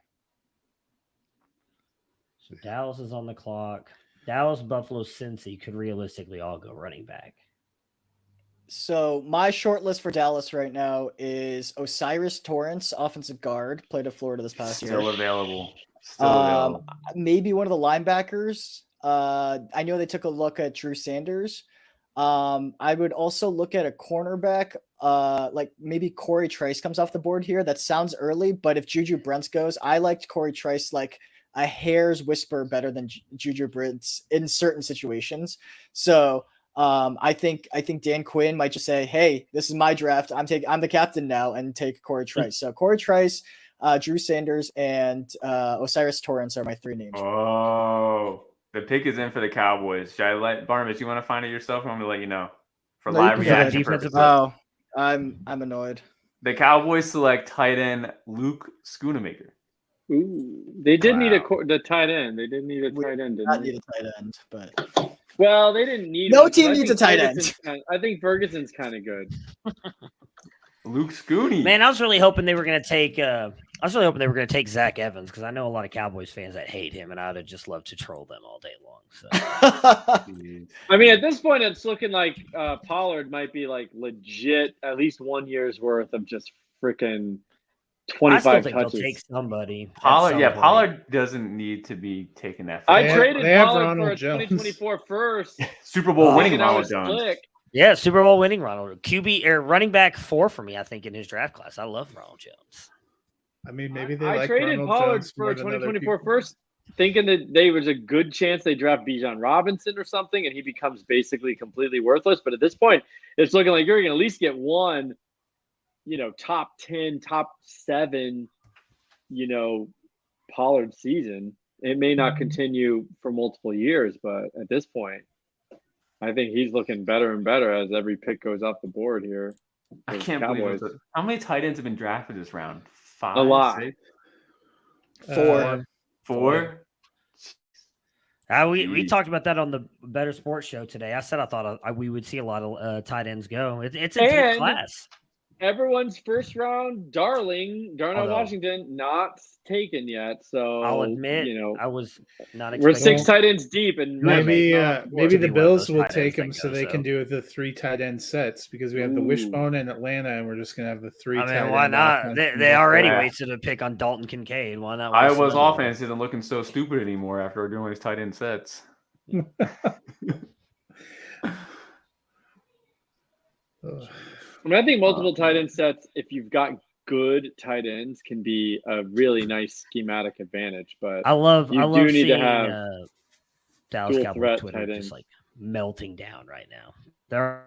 So Dallas is on the clock. Dallas, Buffalo, Cincy could realistically all go running back. So my short list for Dallas right now is Osiris Torrance, offensive guard, played at Florida this past Still year. available. Still available. Maybe one of the linebackers. I know they took a look at Drew Sanders. I would also look at a cornerback. Like maybe Corey Trice comes off the board here. That sounds early, but if Juju Brents goes, I liked Corey Trice like a hair's whisper better than Juju Brents in certain situations. So I think Dan Quinn might just say, "Hey, this is my draft. I'm the captain now," and take Corey Trice. So Corey Trice, Drew Sanders, and Osiris Torrance are my 3 names. Oh, the pick is in for the Cowboys. Should I let Barnabas? You want to find it yourself? Or I'm going to let you know for No, you live can go ahead. reaction Defensive purposes. Oh, I'm annoyed. The Cowboys select tight end Luke Schoonemaker. Ooh, they did need Wow. the tight end. They did need a We tight end, Not didn't they? need a tight end, but Well, they didn't need No one, 'cause team I needs think a tight end. I think Ferguson's kind of good. Luke Scooney. Man, I was really hoping they were going to take. I was really hoping they were going to take Zach Evans because I know a lot of Cowboys fans that hate him, and I'd have just loved to troll them all day long. So Jeez. I mean, at this point, it's looking like Pollard might be like legit at least 1 year's worth of just freaking I still 25 think touches. they'll take somebody. at Pollard, some yeah, point. Pollard doesn't need to be taking that. I They have- traded they have Pollard for Ronald a Jones. 2024 first. Super Bowl winning thinking I Ronald was Jones. slick. Yeah, Super Bowl winning Ronald QB or running back 4 for me. I think in his draft class. I love Ronald Jones. I mean, maybe they I like traded Ronald Pollard Jones for more a than other 2024 people. first, thinking that there was a good chance they draft Bijan Robinson or something, and he becomes basically completely worthless. But at this point, it's looking like you're going to at least get one, top 10, top 7, Pollard season. It may not continue for multiple years, but at this point, I think he's looking better and better as every pick goes off the board here. I for the can't believe Cowboys. it. How many tight ends have been drafted this round? 5, A lot. 6, 4. 4? We Jeez. talked about that on the Better Sports Show today. I said I thought we would see a lot of tight ends go. It's a deep And- class. Everyone's first round darling, Darnell Although- Washington, not taken yet. So I'll admit, you I was not we're expecting. 6 tight ends deep, and Maybe Rivers not maybe to the be one of Bills those will tight ends take that him so goes they can out. do the 3 tight end sets because we have the Ooh. wishbone in Atlanta and we're just gonna have the 3 I tight mean, why end not? offense They, from they the- already Yeah. wasted a pick on Dalton Kincaid. Why not? I waste was another one? offense isn't looking so stupid anymore after we're doing these tight end sets. Ugh. I think multiple tight end sets, if you've got good tight ends, can be a really nice schematic advantage. But I love You do need seeing to have Dallas dual Cowboys threat Twitter tight just ends. like melting down right now. They're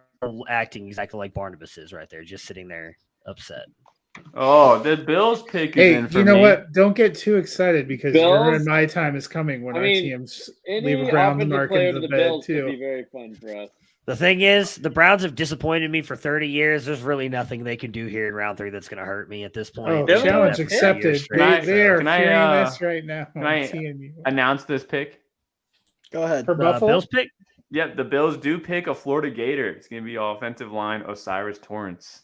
acting exactly like Barnabas is right there, just sitting there upset. Oh, the Bills pick is Hey, in for you know me. what? Don't get too excited because your Bills- and my time is coming when I our mean, teams any leave a Browns offensive mark player in to the the bed Bills could be too. very fun for us. The thing is, the Browns have disappointed me for 30 years. There's really nothing they can do here in round 3 that's going to hurt me at this point. Oh, They're challenge gonna pick. accepted. Straight, They, so- they are can I, hearing this right now. can I'm I- seeing you. Announce this pick. Go ahead. For Buffalo? Bills pick. Yep, the Bills do pick a Florida Gator. It's going to be offensive line Osiris Torrance.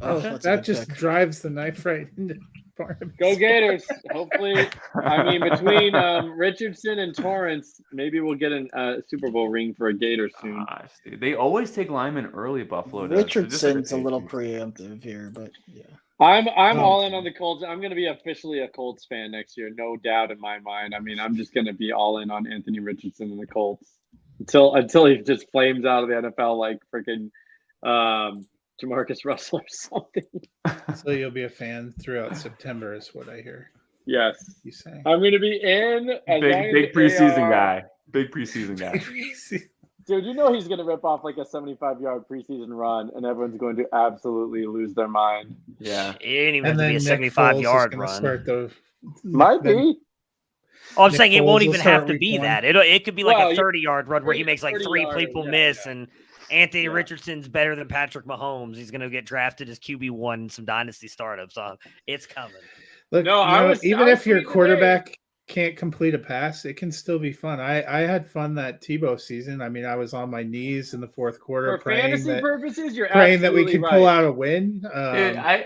Oh, that's a that good just pick. drives the knife right into Barnabas. Go Gators! Hopefully, I mean between Richardson and Torrance, maybe we'll get a Super Bowl ring for a Gator soon. Gosh, dude. They always take linemen early, Buffalo does. So just Richardson's a little patience. preemptive here, but yeah. I'm Oh. all in on the Colts. I'm going to be officially a Colts fan next year, no doubt in my mind. I mean, I'm just going to be all in on Anthony Richardson and the Colts until he just flames out of the NFL like freaking Jamarcus Russell or something. So you'll be a fan throughout September, is what I hear Yes, you saying. I'm going to be in. As long Big as preseason they are- guy. Big preseason guy. Dude, you know he's going to rip off like a 75-yard preseason run, and everyone's going to absolutely lose their mind. Yeah. It ain't even And have to then be a Nick Foles is 75-yard gonna run. start the Might then- be. Oh, I'm Nick saying it Foles won't will even start have to week be 1. that. It could be like Well, a you- 30-yard run where he makes like 3 30-yard, people yeah, miss, yeah. and Anthony Yeah. Richardson's better than Patrick Mahomes. He's going to get drafted as QB1 in some dynasty startups. So it's coming. Look, No, even I was if your tweeting today. quarterback can't complete a pass, it can still be fun. I had fun that Tebow season. I mean, I was on my knees in the fourth quarter For praying fantasy that purposes, you're praying that we absolutely could right. pull out a win. Dude, I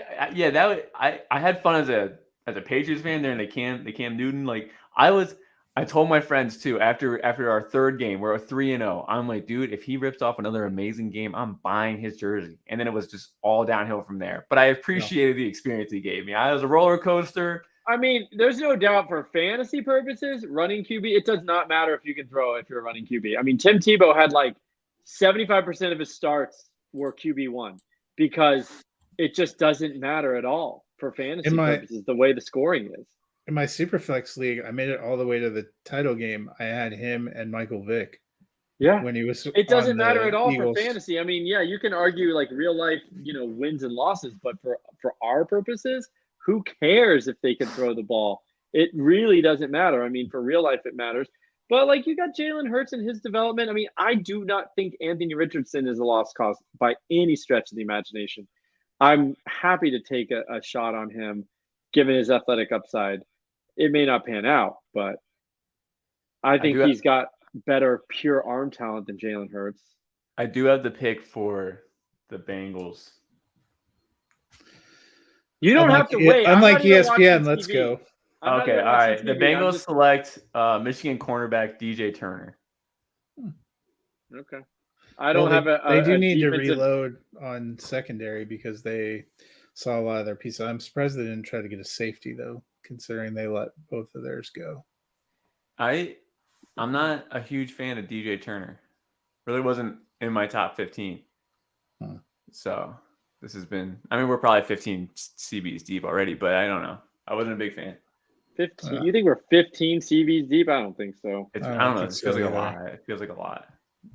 had fun as a Patriots fan during the Cam Newton. Like I told my friends too after our third game, we're 3-0. I'm like, dude, if he rips off another amazing game, I'm buying his jersey. And then it was just all downhill from there. But I appreciated the experience he gave me. It was a roller coaster. I mean, there's no doubt for fantasy purposes, running QB, it does not matter if you can throw if you're running QB. I mean, Tim Tebow had like 75% of his starts were QB1 because it just doesn't matter at all for fantasy purposes, the way the scoring is. In my Superflex league, I made it all the way to the title game. I had him and Michael Vick Yeah. when he was. It doesn't on the matter at all Eagles. for fantasy. I mean, yeah, you can argue like real life, wins and losses, but for our purposes, who cares if they can throw the ball? It really doesn't matter. I mean, for real life, it matters. But like you got Jalen Hurts and his development. I mean, I do not think Anthony Richardson is a lost cause by any stretch of the imagination. I'm happy to take a shot on him, given his athletic upside. it may not pan out, but I think do- he's got better pure arm talent than Jalen Hurts. I do have the pick for the Bengals. You don't have to wait. I'm Unlike not even watching ESPN, let's TV. go. I'm not Okay, even all watching right. The TV. I'm Bengals just- select Michigan cornerback DJ Turner. Okay. I don't have a. They do a need to defensive- reload on secondary because they saw a lot of their pieces. I'm surprised they didn't try to get a safety though, considering they let both of theirs go. I'm not a huge fan of DJ Turner. Really wasn't in my top 15. Huh. So this has been. I mean, we're probably 15 CBs deep already, but I don't know. I wasn't a big fan. 15. You think we're 15 CVs deep? I don't think so. It's, I I don't don't know. think It feels so like a either. lot. It feels like a lot.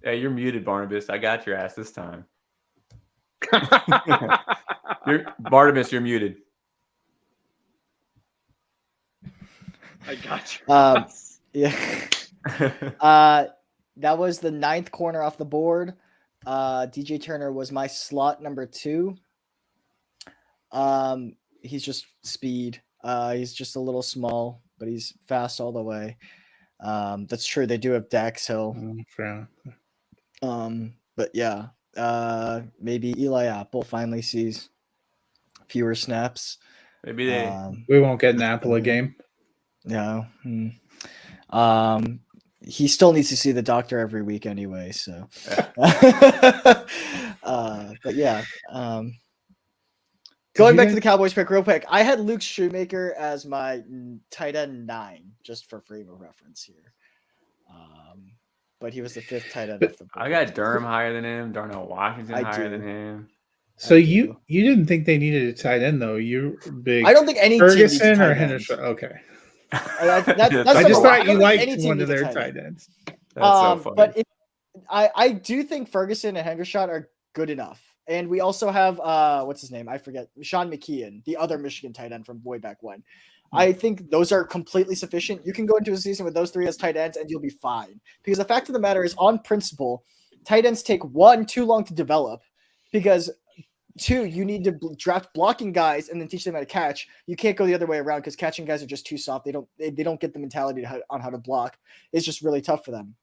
Hey, you're muted, Barnabas. I got your ass this time. Barnabas, you're muted. I got you. Yeah. That was the 9th corner off the board. DJ Turner was my slot number 2. He's just speed. He's just a little small, but he's fast all the way. That's true. They do have Dax Hill. But yeah, maybe Eli Apple finally sees fewer snaps. Maybe they. We won't get an Apple a game. No. He still needs to see the doctor every week anyway. So, but yeah. Going back to the Cowboys pick real quick, I had Luke Shoemaker as my tight end 9, just for frame of reference here. But he was the 5th tight end off the board. I got Durham higher than him. Darnell Washington I higher do. than him. So you didn't think they needed a tight end though? You big. I don't think any team needs Ferguson tight or ends. Henderson. Okay. That's I number just one. I thought don't you think any liked team one of needs a their tight tight ends. That's so funny. But I do think Ferguson and Hendershot are good enough. And we also have what's his name? I forget. Sean McKeon, the other Michigan tight end from way back when. I think those are completely sufficient. You can go into a season with those 3 as tight ends and you'll be fine. Because the fact of the matter is, on principle, tight ends take 1, too long to develop. Because 2, you need to draft blocking guys and then teach them how to catch. You can't go the other way around because catching guys are just too soft. They don't get the mentality on how to block. It's just really tough for them.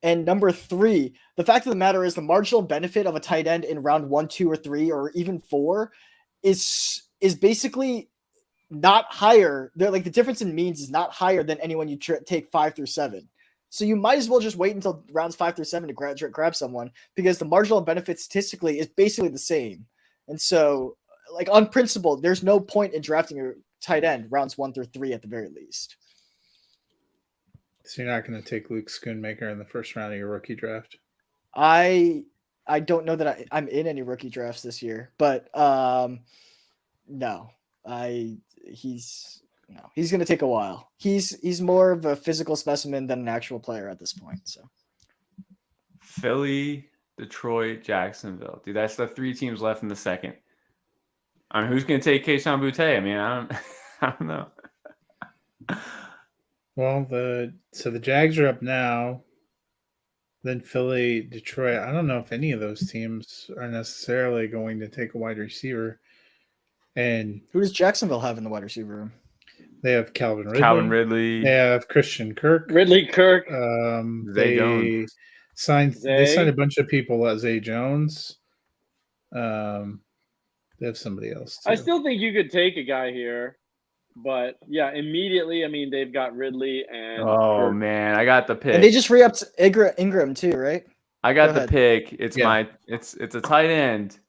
And number 3, the fact of the matter is the marginal benefit of a tight end in round 1, 2, or 3, or even 4 is basically not higher. They're like the difference in means is not higher than anyone you take 5 through 7. So you might as well just wait until rounds 5 through 7 to grab someone because the marginal benefit statistically is basically the same. And so, like on principle, there's no point in drafting a tight end rounds 1 through 3 at the very least. So you're not going to take Luke Schoonmaker in the first round of your rookie draft? I don't know that I'm in any rookie drafts this year, but no, he's going to take a while. He's more of a physical specimen than an actual player at this point. So Philly, Detroit, Jacksonville. Dude, that's the 3 teams left in the second. I mean, who's going to take Kayshon Boutte? I mean, I don't know. Well, the Jags are up now. Then Philly, Detroit. I don't know if any of those teams are necessarily going to take a wide receiver. And who does Jacksonville have in the wide receiver room? they have Calvin Ridley. Calvin Ridley. They have Christian Kirk. Ridley Kirk. Zay Jones. They signed a bunch of people. Zay Jones. They have somebody else too. I still think you could take a guy here. But yeah, immediately, I mean, they've got Ridley and Oh Kirk. man, I got the pick. And they just re-upped Ingram too, right? I got Go the ahead. pick. It's it's a tight end.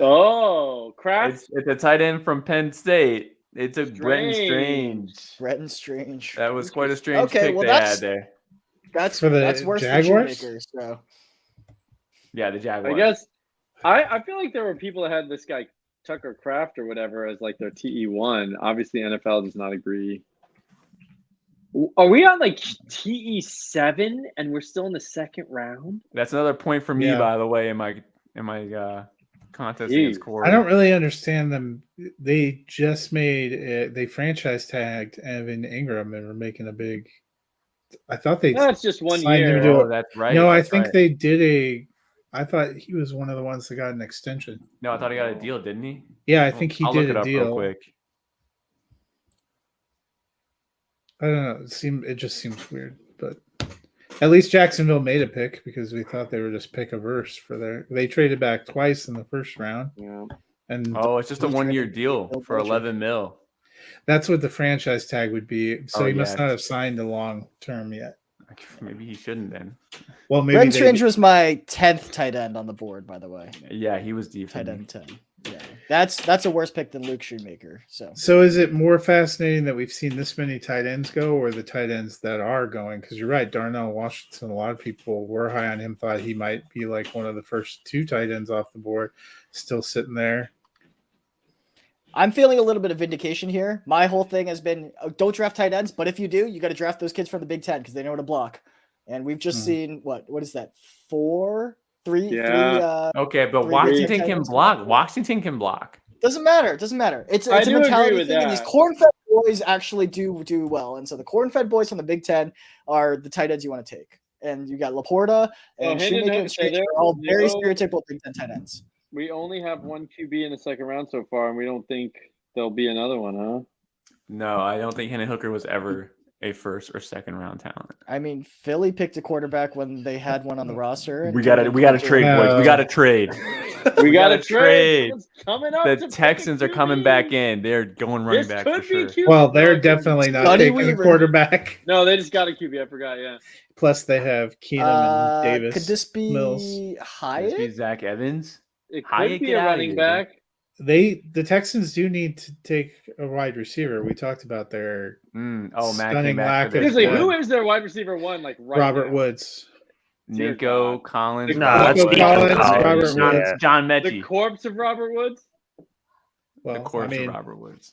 Oh, Kraft. It's a tight end from Penn State. It's a Brenton Strange. Bretton Strange. That was quite a strange Okay, pick well, they had that's- there. That's For the that's worse Jaguars? than Shoemaker. So Yeah, the Jaguars. I guess I feel like there were people that had this guy Tucker Kraft or whatever as like their TE1. Obviously, NFL does not agree. Are we on like TE7 and we're still in the second round? That's another point for me, Yeah. by the way, in my contest against Jeez. Corey. I don't really understand them. They just made they franchise tagged Evan Ingram and were making a big. I thought they. That's just one signed him year. to Oh, that's right. No, I that's think right. they did a. I thought he was one of the ones that got an extension. No, I thought he got a deal, didn't he? Yeah, I think he I'll did look it a up deal. real quick. I don't know. It just seems weird, but at least Jacksonville made a pick because we thought they were just pick averse for their. They traded back twice in the first round, Yeah. and Oh, it's just a Who's your 1-year MVP? deal Bill for Belichick. 11 mil. that's what the franchise tag would be. So Oh, he must yeah. not have signed a long term yet. Maybe he shouldn't then. Well, maybe Brendan they Strange was my 10th tight end on the board, by the way. Yeah, he was deep. Tight end 10. Yeah, that's a worse pick than Luke Shoemaker. So is it more fascinating that we've seen this many tight ends go, or the tight ends that are going? Because you're right, Darnell Washington. A lot of people were high on him, thought he might be like one of the first 2 tight ends off the board, still sitting there. I'm feeling a little bit of vindication here. My whole thing has been don't draft tight ends, but if you do, you got to draft those kids from the Big Ten because they know how to block. And we've just seen what is that? 3. Yeah. Okay, but Three Washington tight can ends. block. Washington can block. Doesn't matter. It doesn't matter. It's I a do agree mentality with thing, and these that. corn-fed boys actually do well. And so the corn-fed boys from the Big Ten are the tight ends you want to take. And you got Laporta and Hendon Shoemaker and Hooker, Strange there are all very was no- stereotypical Big Ten tight ends. We only have one QB in the second round so far, and we don't think there'll be another one, huh? No, I don't think Hendon Hooker was ever a first or second round talent. I mean, Philly picked a quarterback when they had one on the roster. and We gotta turned trade, into- boys. We gotta trade. We got gotta to trade. trade. Someone's coming up The to pick a Texans are coming QB. back in. They're going running This back could for be sure. QB. Well, they're No, definitely not Scotty taking a Weaver. quarterback. No, they just got a QB. I forgot. Yeah. Plus, they have Keenum and Davis. Could this be Mills. Could Hyatt? this be Zach Evans? It could Hyatt, be get a outta running here, back. The Texans do need to take a wide receiver. We talked about their Matt Stunning came back lack for of- this. Seriously, Yeah. who is their wide receiver one? Like right Robert now? Woods. Dear Nico God. Collins. No, Robert that's Woods, Nico Collins, Robert John, Woods. John The Mechie. corpse of Robert Woods. Well, The corpse I mean, of Robert Woods.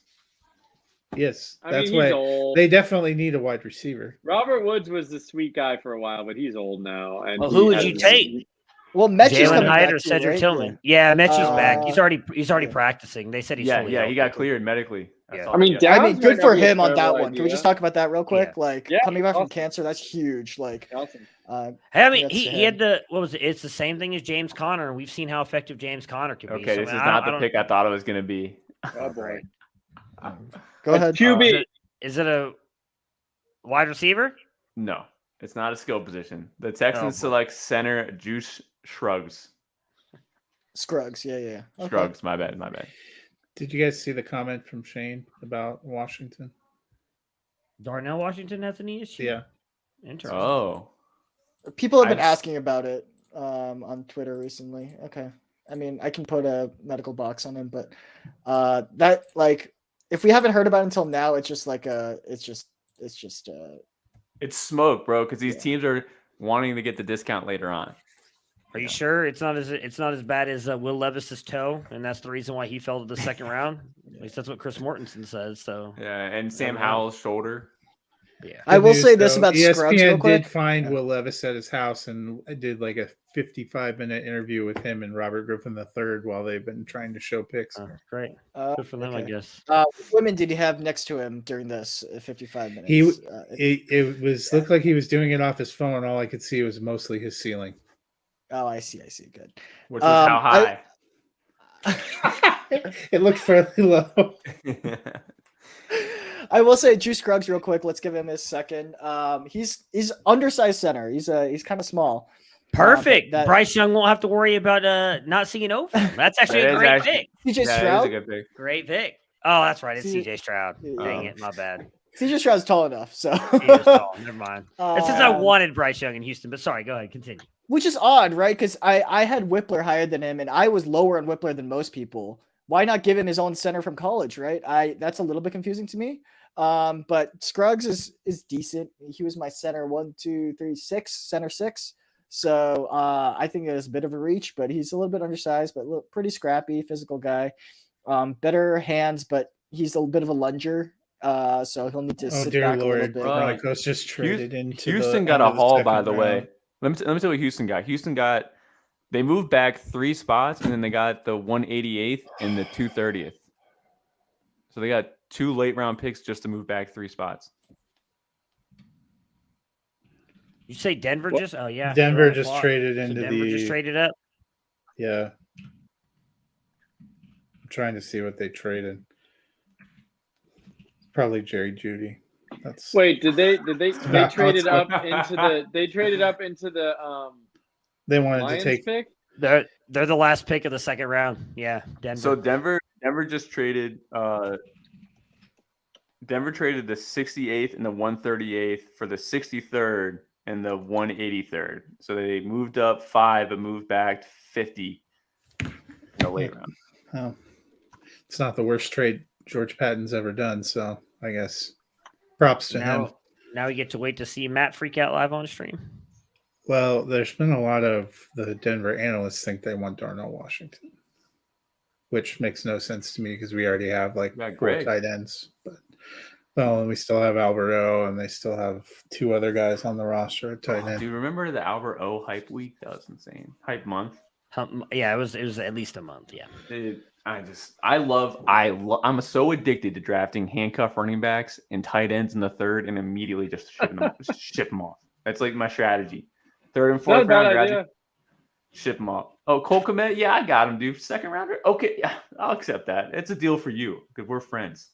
yes, I that's mean, he's why old. they definitely need a wide receiver. Robert Woods was the sweet guy for a while, but he's old now. And Well, he who would has- you take? Well, Mechie's Jalen coming Hyatt back or too, Cedric right? Tillman? Yeah, Mechie's back. He's Uh, already yeah. practicing. They said he's Yeah, fully he healthy. got cleared medically. That's Yeah. all I mean, got. I Downs mean, might good not for be a him on that terrible one. Can we just idea. talk about that real quick? Like Yeah, coming back from awesome. cancer, that's huge. Like, Awesome. Hey, I mean, That's he sad. had the what was it? It's the same thing as James Conner, and we've seen how effective James Conner can be. Okay, So, this is I not don't- the pick I thought it was going to be. Oh boy. go ahead. QB. Is it a wide receiver? No, it's not a skill position. The Texans boy. select center Juice Shrugs. Scruggs. Yeah. Okay. Shrugs, my bad. Did you guys see the comment from Shane about Washington? Darnell Washington has any issue? Yeah. Interesting. Oh, People have been I've- asking about it on Twitter recently. Okay. I mean, I can put a medical box on him, but that like if we haven't heard about it until now, it's just like it's just it's smoke, bro, because these Yeah. teams are wanting to get the discount later on. Are you sure it's not as bad as Will Levis's toe, and that's the reason why he fell to the second round? At least that's what Chris Mortensen says. So Yeah, and Sam know. Howell's shoulder. yeah, I will Good say news, this though. about Scruggs real ESPN quick. did find Yeah. Will Levis at his house and did like a 55-minute interview with him and Robert Griffin III while they've been trying to show picks. great, good for them, I okay. guess. What women did he have next to him during this 55 minutes? He If- it was looked like he was doing it off his phone. All I could see was mostly his ceiling. oh, I see. Good. Which was how high? It looked fairly low. I will say Juice Scruggs real quick. Let's give him his second. He's undersized center. He's kind of small. Perfect. that- Bryce Young won't have to worry about not seeing over. That's actually That a is great actually- pick. CJ That is a Stroud. good pick. Great pick. Oh, that's right. It's C- CJ Stroud. Yeah. Dang it, my bad. CJ Stroud's tall enough, so He is tall. Never mind. It's since I Um, wanted Bryce Young in Houston, but sorry, go ahead, continue. which is odd, right? Because I had Whippler higher than him, and I was lower on Whippler than most people. Why not give him his own center from college, right? That's a little bit confusing to me. But Scruggs is decent. He was my center center 6. So I think it was a bit of a reach, but he's a little bit undersized, but pretty scrappy, physical guy. Better hands, but he's a bit of a lunger. So he'll need to Oh sit dear back a little lord! bit. Broncos just traded into Houston the got end a of the haul, second by the way. round. Let me tell you what Houston got. They moved back 3 spots, and then they got the 188th and the 230th. So they got 2 late round picks just to move back 3 spots. You say Denver What? just? Oh yeah, Denver they're on the just clock. traded So into Denver just the traded up. yeah. I'm trying to see what they traded. Probably Jerry Judy. That's Wait, did they about traded how up into the they wanted Lions to take. pick? They're the last pick of the second round. Yeah, Denver. So Denver just traded Denver traded the 68th and the 138th for the 63rd and the 183rd. So they moved up 5 but moved back 50 in the late round. Oh, it's not the worst trade George Patton's ever done, so I guess props to him. Now we get to wait to see Matt freak out live on stream. Well, there's been a lot of the Denver analysts think they want Darnell Washington, which makes no sense to me because we already have like Yeah, 4 Greg. tight ends. But well, and we still have Alberto, and they still have 2 other guys on the roster at tight end. Do you remember the Albert O hype week? That was insane. Hype month. Yeah, it was at least a month. Yeah. I'm so addicted to drafting handcuff running backs and tight ends in the 3rd and immediately just ship them off. That's like my strategy. 3rd and 4th Not a bad round draft, idea. ship them off. Oh, Cole Kmet, yeah, I got him, dude. 2nd rounder, okay, yeah, I'll accept that. It's a deal for you because we're friends.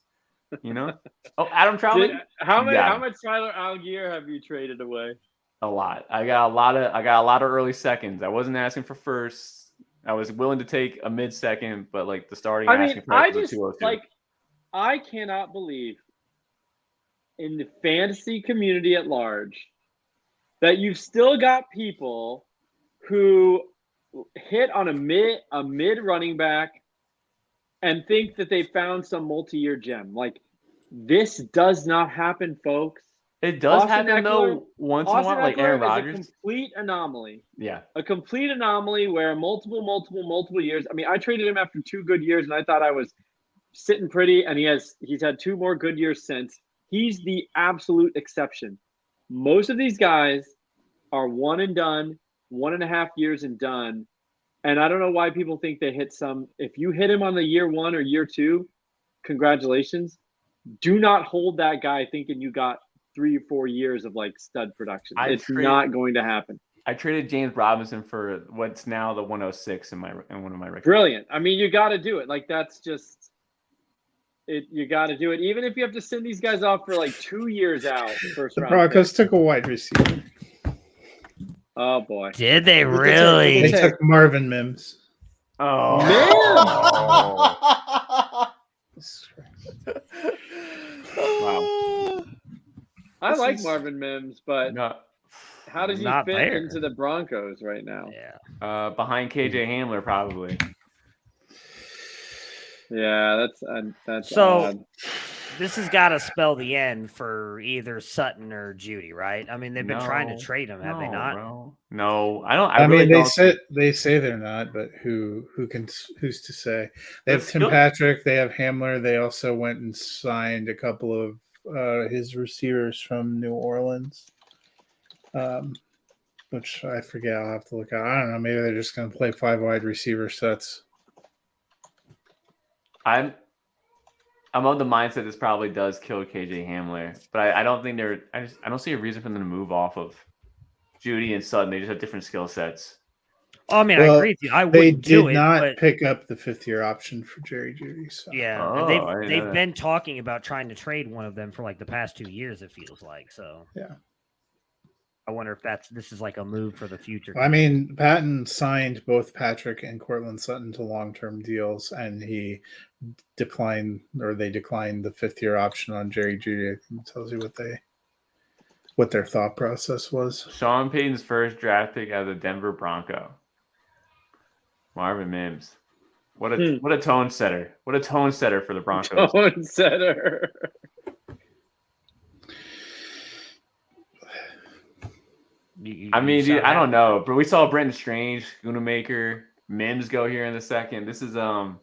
You know? Oh, Adam Troutman, How Yeah. much Tyler Algier have you traded away? a lot. I got a lot of early seconds. I wasn't asking for firsts. I was willing to take a mid-second, but like the starting asking price was 202. I cannot believe in the fantasy community at large that you've still got people who hit on a mid running back and think that they found some multi-year gem. Like, this does not happen, folks. It does Austin happen Eckler- though once in a while, like Aaron Eckler is Rodgers. a complete anomaly. Yeah. A complete anomaly where multiple years. I mean, I traded him after 2 good years, and I thought I was sitting pretty, and he's had 2 more good years since. He's the absolute exception. Most of these guys are 1 and done, 1.5 years and done. And I don't know why people think they hit some. If you hit him on the year 1 or year 2, congratulations. Do not hold that guy thinking you got 3 or 4 years of like stud production. It's not going to happen. I traded James Robinson for what's now the 106 in one of my records. Brilliant. I mean, you got to do it. Like, that's just it. You got to do it, even if you have to send these guys off for like 2 years out. First The round Broncos pick. took a wide receiver. Oh boy. Did they Look at really? that. They took Marvin Mims. Oh. Wow. I This like is- Marvin Mims, but No, how does he Not fit there. into the Broncos right now? Yeah. behind KJ Hamler probably. Yeah, that's So odd. this has got to spell the end for either Sutton or Judy, right? I mean, they've been trying to No. trade him, have they No, not? bro. No, I don't. I really mean, don't they say they're not, but who's to say? They have That's Tim good. Patrick, they have Hamler. They also went and signed a couple of his receivers from New Orleans, which I forget. I'll have to look at. I don't know. Maybe they're just going to play 5 wide receiver sets. I'm of the mindset this probably does kill KJ Hamler, but I don't think I don't see a reason for them to move off of Judy and Sutton. They just have different skill sets. Oh, I mean, I Well, agree with you. I They wouldn't do did it, not but pick up the 5th-year option for Jerry Judy. So. yeah, Oh, and I didn't know they've that. been talking about trying to trade one of them for like the past 2 years. It feels like so. Yeah. I wonder if this is like a move for the future. I mean, Patton signed both Patrick and Cortland Sutton to long-term deals, and they declined the 5th-year option on Jerry Judy. I think it tells you what their thought process was. Sean Payton's first draft pick as a Denver Bronco. Marvin Mims. What a tone setter. What a tone setter for the Broncos. Tone setter. I mean, dude, I don't know, but we saw Brenton Strange, Gunamaker, Mims go here in the second. This is Well,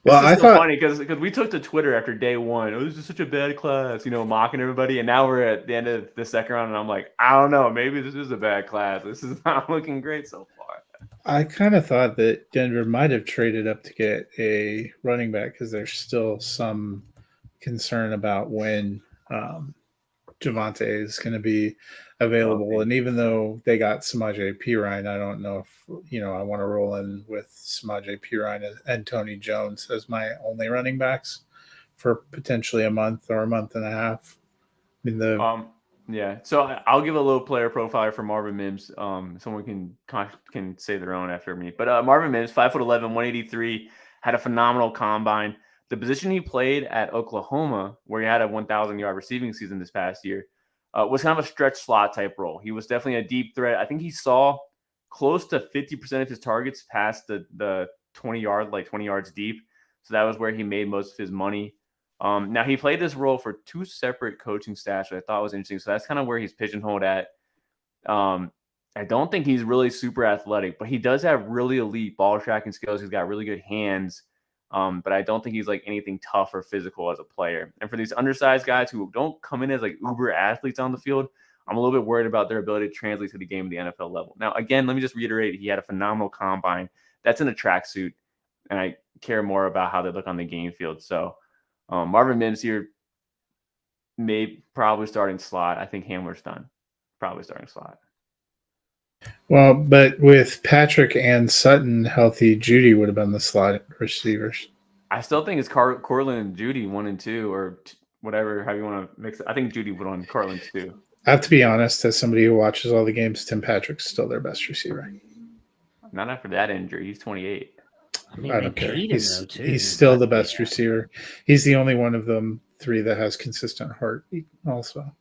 I I thought thought funny because we took to Twitter after day 1. Oh, this is such a bad class, mocking everybody, and now we're at the end of the second round, and I'm like, I don't know, maybe this is a bad class. This is not looking great so far. I kind of thought that Denver might have traded up to get a running back because there's still some concern about when Javonte is going to be available. And even though they got Samaje Perine, I don't know if I want to roll in with Samaje Perine and Tony Jones as my only running backs for potentially a month or a month and a half. I mean, Yeah, so I'll give a little player profile for Marvin Mims. Someone can say their own after me. But Marvin Mims, 5'11", 183, had a phenomenal combine. The position he played at Oklahoma, where he had a 1,000-yard receiving season this past year, was kind of a stretch slot type role. He was definitely a deep threat. I think he saw close to 50% of his targets past the 20-yard, like 20 yards deep. So that was where he made most of his money. Now, he played this role for 2 separate coaching staffs, which I thought was interesting. So that's kind of where he's pigeonholed at. I don't think he's really super athletic, but he does have really elite ball tracking skills. He's got really good hands, but I don't think he's like anything tough or physical as a player. And for these undersized guys who don't come in as like uber athletes on the field, I'm a little bit worried about their ability to translate to the game at the NFL level. Now, again, let me just reiterate, he had a phenomenal combine. That's in a tracksuit, and I care more about how they look on the game field. So, Marvin Mims here, probably starting slot. I think Hamler's done. Probably starting slot. well, but with Patrick and Sutton healthy, Judy would have been the slot receivers. I still think it's Cortland and Judy 1 and 2, or whatever, how you want to mix it. I think Judy would on Cortland too. I have to be honest, as somebody who watches all the games, Tim Patrick's still their best receiver. Not after that injury. He's 28. I mean, I they don't care. paid him though too. He's still the best Yeah. receiver. He's the only one of them 3 that has consistent heartbeat also.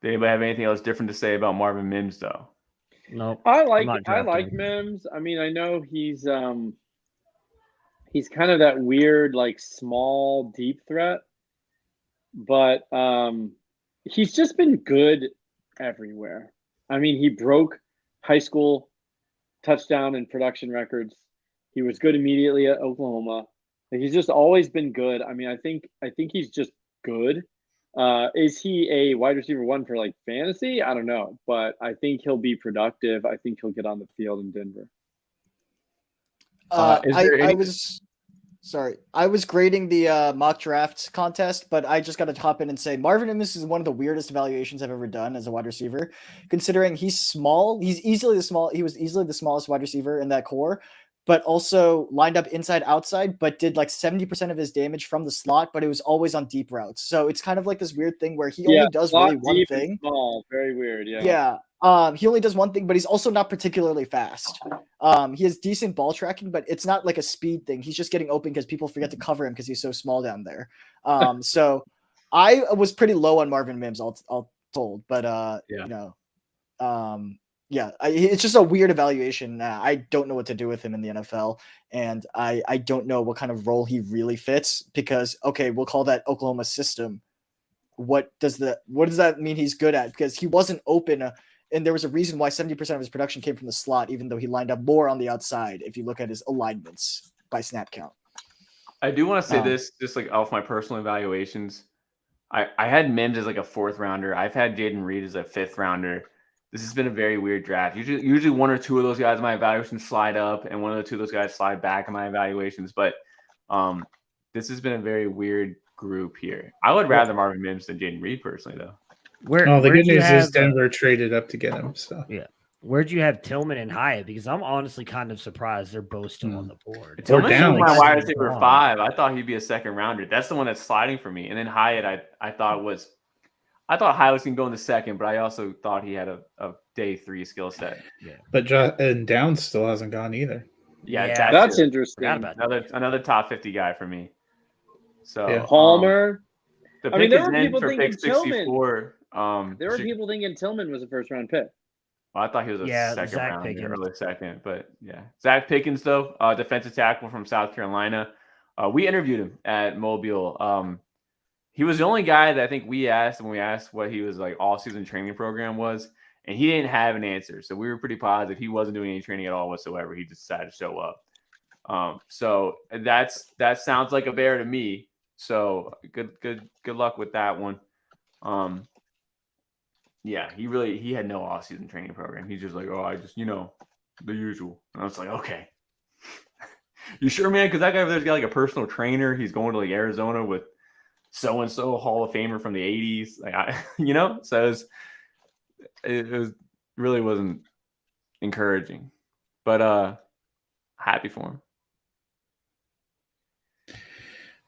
Did anybody have anything else different to say about Marvin Mims, though? Nope. I I'm like not drafting him. Mims. I mean, I know he's kind of that weird, like, small, deep threat, but he's just been good everywhere. I mean, he broke high school touchdown and production records. He was good immediately at Oklahoma. Like, he's just always been good. I mean, I think he's just good. Is he a wide receiver 1 for like fantasy? I don't know, but I think he'll be productive. I think he'll get on the field in Denver. I was grading the mock drafts contest, but I just got to hop in and say Marvin Mims is one of the weirdest evaluations I've ever done as a wide receiver, considering he's small. He was easily the smallest wide receiver in that core, but also lined up inside outside, but did like 70% of his damage from the slot, but it was always on deep routes. So it's kind of like this weird thing where he only does really one thing. Small, very weird. Yeah. Yeah. He only does one thing, but he's also not particularly fast. He has decent ball tracking, but it's not like a speed thing. He's just getting open because people forget to cover him because he's so small down there. So I was pretty low on Marvin Mims, all told, but it's just a weird evaluation. I don't know what to do with him in the NFL, and I don't know what kind of role he really fits because, okay, we'll call that Oklahoma system. What does that mean he's good at? Because he wasn't open, and there was a reason why 70% of his production came from the slot, even though he lined up more on the outside if you look at his alignments by snap count. I do want to say this, just like off my personal evaluations. I had Mims as like a 4th rounder. I've had Jaden Reed as a 5th rounder. This has been a very weird draft. Usually 1 or 2 of those guys in my evaluations slide up, and 1 or 2 of those guys slide back in my evaluations. But this has been a very weird group here. I would rather Marvin Mims than Jaden Reed personally, though. The good news is Denver traded up to get him. So yeah. Where'd you have Tillman and Hyatt? Because I'm honestly kind of surprised they're both still on the board. Tillman's down. my wide receiver 5. I thought he'd be a 2nd rounder. That's the one that's sliding for me. And then Hyatt, I thought Hyatt was going to go in the 2nd, but I also thought he had a day 3 skill set. Yeah. But and Downs still hasn't gone either. Yeah, that's interesting. Another top 50 guy for me. So yeah. Palmer. The I mean, pick there is were in people for thinking pick 64. There were people thinking Tillman was a 1st-round pick. Well, I thought he was a 2nd Zach round, Pickens. early 2nd, but yeah. Zach Pickens, though, defensive tackle from South Carolina. We interviewed him at Mobile. He was the only guy that I think we asked when we asked what he was like all-season training program was, and he didn't have an answer. So we were pretty positive he wasn't doing any training at all whatsoever. He just decided to show up. So that sounds like a bear to me. So good luck with that one. Yeah, he had no off-season training program. He's just like, I just, the usual. And I was like, okay. You sure, man? Because that guy over there's got like a personal trainer. He's going to like Arizona with so-and-so Hall of Famer from the 80s. Like, so it really wasn't encouraging. But Happy for him.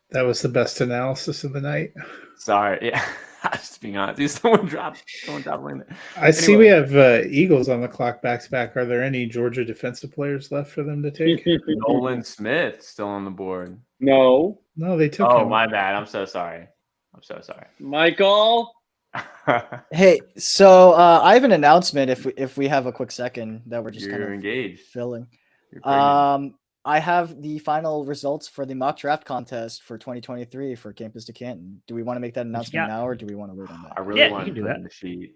That was the best analysis of the night. Sorry, yeah. Just being honest, dude, someone dropped Lane. I see we have Eagles on the clock back to back. Are there any Georgia defensive players left for them to take? Nolan Smith still on the board. No, No, they took Oh, him. my bad. I'm so sorry. Michael. Hey, so I have an announcement. If we have a quick second that we're just kind You're of engaged. filling. You're pregnant. I have the final results for the mock draft contest for 2023 for Campus to Canton. Do we want to make that announcement now, or do we want to wait on I that? really Yeah, you want can to do put that. in the sheet.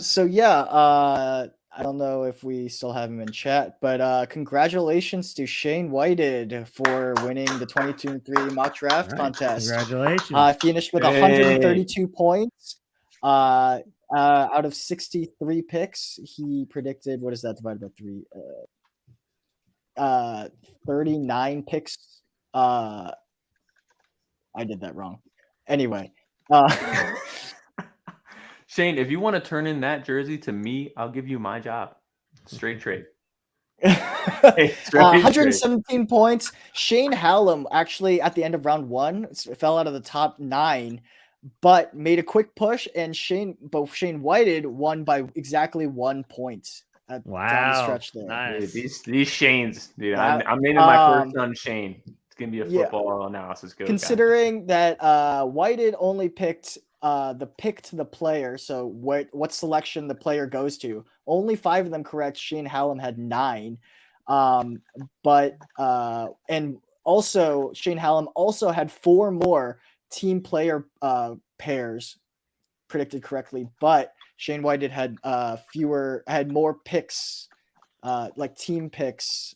So yeah, I don't know if we still have him in chat, but congratulations to Shane Whited for winning the 2023 mock draft All right, contest. Congratulations. Finished with Hey. 132 points. Out of 63 picks, he predicted, what is that divided by 3? 39 picks. I did that wrong. Anyway, Shane, if you want to turn in that jersey to me, I'll give you my job. Straight trade. Straight trade. 117 points. Shane Hallam actually at the end of round 1 fell out of the top 9, but made a quick push, and Shane Whited won by exactly 1 point down the Wow. stretch there. Nice. Dude, these Shanes, dude. That- I'm naming my first son Shane. It's gonna be a yeah. football analysis. Go, Considering that Whited only picked the pick to the player, so what selection the player goes to, only 5 of them correct. Shane Hallam had 9, but and also Shane Hallam also had 4 more team player pairs predicted correctly, but Shane Whited had more picks, like team picks,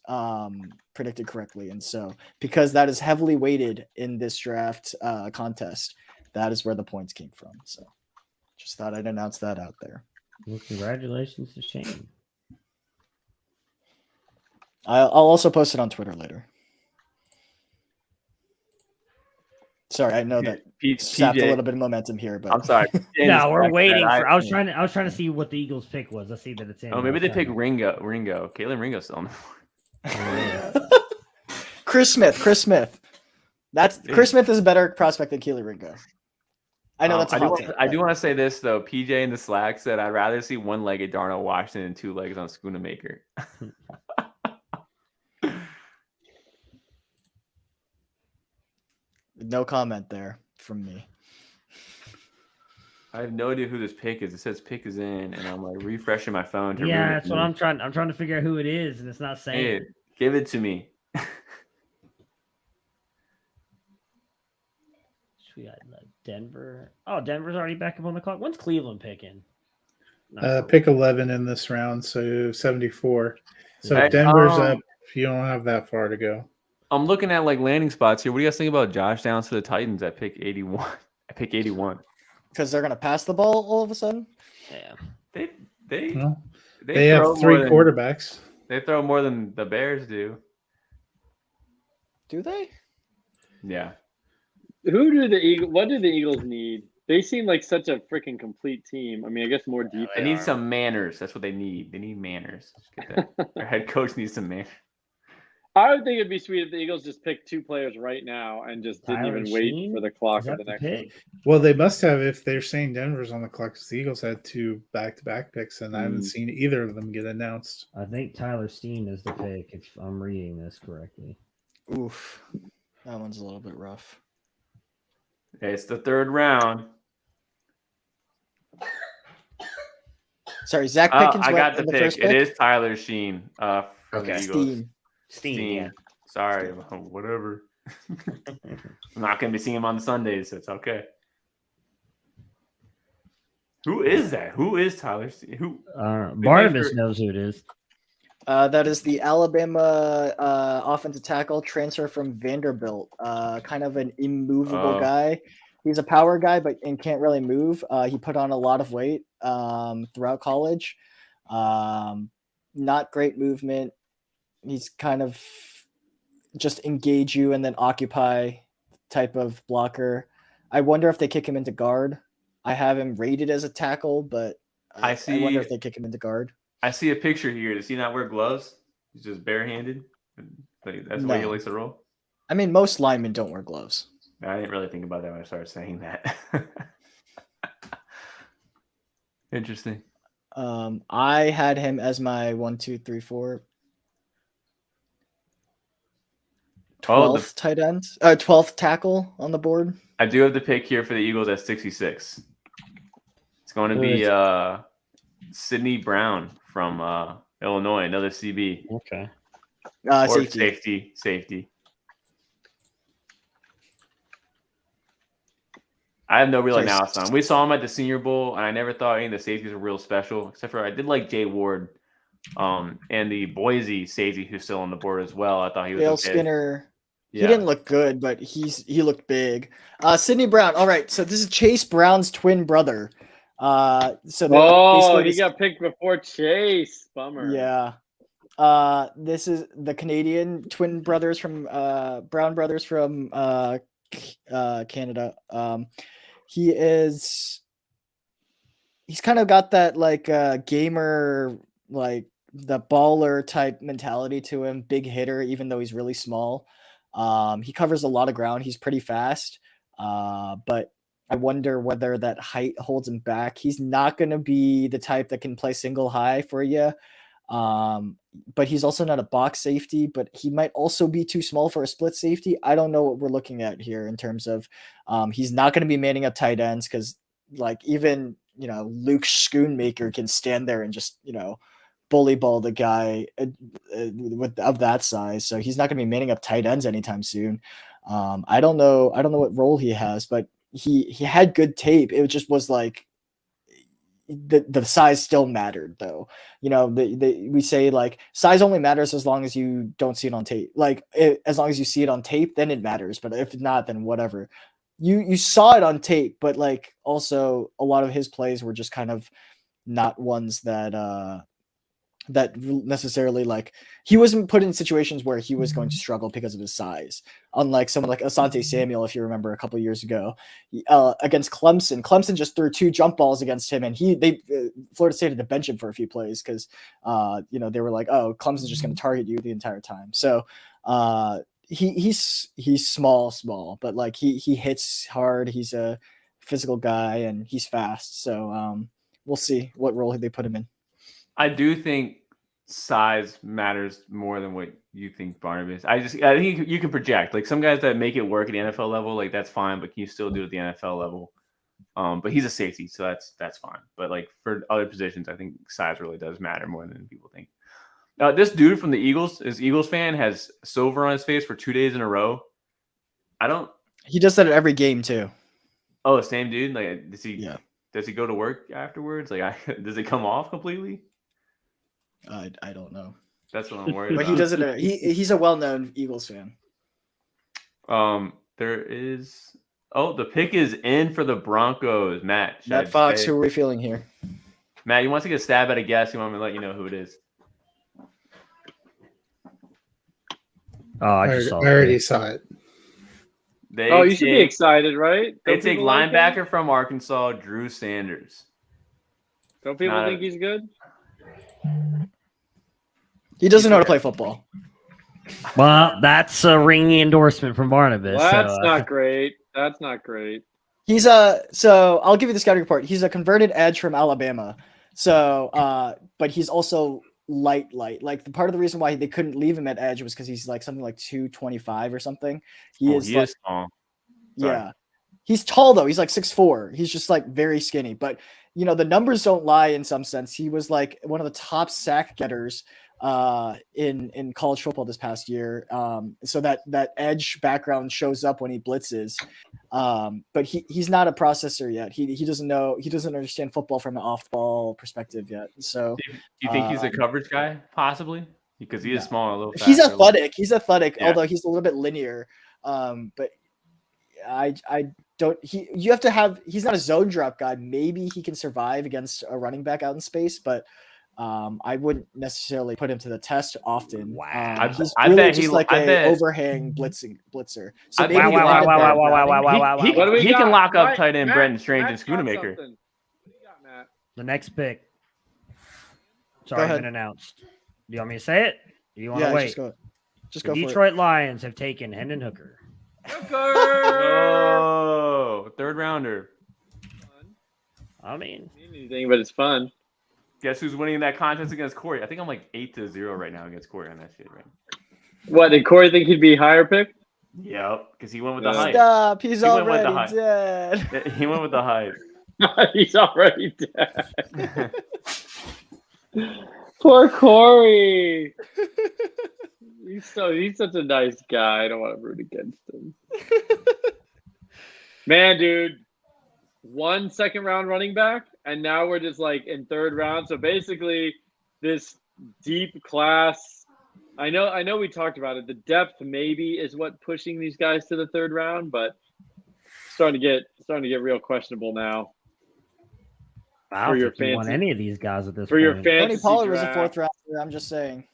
predicted correctly. And so because that is heavily weighted in this draft contest, that is where the points came from. So just thought I'd announce that out there. Well, congratulations to Shane. I'll also post it on Twitter later. Sorry, I know that sapped a little bit of momentum here, but I'm sorry. No, we're waiting I for. I was trying to see what the Eagles pick was. I see that it's in. Oh, maybe they pick Ringo. Kalen Ringo's still on the board. Chris Smith. Chris Smith is a better prospect than Keely Ringo. I know that's a hot take. I do want to say this though. PJ in the Slack said I'd rather see one-legged Darnell Washington than 2 legs on Schoonamaker. No comment there from me. I have no idea who this pick is. It says pick is in, and I'm like refreshing my phone. To Yeah, that's what I'm trying. I'm trying to figure out who it is, and it's not saying. Hey, give it to me. We got Denver. Oh, Denver's already back up on the clock. When's Cleveland picking? Pick 11 in this round, so 74. So Hey, Denver's up. You don't have that far to go. I'm looking at like landing spots here. What do you guys think about Josh Downs to the Titans at pick 81? At pick 81. Because they're gonna pass the ball all of a sudden. Yeah. They have 3 quarterbacks. They throw more than the Bears do. Do they? Yeah. What do the Eagles need? They seem like such a freaking complete team. I mean, I guess more deep. They need some manners. That's what they need. They need manners. Get that. Their head coach needs some manners. I would think it'd be sweet if the Eagles just picked 2 players right now and just didn't Tyler even wait Sheen? for the clock Is of that the the next pick? one. Well, they must have if they're saying Denver's on the clock because the Eagles had 2 back-to-back picks, and I haven't seen either of them get announced. I think Tyler Steen is the pick, if I'm reading this correctly. Oof, that one's a little bit rough. Okay, it's the 3rd round. Sorry, Zach Pickens. I went got the in pick. first It is Tyler Sheen for Okay. the Eagles. Steen. Yeah. Sorry, whatever. I'm not going to be seeing him on Sundays, so it's okay. Who is that? Who is Tyler Steen? Who? Barnabas knows who it is. That is the Alabama offensive tackle transfer from Vanderbilt. Kind of an immovable guy. He's a power guy, but can't really move. He put on a lot of weight throughout college. Not great movement. He's kind of just engage you and then occupy type of blocker. I wonder if they kick him into guard. I have him rated as a tackle, but I wonder if they kick him into guard. I see a picture here. Does he not wear gloves? He's just barehanded. Like, that's the way he No. likes to roll. I mean, most linemen don't wear gloves. I didn't really think about that when I started saying that. Interesting. I had him as my 1, 2, 3, 4. Oh, 12th tight end, 12th tackle on the board. I do have the pick here for the Eagles at 66. It's going to be Sidney Brown from Illinois, another CB. Okay. Or Safety. Safety. I have no real Sorry. analysis on him. We saw him at the Senior Bowl, and I never thought any of the safeties were real special, except for I did like Jay Ward and the Boise safety who's still on the board as well. I thought he was Dale okay. Skinner. Yeah. He didn't look good, but he looked big. Sidney Brown. All right, so this is Chase Brown's twin brother. So he got picked before Chase. Bummer. Yeah. This is the Canadian twin brothers from Brown brothers from Canada. He's kind of got that like gamer, like the baller type mentality to him, big hitter, even though he's really small. He covers a lot of ground. He's pretty fast. But I wonder whether that height holds him back. He's not going to be the type that can play single high for you. But he's also not a box safety, but he might also be too small for a split safety. I don't know what we're looking at here in terms of he's not going to be manning up tight ends because like even, Luke Schoonmaker can stand there and just, bully ball the guy of that size. So he's not going to be manning up tight ends anytime soon. I don't know what role he has, but he had good tape. It just was like, the size still mattered though. We say like size only matters as long as you don't see it on tape. Like as long as you see it on tape, then it matters. But if not, then whatever. You saw it on tape, but like also a lot of his plays were just kind of not ones that necessarily like he wasn't put in situations where he was going to struggle because of his size. Unlike someone like Asante Samuel, if you remember a couple of years ago, against Clemson just threw 2 jump balls against him, and Florida State had to bench him for a few plays because they were like, oh, Clemson's just going to target you the entire time. So he's small, but like he hits hard. He's a physical guy and he's fast. So we'll see what role they put him in. I do think size matters more than what you think, Barnabas. I think you can project. Like some guys that make it work at the NFL level, like that's fine, but can you still do it at the NFL level? But he's a safety, so that's fine. But like for other positions, I think size really does matter more than people think. This dude from the Eagles, is Eagles fan, has silver on his face for 2 days in a row. He does that at every game too. Oh, the same dude. Like does he? Yeah. Does he go to work afterwards? Like, does it come off completely? I don't know. That's what I'm worried But about. he does it. He's a well-known Eagles fan. There is. Oh, the pick is in for the Broncos, Matt. Matt Fox, who are we feeling here? Matt, you want to take a stab at a guess? You want me to let you know who it is? Oh, I already saw it. You should be excited, right? They take linebacker from Arkansas, Drew Sanders. Don't people think he's good? He doesn't know how to play football. Well, that's a ringing endorsement from Barnabas. Well, that's not great. That's not great. So I'll give you the scouting report. He's a converted edge from Alabama. So, but he's also light. Like the part of the reason why they couldn't leave him at edge was because he's like something like 225 or something. He is small. Yeah. He's tall though. He's like 6'4". He's just like very skinny, but the numbers don't lie in some sense. He was like one of the top sack getters in college football this past year. So that edge background shows up when he blitzes. But he's not a processor yet. He doesn't know. He doesn't understand football from an off-ball perspective yet. So do you think he's a coverage guy, possibly? Because he is small and a little faster. He's athletic. He's athletic, Yeah. although he's a little bit linear. But I don't. You have to have. He's not a zone drop guy. Maybe he can survive against a running back out in space, but I wouldn't necessarily put him to the test often. Wow. He's I really bet just he- like I a bet- overhang blitzer. So I- maybe wow, you wow, end wow, up wow, that wow, route. wow, wow, wow. He What do we can got? lock up Mike, tight end Matt, Brendan Strange and Matt's got Schoonamaker. something. What do you got, Matt? The next pick. It's Go already ahead. been announced. Do you want me to say it? Do you want to Yeah, wait? just go. Just The go for it. Detroit Lions have taken Hendon Hooker. Oh, third rounder. I mean, Anything, but it's fun. Guess who's winning that contest against Corey? I think I'm like 8-0 right now against Corey on that shit, right? What did Corey think he'd be higher pick? Yep, because he went with the hype. Stop. He's He went with the already hype. dead. He went with the hype. He's already dead. Poor Corey. He's such a nice guy. I don't want to root against him. Man, dude. 1 second round running back, and now we're just like in third round. So basically, this deep class. I know we talked about it. The depth maybe is what pushing these guys to the third round, but starting to get real questionable now. I For don't your think you want fancy- any of these guys at this For your point. Tony fantasy Pollard was a draft. fourth rounder. I'm just saying.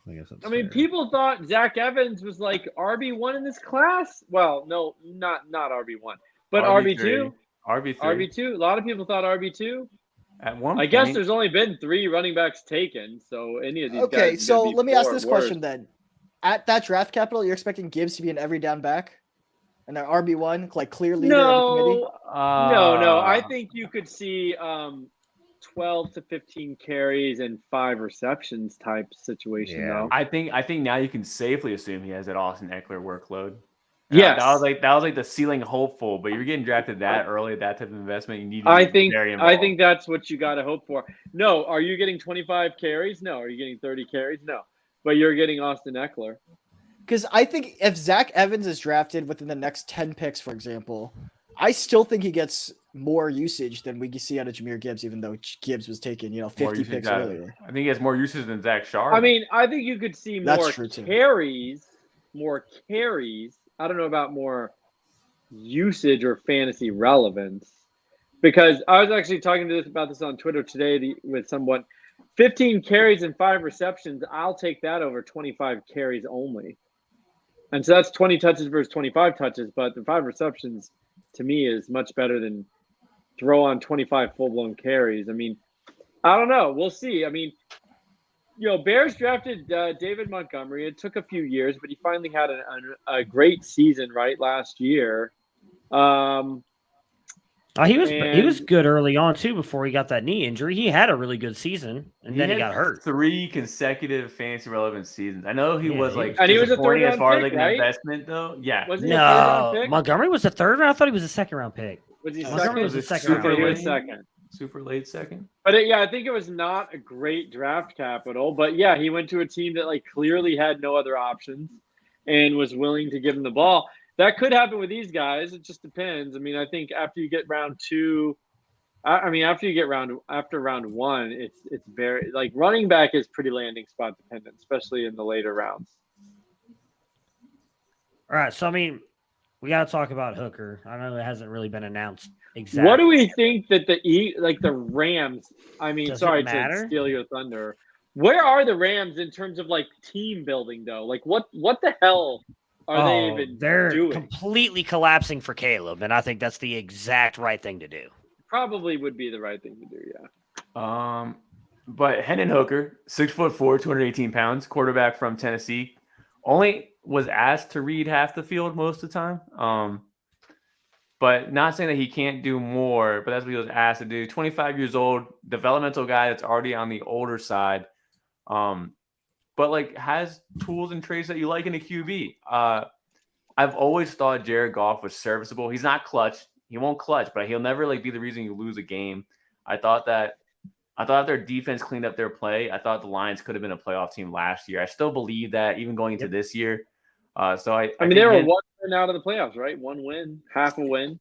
I guess that's I mean, fair. people thought Zach Evans was like RB1 in this class. Well, no, not RB1, but RB2. RB3. RB2. A lot of people thought RB2. At one I point, guess there's only been 3 running backs taken, so any of these guys. Okay, could so be let me ask 4 this at worst. question then. At that draft capital, you're expecting Gibbs to be an every down back? And an RB1, like clear leader of the committee? No. I think you could see 12 to 15 carries and 5 receptions type situation, Yeah. though. I think now you can safely assume he has that Austin Eckler workload. Yes. that was like the ceiling hopeful, but you're getting drafted that early, that type of investment. You need to I be think very involved. I think that's what you got to hope for. No, are you getting 25 carries? No. Are you getting 30 carries? No. But you're getting Austin Eckler. Because I think if Zach Evans is drafted within the next 10 picks, for example, I still think he gets more usage than we see out of Jahmyr Gibbs, even though Gibbs was taken, More 50 usage picks out of- earlier. I think he has more usage than Zach Sharp. I mean, I think you could see That's more true, too. carries. More carries. I don't know about more usage or fantasy relevance. Because I was actually talking about this on Twitter today with someone. 15 carries and 5 receptions, I'll take that over 25 carries only. And so that's 20 touches versus 25 touches, but the 5 receptions to me is much better than throw on 25 full-blown carries. I mean, I don't know. We'll see. I mean, Bears drafted David Montgomery. It took a few years, but he finally had a great season last year. He was and- good early on too before he got that knee injury. He had a really good season, and then he had got hurt. 3 consecutive fantasy relevant seasons. I know he Yeah, was he like was- And he was a disappointing as third-round far as pick, like an right? investment though. Yeah, Was he a third-round No, pick? Montgomery was the third round. I thought he was a second round pick. Was he Montgomery second? was a second super round. He was late. second. Super late second. But I think it was not a great draft capital. But yeah, he went to a team that clearly had no other options and was willing to give him the ball. That could happen with these guys. It just depends. I mean, I think after you get round 2, after round 1, it's very running back is pretty landing spot dependent, especially in the later rounds. All right, so I mean, we got to talk about Hooker. I know it hasn't really been announced exactly. What do we think that the Rams? I mean, Does it sorry matter? to steal your thunder. Where are the Rams in terms of team building though? What the hell are they even They're doing? completely collapsing for Caleb, and I think that's the exact right thing to do. Probably would be the right thing to do. Yeah. But Hendon Hooker, 6'4", 218 pounds, quarterback from Tennessee, only was asked to read half the field most of the time. But not saying that he can't do more, but that's what he was asked to do. 25 years old, developmental guy that's already on the older side. But has tools and traits that you like in a QB. I've always thought Jared Goff was serviceable. He's not clutch. He won't clutch, but he'll never be the reason you lose a game. I thought their defense cleaned up their play. I thought the Lions could have been a playoff team last year. I still believe that even going into this year. So I mean, they were 1 win out of the playoffs, right? 1 win, half a win.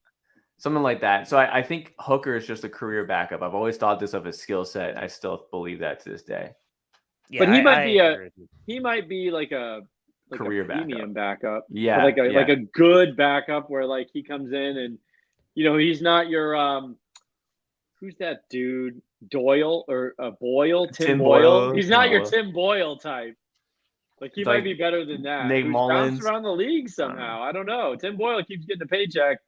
Something like that. So I think Hooker is just a career backup. I've always thought this of his skill set. I still believe that to this day. Yeah, But he might I be agree with you. He might be like a Career premium backup. Yeah, Like yeah. a good backup where he comes in and he's not your who's that dude? Doyle or Boyle? Tim Boyle. He's not your Tim Boyle type. He might be better than that. Nate Who's Mullins. bounced around the league somehow. I don't know. Tim Boyle keeps getting a paycheck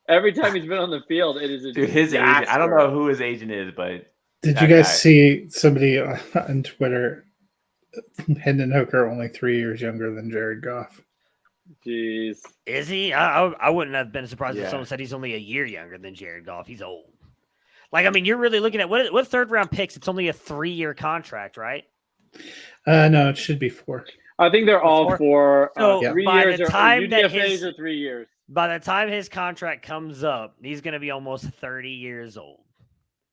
every time he's been on the field. It is a Dude, his agent. I don't disaster. know who his agent is, but Did that you guys guy. see somebody on Twitter Hendon Hooker only 3 years younger than Jared Goff. Jeez. Is he? I wouldn't have been surprised if Yeah. someone said he's only a year younger than Jared Goff. He's old. Like, I mean, you're really looking at what third round picks? It's only a 3-year contract, right? No, it should be 4. I think they're all Four? for So, 3 by years the or time that UDFAs his- or 3 years. By the time his contract comes up, he's going to be almost 30 years old.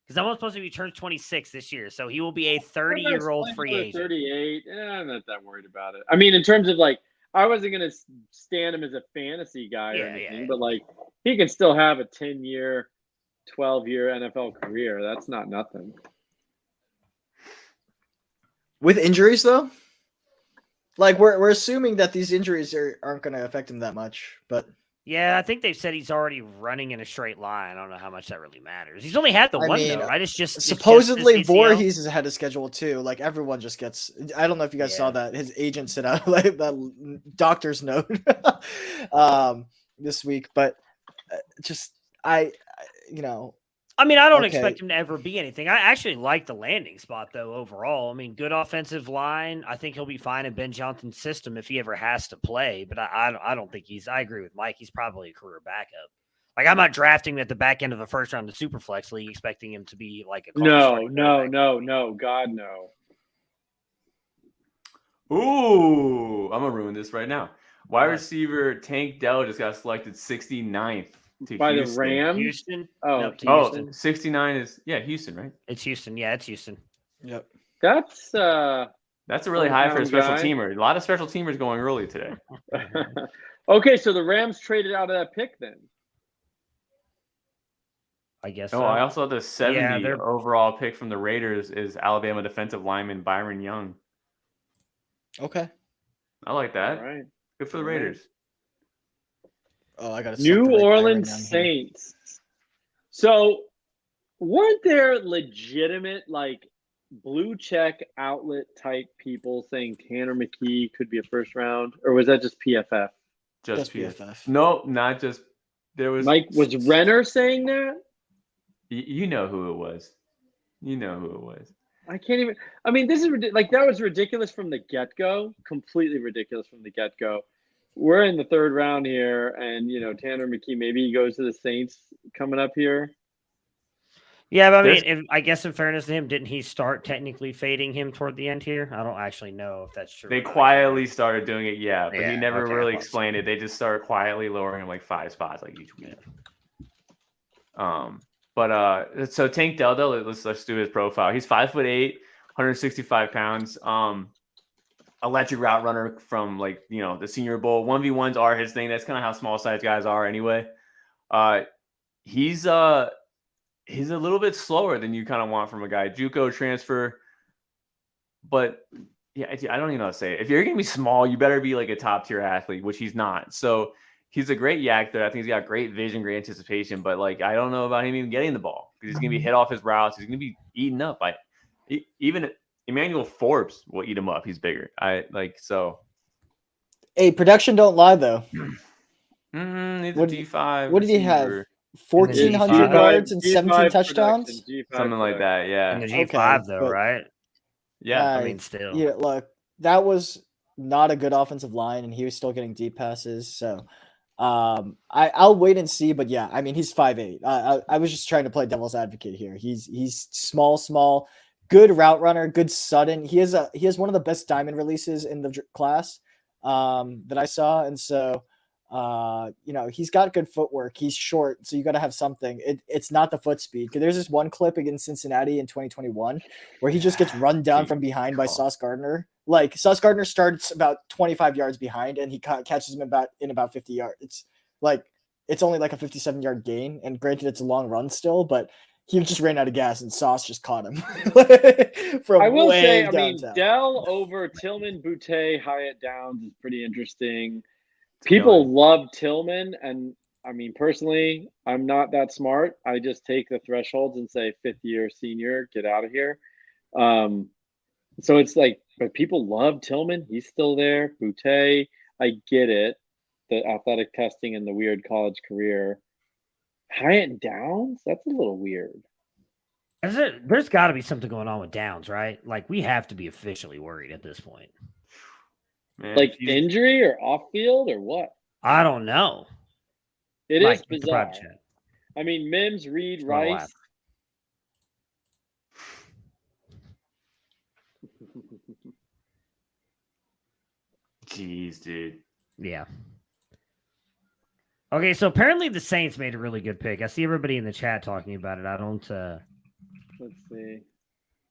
Because I'm supposed to be turns 26 this year, so he will be a 30-year-old free agent. 38. I'm not that worried about it. I mean, in terms of like, I wasn't going to stand him as a fantasy guy or anything, but like, he can still have a 10-year, 12-year NFL career. That's not nothing. With injuries, though, like we're assuming that these injuries aren't going to affect him that much, but Yeah, I think they've said he's already running in a straight line. I don't know how much that really matters. He's only had the one, though, right? It's just supposedly it's just his ACL. Voorhees is ahead of schedule too. Like everyone just gets. I don't know if you guys saw Yeah. that his agent sent out like that doctor's note this week, but just you know. I mean, I don't Okay. expect him to ever be anything. I actually like the landing spot, though, overall. I mean, good offensive line. I think he'll be fine in Ben Johnson's system if he ever has to play. But I don't think I agree with Mike. He's probably a career backup. Like, I'm not drafting him at the back end of the first round of Superflex League, expecting him to be like a No. God, no. Ooh, I'm gonna ruin this right now. Wide What? receiver Tank Dell just got selected 69th to By the Houston. Rams? Houston. Oh, Nope, to Oh, Houston. 69 is Houston, right? It's Houston. Yeah, it's Houston. Yep. That's That's a really high for a special guy. teamer. A lot of special teamers going early today. okay. So the Rams traded out of that pick then. I guess. Oh, I also have the 70 they're- overall pick from the Raiders is Alabama defensive lineman Byron Young. Okay. I like that. All right. Good for the All right. Raiders. Oh, I got to. New Orleans Saints. So, weren't there legitimate like blue check outlet type people saying Tanner McKee could be a first round, or was that just PFF? Just Just PFF. PFF. No, not just. There was Mike, was Renner saying that? You know who it was. You know who it was. I can't even. I mean, this is like that was ridiculous from the get go. Completely ridiculous from the get go. We're in the third round here, and Tanner McKee maybe he goes to the Saints coming up here. Yeah, but I mean, There's- I guess in fairness to him, didn't he start technically fading him toward the end here? I don't actually know if that's true. They or not. quietly started doing it, yeah, but he Yeah, never okay, really I thought so. explained it. They just started quietly lowering him like 5 spots like each week. So Tank Dell, let's do his profile. He's 5'8", 165 pounds. Electric route runner from the Senior Bowl. 1v1s are his thing. That's kind of how small size guys are anyway. He's a little bit slower than you kind of want from a guy. JUCO transfer, but yeah, I don't even know how to say it. If you're gonna be small, you better be like a top tier athlete, which he's not. So he's a great yak there. I think he's got great vision, great anticipation, but I don't know about him even getting the ball because he's gonna be hit off his routes. He's gonna be eaten up by even Emmanuel Forbes will eat him up. He's bigger. Hey, production don't lie though. He's What- a G5. what did he have? receiver. 1,400 G5 yards and G5 17 touchdowns. production, G5 Something like production. that. In the Yeah. G5 Okay, though, but- right? Yeah. I Uh, mean, still. Yeah, look, that was not a good offensive line, and he was still getting deep passes. So, I'll wait and see. But yeah, I mean, he's 5'8". I was just trying to play devil's advocate here. He's small, good route runner, good sudden. He has one of the best diamond releases in the class that I saw, and so. He's got good footwork. He's short, so you got to have something. It's not the foot speed. 'Cause there's this one clip against Cincinnati in 2021 where he just gets run down from behind by Sauce Gardner. Like Sauce Gardner starts about 25 yards behind, and he catches him in about 50 yards. It's only like a 57-yard gain, and granted, it's a long run still, but he just ran out of gas, and Sauce just caught him. From I will way say, I mean, downtown. Dell over Tillman, Boutte, Hyatt Downs is pretty interesting. It's People killing. love Tillman, and I mean, personally, I'm not that smart. I just take the thresholds and say 5th-year senior, get out of here. So it's like, but people love Tillman. He's still there. Boutte, I get it. The athletic testing and the weird college career. Hyatt Downs, that's a little weird. There's got to be something going on with Downs, right? Like we have to be officially worried at this point. Man, Like he's- injury or off field or what? I don't know. It Mike, is hit the bizarre. private chat. I mean, Mims, Reed, It's my Rice. wife. Jeez, dude. Yeah. Okay, so apparently the Saints made a really good pick. I see everybody in the chat talking about it. I don't. Let's see.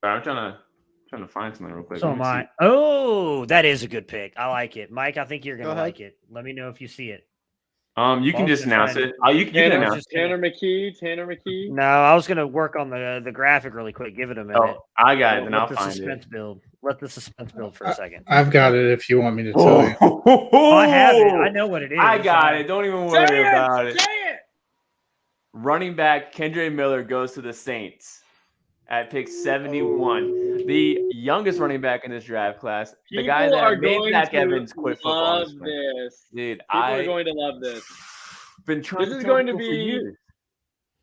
I'm trying to find something real quick. So Let am me see. I. Oh, that is a good pick. I like it, Mike. I think you're Go gonna ahead. like it. Let me know if you see it. You can Well, just I'm announce trying it. You can Tanner, announce it. Tanner McKee. No, I was gonna work on the graphic really quick. Give it a minute. Oh, I got it. Then Let I'll the find suspense it. build. Let the suspense build for a second. I've got it if you want me to tell you. Oh, I have it. I know what it is. I got it. Don't even worry Say about it. it. Say it. Running back Kendre Miller goes to the Saints at pick 71. The youngest running back in this draft class. The guy People are that made going Zach to Evans quit football. love this spring. this. Dude, People are I going to love this. been trying This to is tell going to people for be years.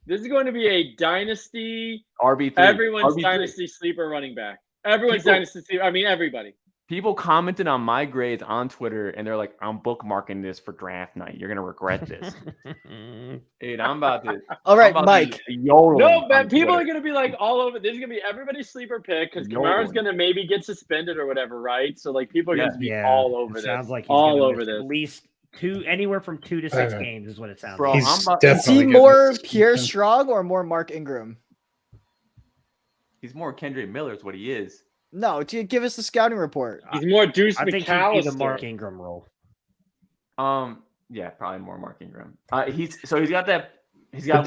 This is going to be a dynasty. RB3. Everyone's RB3. dynasty sleeper running back. Everyone's People- dynasty sleeper. I mean, everybody. People commented on my grades on Twitter, and they're like, "I'm bookmarking this for draft night. You're gonna regret this." Dude, I'm about to. All right, I'm about Mike. to yodel No, on but people Twitter. are going to be like all over. This is going to be everybody's sleeper pick because Yodeling. Kamara's going to maybe get suspended or whatever, right? So like people are going to be Yeah, all over it this. sounds like he's all gonna over miss this. at least anywhere from 2 to 6 Uh, games is what it sounds Bro, like. I'm He's about- Is definitely he getting more this Pierre suspension. Strong or more Mark Ingram? He's more Kendre Miller is what he is. No, give us the scouting report. He's more Deuce I think he'd be the McAllister. Mark Ingram role. Yeah, probably more Mark Ingram. He's got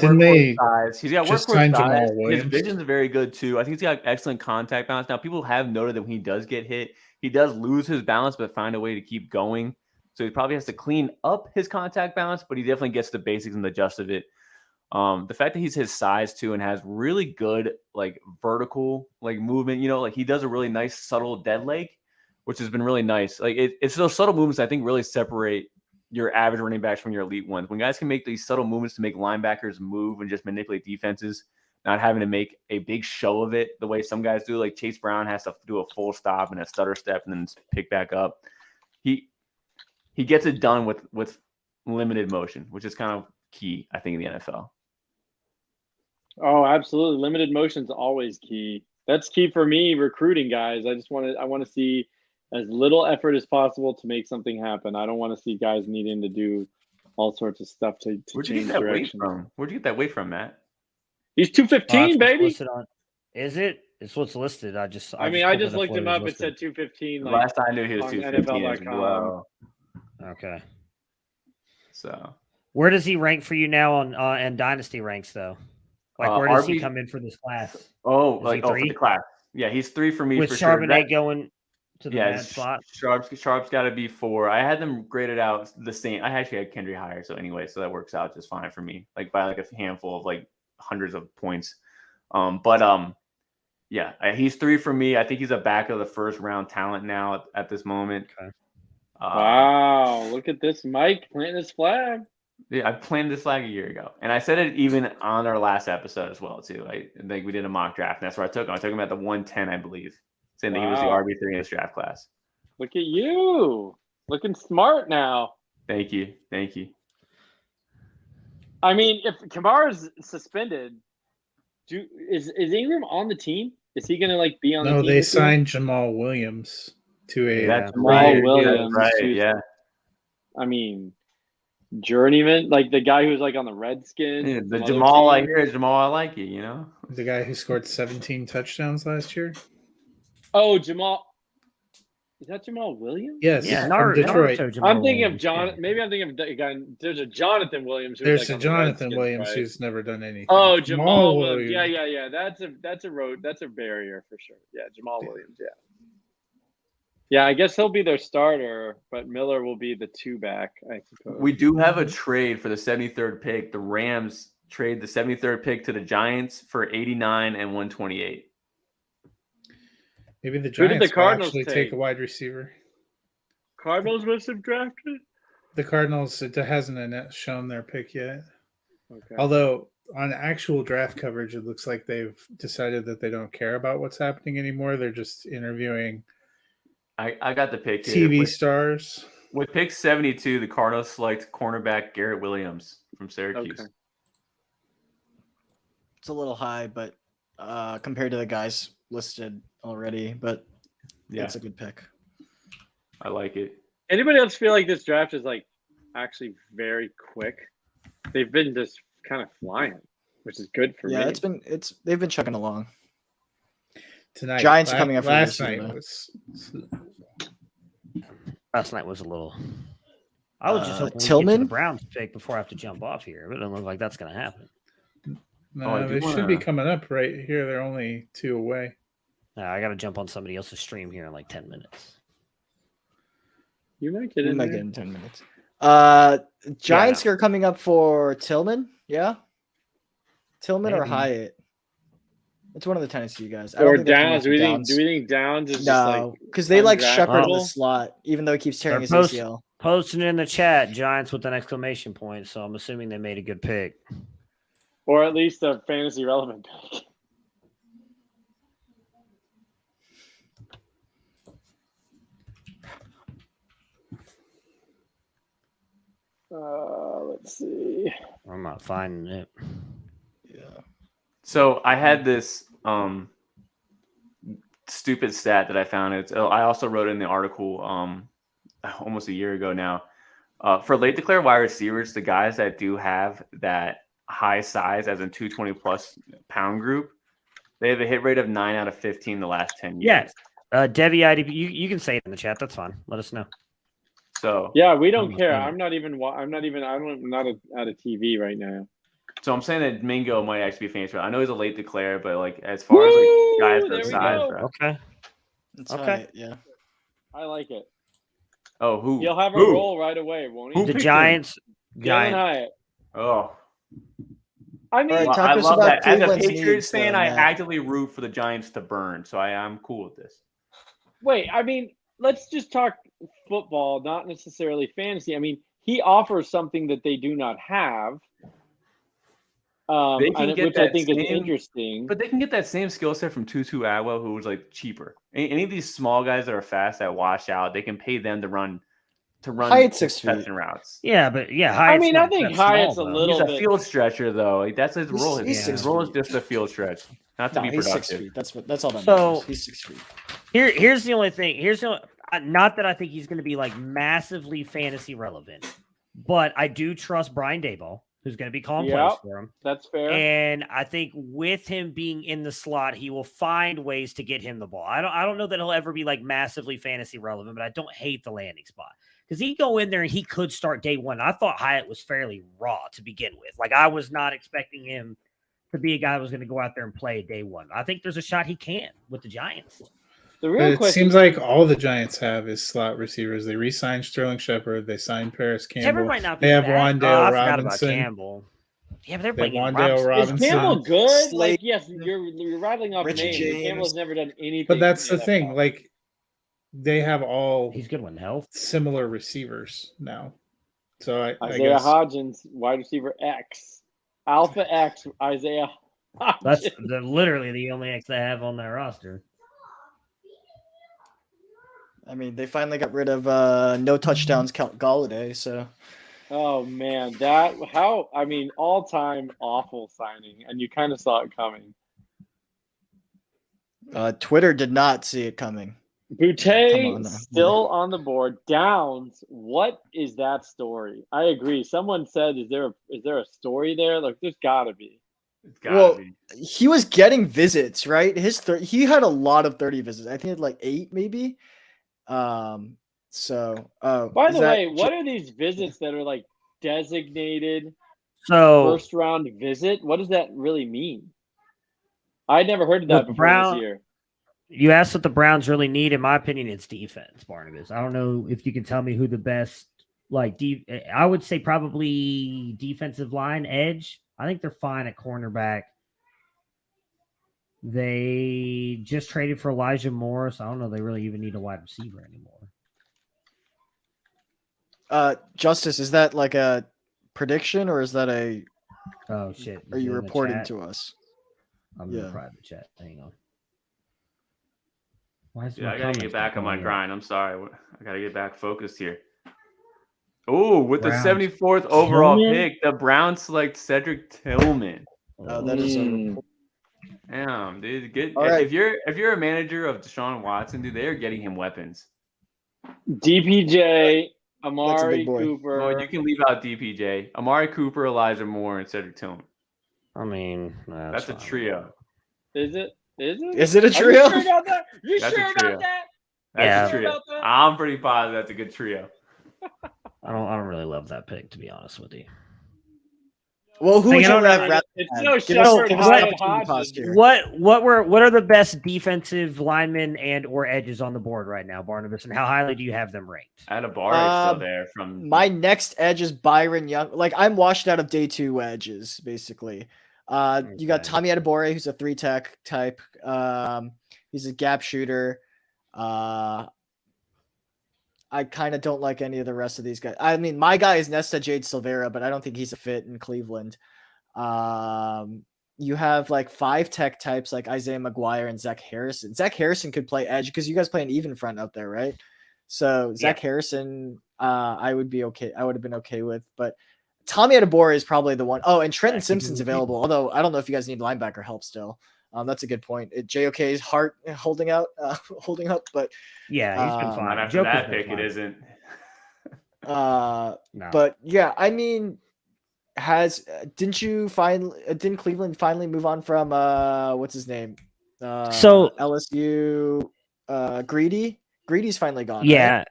But didn't workhorse they size. He's got just workhorse sign size. Jamal His Williams? vision's very good too. I think he's got excellent contact balance. Now, people have noted that when he does get hit, he does lose his balance, but find a way to keep going. So he probably has to clean up his contact balance, but he definitely gets the basics and the gist of it. The fact that he's his size too and has really good like vertical like movement, like he does a really nice subtle dead leg, which has been really nice. Like it's those subtle movements I think really separate your average running backs from your elite ones. When guys can make these subtle movements to make linebackers move and just manipulate defenses, not having to make a big show of it the way some guys do. Like Chase Brown has to do a full stop and a stutter step and then pick back up. He gets it done with limited motion, which is kind of key, I think, in the NFL. Oh, absolutely. Limited motion's always key. That's key for me recruiting guys. I want to see as little effort as possible to make something happen. I don't want to see guys needing to do all sorts of stuff to Where'd you change get that weight direction. from? Where'd you get that weight from, Matt? He's Oh, that's 215, what's baby. listed on- Is it? It's what's listed. I just I pulled just it up looked what him was up. It listed. said 215. Like, Last I knew he was on 215 as NFL.com. well. Okay. So Where does he rank for you now on Dynasty ranks though? Like where does he RB come in for this class? Is he for the 3? class. Yeah, he's 3 for me With for sure. Charbonnet going to the Yeah, mad spot. Sharp's got to be 4. I had them graded out the same. I actually had Kendry higher, so anyway, so that works out just fine for me. Like by like a handful of like hundreds of points. Yeah, he's 3 for me. I think he's a back of the first round talent now at this moment. Okay. wow, look at this, Mike planting his flag. Yeah, I planned this flag a year ago, and I said it even on our last episode as well too. I think we did a mock draft, and that's where I took him. I took him at the 110, I believe, saying that he was the Wow. RB3 in this draft class. Look at you, looking smart now. Thank you. I mean, if Kamara's suspended, is Ingram on the team? Is he going to like be on the No, team? they this year? signed Jamal Williams to a That's Jamal right. Williams, Right. who's- Yeah. I mean, journeyman, like the guy who's like on the Redskins. Yeah, and the some other Jamal I teams. hear is Jamal I like you. You know. the guy who scored 17 touchdowns last year. Oh, Jamal. Is that Jamal Williams? Yes, Yeah, from Detroit. Naruto Jamal I'm thinking of Williams, John. yeah. Maybe I'm thinking of a guy. There's a Jonathan Williams. Who's There's like a on the Jonathan Redskins, Williams right? who's never done anything. Oh, Jamal Williams. Yeah. That's a road. That's a barrier for sure. Yeah, Jamal Williams. Yeah. Yeah, I guess he'll be their starter, but Miller will be the 2-back, I suppose. We do have a trade for the 73rd pick. The Rams trade the 73rd pick to the Giants for 89 and 128. Maybe the Who did the Giants will Cardinals actually take? take a wide receiver. Cardinals must have drafted. The Cardinals, it hasn't shown their pick yet. Okay. Although on actual draft coverage, it looks like they've decided that they don't care about what's happening anymore. They're just interviewing I got the pick here. TV stars. With pick 72, the Cardinals select cornerback Garrett Williams from Syracuse. Okay. It's a little high, but compared to the guys listed already, but Yeah, it's a good pick. I like it. Anybody else feel like this draft is like actually very quick? They've been just kind of flying, which is good for Yeah, me. they've been chugging along. Tonight, Giants are coming up for last this year, night though. was Last night was a little. I was just hoping we get to the Tillman? Browns pick before I have to jump off here. But it doesn't look like that's going to happen. no, I do they should be wanna- coming up right here. They're only 2 away. I got to jump on somebody else's stream here in like 10 minutes. You might get We in might there. get in 10 minutes. Giants are coming up for Tillman. Yeah. Tillman or Maybe. Hyatt. It's one of the Tennessee guys. I don't Or think they're coming Downs. up for Do we think Downs is just No, like because they like Shepard in the undraftable? slot, even though he keeps tearing his They're post- ACL. Posting in the chat, Giants with an exclamation point. So I'm assuming they made a good pick. or at least a fantasy relevant pick? Let's see. I'm not finding it. Yeah. So I had this stupid stat that I found. I also wrote in the article almost a year ago now. For late declare wide receivers, the guys that do have that high size, as in 220 plus pound group, they have a hit rate of 9 out of 15 the last 10 years. Yes. Devi IDP, you can say it in the chat. That's fine. Let us know. So Yeah, we don't Oh, care. yeah. I'm not at a TV right now. So I'm saying that Mingo might actually be famous. I know he's a late declare, but like as far as Woo! like guys There their we size, go. bro. Okay. It's Okay. Hyatt, yeah. I like it. Oh, who? He'll have a Who? role right away, won't he? Who The picked him? Giants. Jalen Giants. Hyatt. Oh, I mean, All right, well, talk I to us love about that. As a Cleveland's Patriots needs, fan, though, I Matt. actively root for the Giants to burn, so I'm cool with this. wait, I mean, let's just talk football, not necessarily fantasy. I mean, he offers something that they do not have, They can get which I that think is same- interesting. But they can get that same skill set from Tutu Atwell, who was like cheaper. Any of these small guys that are fast that wash out, they can pay them to run Hyatt's 6 feet. interception routes. Yeah, but yeah, I Hyatt's mean, I not think that small, Hyatt's a though. little He's a bit. field stretcher, though. Like, that's his He's- role. he's His 6 role is feet. just a field stretch, not to No, be he's 6 productive. feet. That's all that So- matters. He's 6 feet. Here's the only thing. Not that I think he's going to be like massively fantasy relevant, but I do trust Brian Daboll, who's going to be calling plays Yep. for him. That's fair. And I think with him being in the slot, he will find ways to get him the ball. I don't know that he'll ever be like massively fantasy relevant, but I don't hate the landing spot because he go in there and he could start day one. I thought Hyatt was fairly raw to begin with. Like I was not expecting him to be a guy who was going to go out there and play day one. I think there's a shot he can with the Giants. The But real it question seems like all the Giants have is slot receivers. They re-signed Sterling Shepard. They signed Paris Campbell. Cameron might not be They have bad. Wandale I forgot about Robinson. Campbell. Yeah, but they're They have playing Wandale Robinson. is Robinson. Campbell good? Slade, Like, yes, you're rattling off Richard names. But James. Campbell's never done anything. But that's in the thing. NFL. Like, they have all He's good when health. similar receivers now. So I Isaiah guess Hodgins, wide receiver X, Alpha X, Isaiah Hodgins. That's literally the only X they have on their roster. I mean, they finally got rid of no touchdowns Galladay, so Oh man, all time awful signing, and you kind of saw it coming. Twitter did not see it coming. Come Boutte on now. still on the board. Downs. What is that story? I agree. Someone said, "Is there a story there?" Like, there's got to be. It's gotta Well, be. He was getting visits, right? He had a lot of 30 visits. I think he had like 8 maybe. So By is the that way, what are these visits that are like designated So first round visit? What does that really mean? I never heard of that Look, before Brown- this year. you asked what the Browns really need. In my opinion, it's defense, Barnabas. I don't know if you can tell me who the best, I would say probably defensive line edge. I think they're fine at cornerback. They just traded for Elijah Morris. I don't know. They really even need a wide receiver anymore. Justice, is that like a prediction or is that a Oh shit! Are Is you it in the reporting chat? to us? I'm in Yeah. the private chat. Hang on. Why is Yeah, my I gotta get comments back not on my coming in? grind. I'm sorry. I gotta get back focused here. Oh, with the Browns. 74th overall Tillman? pick, the Browns select Cedric Tillman. That is a report. Damn, dude. Get All right. if you're a manager of Deshaun Watson, dude, they are getting him weapons. DPJ, That's a Amari big boy. Cooper. Well, you can leave out DPJ, Amari Cooper, Elijah Moore, and Cedric Tillman. I mean, That's a fine. trio. Is it? Is it? Is it a Are trio? you sure about that? You That's a sure trio. about that? That's Yeah. a trio. About that? I'm pretty positive that's a good trio. I don't really love that pick, to be honest with you. Well, who Like, would I you don't have? know. rather It's had? no Give us Shepard, the Hyatt, opportunity to pause Hodgson. here. What are the best defensive linemen and or edges on the board right now, Barnabas, and how highly do you have them ranked? Adibare is still Um, there from My next edge is Byron Young. Like I'm washed out of day 2 edges, basically. You got Okay. Tommy Adibore, who's a 3-tech type. He's a gap shooter. I kind of don't like any of the rest of these guys. I mean, my guy is Nesta Jade Silvera, but I don't think he's a fit in Cleveland. You have like 5-tech types like Isaiah McGuire and Zach Harrison. Zach Harrison could play edge because you guys play an even front out there, right? So Zach Harrison, I would be okay. I would have been okay with, but Tommy Adibore is probably the one. Oh, and Trenton Simpson's available. Although I don't know if you guys need linebacker help still. That's a good point. JOK's heart holding up, but Yeah, he's been Um, fine. not after Joker's that been pick. fine. It isn't. No. but yeah, I mean, didn't Cleveland finally move on from what's his name? So- LSU Greedy's finally gone. Yeah. Right?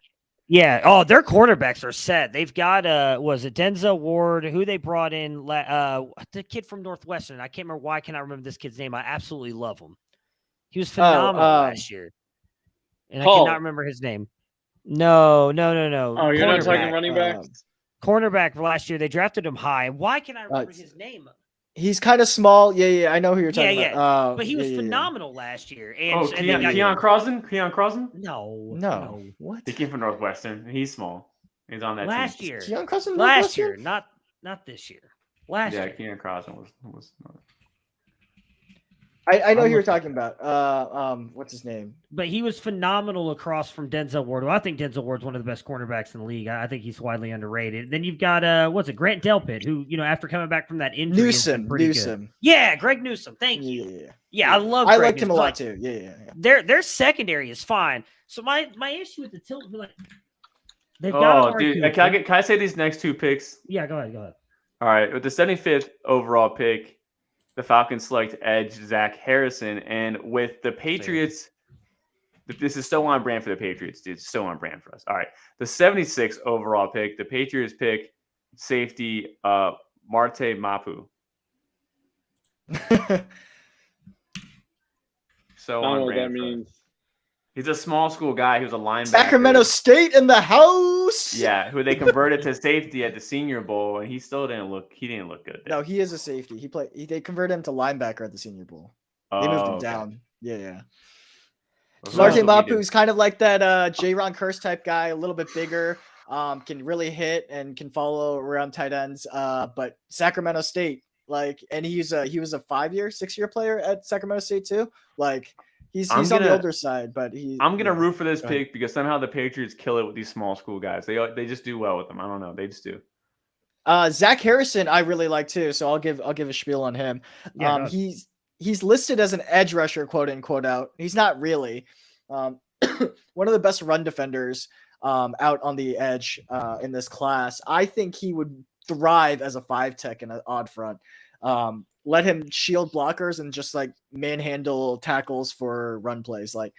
Yeah. Oh, their quarterbacks are set. They've got was it Denzel Ward, who they brought in the kid from Northwestern. I can't remember why I cannot remember this kid's name. I absolutely love him. He was phenomenal last year. And Paul. I cannot remember his name. No. Oh, you're not talking Cornerback. running backs? Cornerback last year. They drafted him high. Why can I remember his name? He's kind of small. Yeah, I know who you're talking Yeah, about. But he was yeah. phenomenal last year. And, Oh, and they got, Keon Crosden? Keon Crosden? No, what? He came from Northwestern. He's small. He's on that last team. year. Keon Crosden Last Northwestern? year, not this year. Last Yeah, year. Keon Crosden was I know who you're looking- talking about. What's his name? But he was phenomenal across from Denzel Ward. Well, I think Denzel Ward's one of the best cornerbacks in the league. I think he's widely underrated. Then you've got what's it, Grant Delpit, who, after coming back from that injury, has been pretty good. Newsom. Yeah, Greg Newsom. Thank you. Yeah, I love. I Greg liked him a Newsom. lot too. Yeah. Their secondary is fine. So my issue with the tilt, like, they've got. Oh, dude. Can I say these next two picks? Yeah, go ahead. All right. With the 75th overall pick, the Falcons select edge Zach Harrison. And with the Patriots, this is so on brand for the Patriots, dude. It's so on brand for us. All right. The 76th overall pick, the Patriots pick safety Marte Mapu. So I don't on know what that brand for us. means. He's a small school guy who's a linebacker. Sacramento State in the house. Yeah, who they converted to safety at the Senior Bowl, and he didn't look good there. No, he is a safety. They converted him to linebacker at the Senior Bowl. They moved him okay. down. Yeah. Well, Marte that's what we Mapu's kind of like that J-Ron Curse type guy, a little bit bigger, can really hit and can follow around tight ends. But Sacramento State, and he was a 6-year player at Sacramento State too. Like he's on the older side, but I'm gonna root for this Go ahead. pick because somehow the Patriots kill it with these small school guys. They just do well with them. I don't know. They just do. Zach Harrison, I really like too. So I'll give a spiel on him. Yeah, He's listed as an edge rusher, quote unquote out. He's not really. One of the best run defenders out on the edge in this class. I think he would thrive as a 5-tech in an odd front. Let him shield blockers and just like manhandle tackles for run plays. Like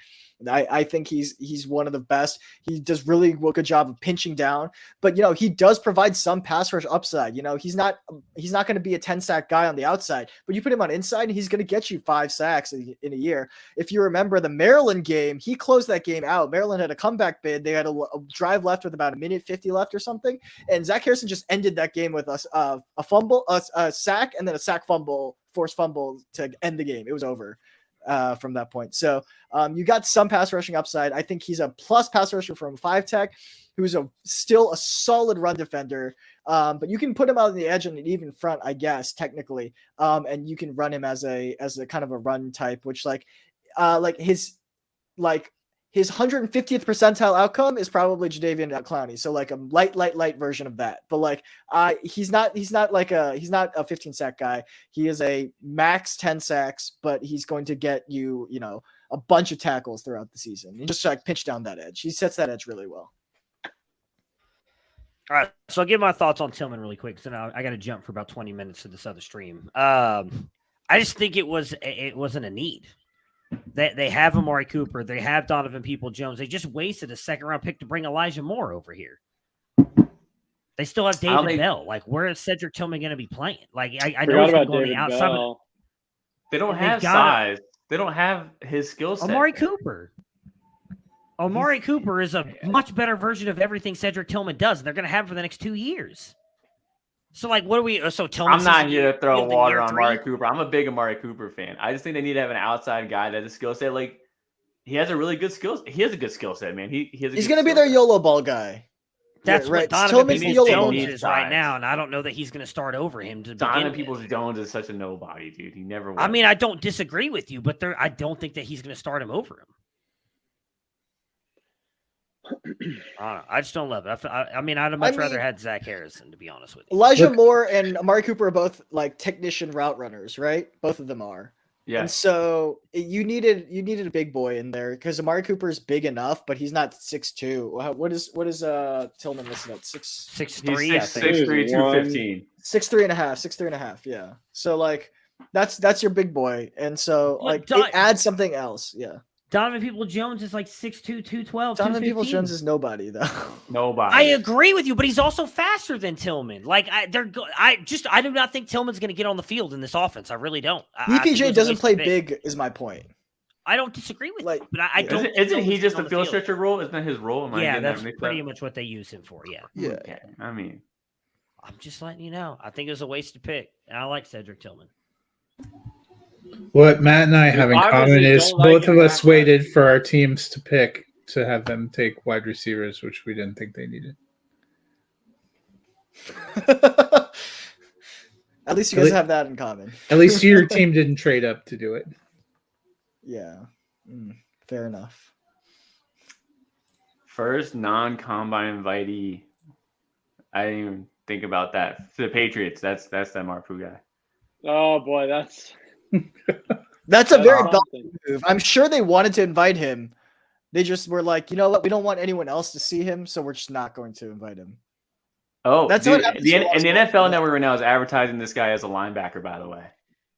I think he's one of the best. He does really good job of pinching down, but he does provide some pass rush upside. He's not going to be a 10-sack guy on the outside, but you put him on inside and he's going to get you 5 sacks in a year. If you remember the Maryland game, he closed that game out. Maryland had a comeback bid. They had a drive left with about 1:50 left or something. And Zach Harrison just ended that game with a fumble, a sack, and then a sack fumble, forced fumble to end the game. It was over. From that point. So you got some pass rushing upside. I think he's a plus pass rusher from 5-tech who's still a solid run defender. But you can put him out on the edge on an even front, I guess, technically. And you can run him as a kind of a run type, which his 150th percentile outcome is probably Jadeveon Clowney. So like a light version of that. But like he's not a 15 sack guy. He is a max 10 sacks, but he's going to get you, a bunch of tackles throughout the season. And just like pinch down that edge. He sets that edge really well. All right, so I'll give my thoughts on Tillman really quick, because I got to jump for about 20 minutes to this other stream. I just think it wasn't a need. They have Amari Cooper. They have Donovan Peoples-Jones. They just wasted a second-round pick to bring Elijah Moore over here. They still have David Bell. Like, where is Cedric Tillman going to be playing? Like, I know he's going to go on the outside. But they don't have size. They don't have his skill set. Amari Cooper is a much better version of everything Cedric Tillman does, and they're going to have him for the next 2 years. So, like, what are we? So, Tillman. I'm not here to throw water on Amari Cooper. I'm a big Amari Cooper fan. I just think they need to have an outside guy that has a skill set. Like, he has a really good skill. He has a good skill set, man. He's going to be their YOLO ball guy. That's what Donovan Peoples-Jones is right now, and I don't know that he's going to start over him. Donovan Peoples-Jones is such a nobody, dude. He never will. I mean, I don't disagree with you, but I don't think that he's going to start him over him. I don't know. I just don't love it. I mean, I'd have much rather had Zach Harrison, to be honest with you. Elijah Moore and Amari Cooper are both like technician route runners, right? Both of them are. Yeah. And so you needed a big boy in there, because Amari Cooper is big enough, but he's not 6'2". What is Tillman listed at? 6'3", I think. 6'3", 215. 6'3.5", yeah. So like that's your big boy, and so like it adds something else, yeah. Donovan Peoples-Jones is like 6'2", 212. Donovan Peoples-Jones is nobody, though. Nobody. I agree with you, but he's also faster than Tillman. Like I do not think Tillman's going to get on the field in this offense. I really don't. EPJ doesn't play big, is my point. I don't disagree with you, but I don't. Isn't he just a field stretcher role? Isn't that his role? Yeah, that's pretty much what they use him for. Yeah. Yeah. Okay. I mean, I'm just letting you know. I think it was a wasted pick, and I like Cedric Tillman. What Matt and I have in common is both of us waited for our teams to pick to have them take wide receivers, which we didn't think they needed. At least you guys have that in common. At least your team didn't trade up to do it. Yeah. Fair enough. First non-combine invitee. I didn't even think about that. For the Patriots, that's that Marpu guy. Oh boy, that's a very bold move. I'm sure they wanted to invite him. They just were like, you know what? We don't want anyone else to see him, so we're just not going to invite him. Oh, that's dude, what the NFL Network right now is advertising this guy as a linebacker, by the way.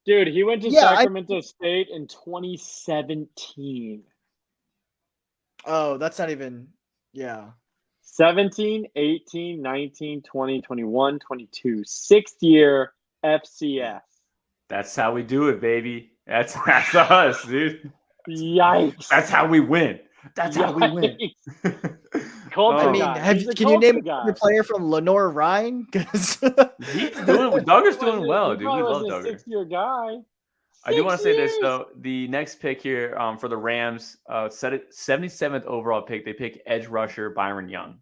Dude, he went to Sacramento State in 2017. Oh, that's not even, yeah. 17, 18, 19, 20, 21, 22. 6th year FCS. That's how we do it, baby. That's us, dude. Yikes. That's how we win. That's how we win. Can you name a player from Lenore Ryan? Because Duggar's doing well, dude. We love Duggar. 6-year guy. I do want to say this though. The next pick here for the Rams, 77th overall pick, they pick edge rusher Byron Young.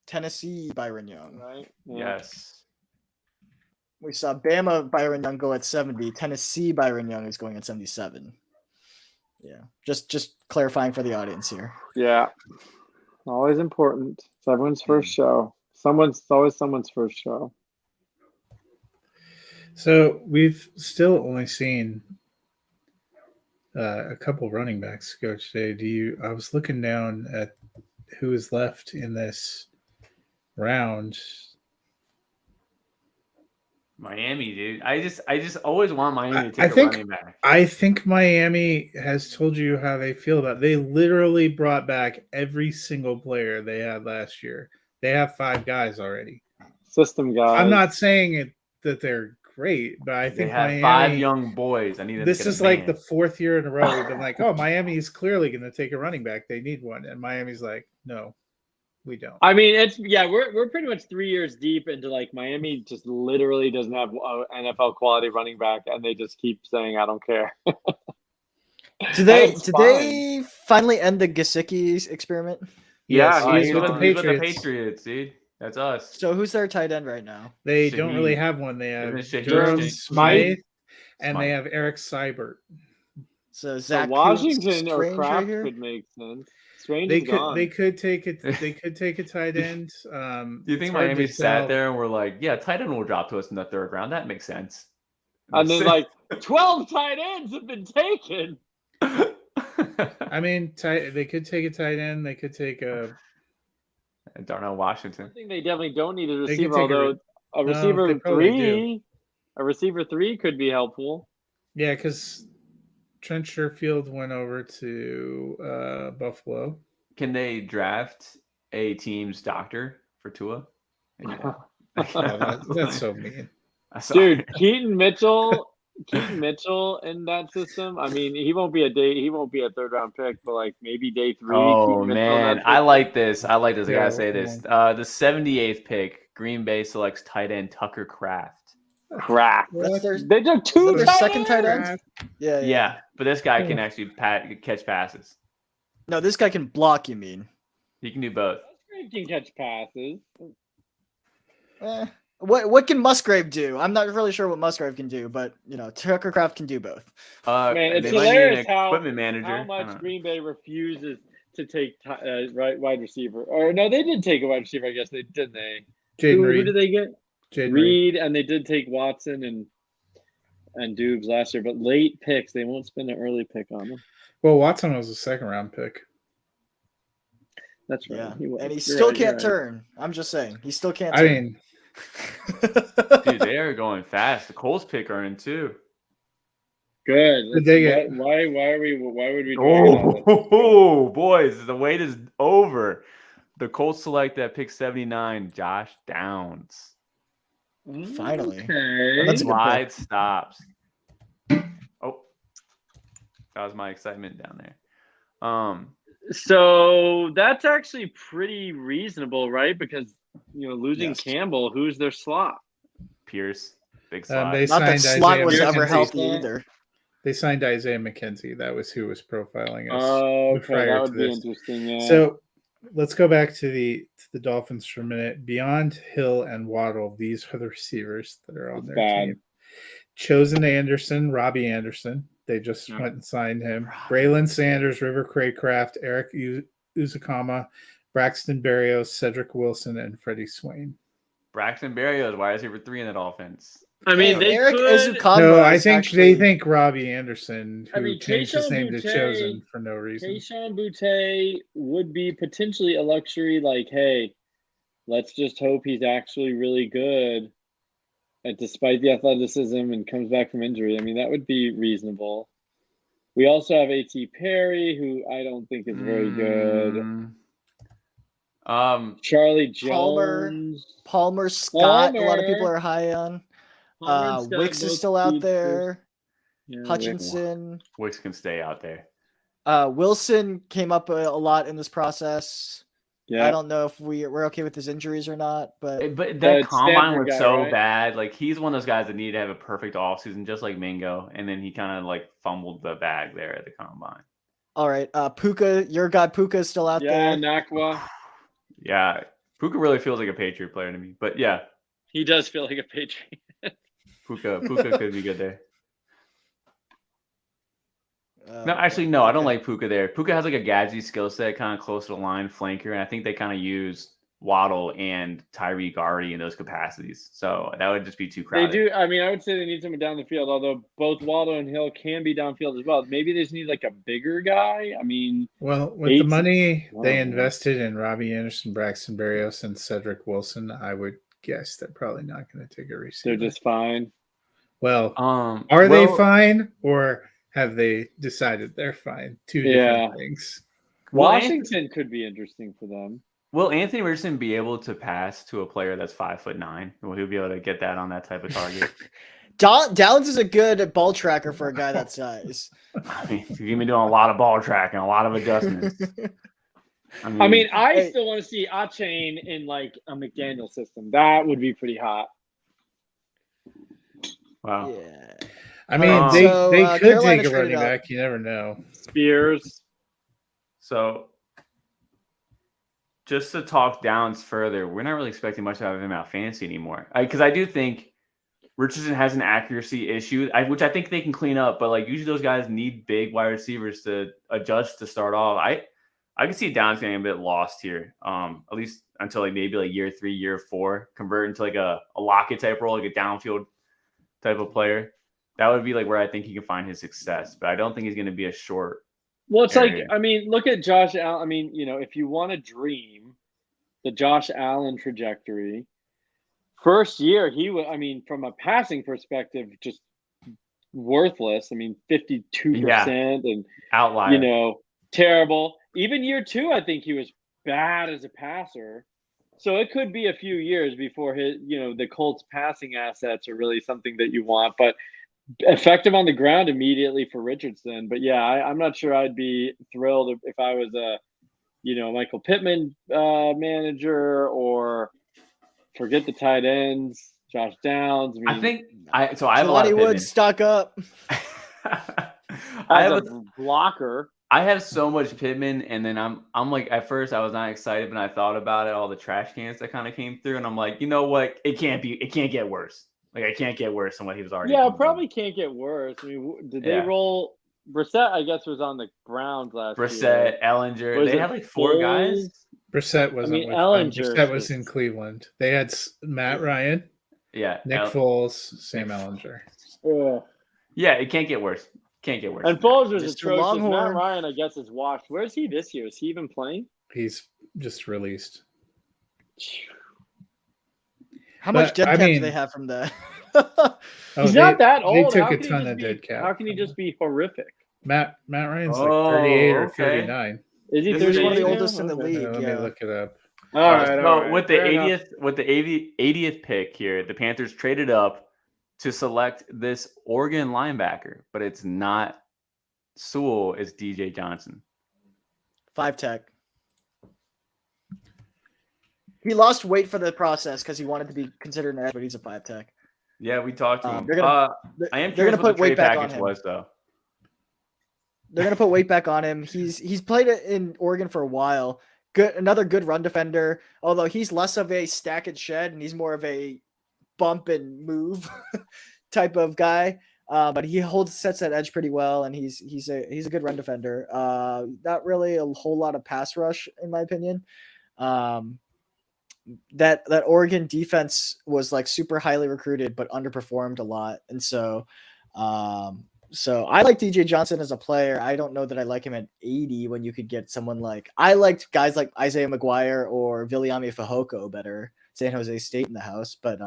Tennessee Byron Young, right? Yeah. Yes. We saw Bama Byron Young go at 70. Tennessee Byron Young is going at 77. Yeah, just clarifying for the audience here. Yeah, always important. It's everyone's first show. It's always someone's first show. So we've still only seen a couple running backs go today. I was looking down at who is left in this round. Miami, dude. I just always want Miami to take a running back. I think Miami has told you how they feel about it. They literally brought back every single player they had last year. They have 5 guys already. System guys. I'm not saying that they're great, but I think they have Miami, 5 young boys. I need them. This is like the 4th year in a row. We've been like, oh, Miami is clearly going to take a running back. They need one, and Miami's like, no. We don't. I mean, we're pretty much 3 years deep into like Miami just literally doesn't have NFL quality running back, and they just keep saying, "I don't care." Did they finally end the Gesicki experiment? Yes, he's with the Patriots, dude. That's us. So who's their tight end right now? They don't really Shaheed. have one. They Isn't have it Shaheed? Jerome Smythe? Smythe, and they have Eric Seibert. So So Zach Washington or Strange Kraft right here. could make sense. Strange They is gone. could take it. They could take a tight end. Do you think it's hard to Miami sat tell. there and were like, "Yeah, tight end will drop to us in the third round. That makes sense." And then like 12 tight ends have been taken. I mean, they could take a tight end. They could take a. Darnell Washington. I think they definitely don't need a They could receiver, take a although a No, receiver they probably three, a receiver 3 could be helpful. Yeah, because Trent Sherfield went over to Buffalo. Can they draft a team's doctor for Tua? Yeah. Oh, that's so mean. Sorry. Dude, Keaton Mitchell in that system. I mean, he won't be a third round pick, but like maybe day 3. Oh Keaton Mitchell in man, that I system. like this. I like this. I Yeah, gotta say this. The 78th pick, Green Bay selects tight end Tucker Kraft. Kraft. That's their, They took 2 their tight second tight ends. end. Yeah. Yeah, but this guy can actually catch passes. No, this guy can block. You mean? He can do both. He can catch passes. What can Musgrave do? I'm not really sure what Musgrave can do, but Tucker Kraft can do both. Man, it's they might need hilarious an how equipment manager. How I don't much know. Green Bay refuses to take wide receiver? Or no, they did take a wide receiver. I guess they didn't. They Jaden who Reed. did they get? Jaden Reed. Reed, and they did take Watson and Dubes last year, but late picks. They won't spend an early pick on them. Well, Watson was a second round pick. That's right. Yeah, He was. and he You're still right, you're can't right. turn. I'm just saying, he still can't. I turn. mean, Dude, they are going fast. The Colts pick are in too. Good. Did they get- Why would we? drag it out? Oh, boys, the wait is over. The Colts select at pick 79, Josh Downs. Finally. Okay. That's a good Slide stops. Oh, that was my excitement down there. So that's actually pretty reasonable, right? Because losing Yes. Campbell, who's their slot? Pierce, big slide. they Not that signed Slot Isaiah was ever McKenzie. healthy either. They signed Isaiah McKenzie. That was who was profiling us. Oh, okay, prior that to would be this. interesting. Yeah. So let's go back to the Dolphins for a minute. Beyond Hill and Waddle, these are the receivers that are on It's their bad. team. Chosen Anderson, Robbie Anderson. They just Yeah. went and signed him. Braylon Sanders, River Craycraft, Eric Uzakama, Braxton Berrios, Cedric Wilson, and Freddie Swain. Braxton Berrios, wide receiver 3 in that offense. I mean, they Eric could. Izukanma No, I is think actually- they think Robbie Anderson, who I mean, changed his Keyshawn name to Boutte- Chosen for no reason. Keyshawn Boutte would be potentially a luxury. Like, hey, let's just hope he's actually really good, and despite the athleticism, and comes back from injury. I mean, that would be reasonable. We also have A.T. Perry, who I don't think is very good. Charlie Palmer. Jones. Palmer, Scott. A lot of Palmer. people are high on. Palmer and Scott Wicks is both still out speedsters. there. Yeah, Hutchinson. Wicks can stay out there. Wilson came up a lot in this process. Yeah. I don't know if we're okay with his injuries or not, but But that combine Stanford was guy, so right? bad. Like, he's one of those guys that needed to have a perfect offseason, just like Mingo. And then he kind of like fumbled the bag there at the combine. all right. Puka, your guy Puka is still out Yeah, there. Nakwa. Yeah. Puka really feels like a Patriot player to me. But yeah, He does feel like a Patriot. Puka could be good there. No, actually, no, I don't like Puka there. Puka has like a gadgety skill set, kind of close to the line flanker, and I think they kind of use Waddle and Tyreek already in those capacities. So that would just be too They crowded. do. I mean, I would say they need someone down the field, although both Waddle and Hill can be downfield as well. Maybe they just need like a bigger guy. I mean, Well, with Eight- the money they Wow. invested in Robbie Anderson, Braxton Berrios, and Cedric Wilson, I would guess they're probably not going to take a receiver. they're just fine. Well, Are are they fine, or have they decided they're fine? Two different Yeah. things. Washington could be interesting for them. Will Anthony Richardson be able to pass to a player that's 5'9"? Will he be able to get that on that type of target? Downs is a good ball tracker for a guy that size. I mean, he's been doing a lot of ball tracking, a lot of adjustments. I mean, I Hey. still want to see Achane in like a McDaniel system. That would be pretty hot. wow. Yeah. I mean, Um, they So, could Carolina take a traded running up. back. You never know. Spears. So just to talk Downs further, we're not really expecting much out of him out of fantasy anymore. Because I do think Richardson has an accuracy issue, which I think they can clean up. But like usually those guys need big wide receivers to adjust to start off. I can see Downs getting a bit lost here, at least until like maybe like year 3, year 4, convert into like a Lockett type role, like a downfield type of player. That would be like where I think he can find his success. But I don't think he's going to be a short. Well, it's area. like, I mean, look at Josh Allen. I mean, if you want to dream the Josh Allen trajectory, first year, he was, I mean, from a passing perspective, just worthless. I mean, 52% and, outlier. Terrible. Even year 2, I think he was bad as a passer. So it could be a few years before the Colts passing assets are really something that you want. But effective on the ground immediately for Richardson. But yeah, I'm not sure I'd be thrilled if I was a, Michael Pittman manager, or forget the tight ends, Josh Downs. I have a lot of Wood stock up. I have a blocker. I have so much Pittman, and then I'm like, at first I was not excited, but I thought about it, all the trash cans that kind of came through, and I'm like, you know what? It can't get worse. Like, it can't get worse than what he was already. Yeah, it probably can't get worse. I mean, did they roll? Brissett, I guess, was on the Browns last year. Brissett, Ellinger. They had like 4 guys. Brissett wasn't with Ellinger. Brissett was in Cleveland. They had Matt Ryan. Yeah. Nick Foles, Sam Ellinger. Yeah, it can't get worse. Can't get worse. And Foles was Mr. atrocious. Longhorn. Matt Ryan, I guess, is washed. Where's he this year? Is he even playing? He's just released. How much But, dead I cap do mean- they have from that? He's not that old. They took How a can he ton just of be- dead cap. How can he just be horrific? Matt Ryan's like Oh, 38 or okay. 39. Is he This is 38 one of the now? oldest in the Okay. league. Let me look it up. All right. So with the Fair enough. 80th pick here, the Panthers traded up to select this Oregon linebacker, but it's not Sewell, it's DJ Johnson. 5 tech. He lost weight for the process because he wanted to be considered an edge, but he's a 5 tech. Yeah, we talked to him. They're gonna- I am they're curious gonna what put the weight trade back on package him. was, though. They're gonna put weight back on him. He's played in Oregon for a while. Another good run defender. Although he's less of a stack and shed, and he's more of a bump and move type of guy. But he sets that edge pretty well, and he's a good run defender. Not really a whole lot of pass rush, in my opinion. That Oregon defense was like super highly recruited, but underperformed a lot, and so I like DJ Johnson as a player. I don't know that I like him at 80 when you could get someone like I liked guys like Isaiah McGuire or Viliami Fehoko better. San Jose State in the house, but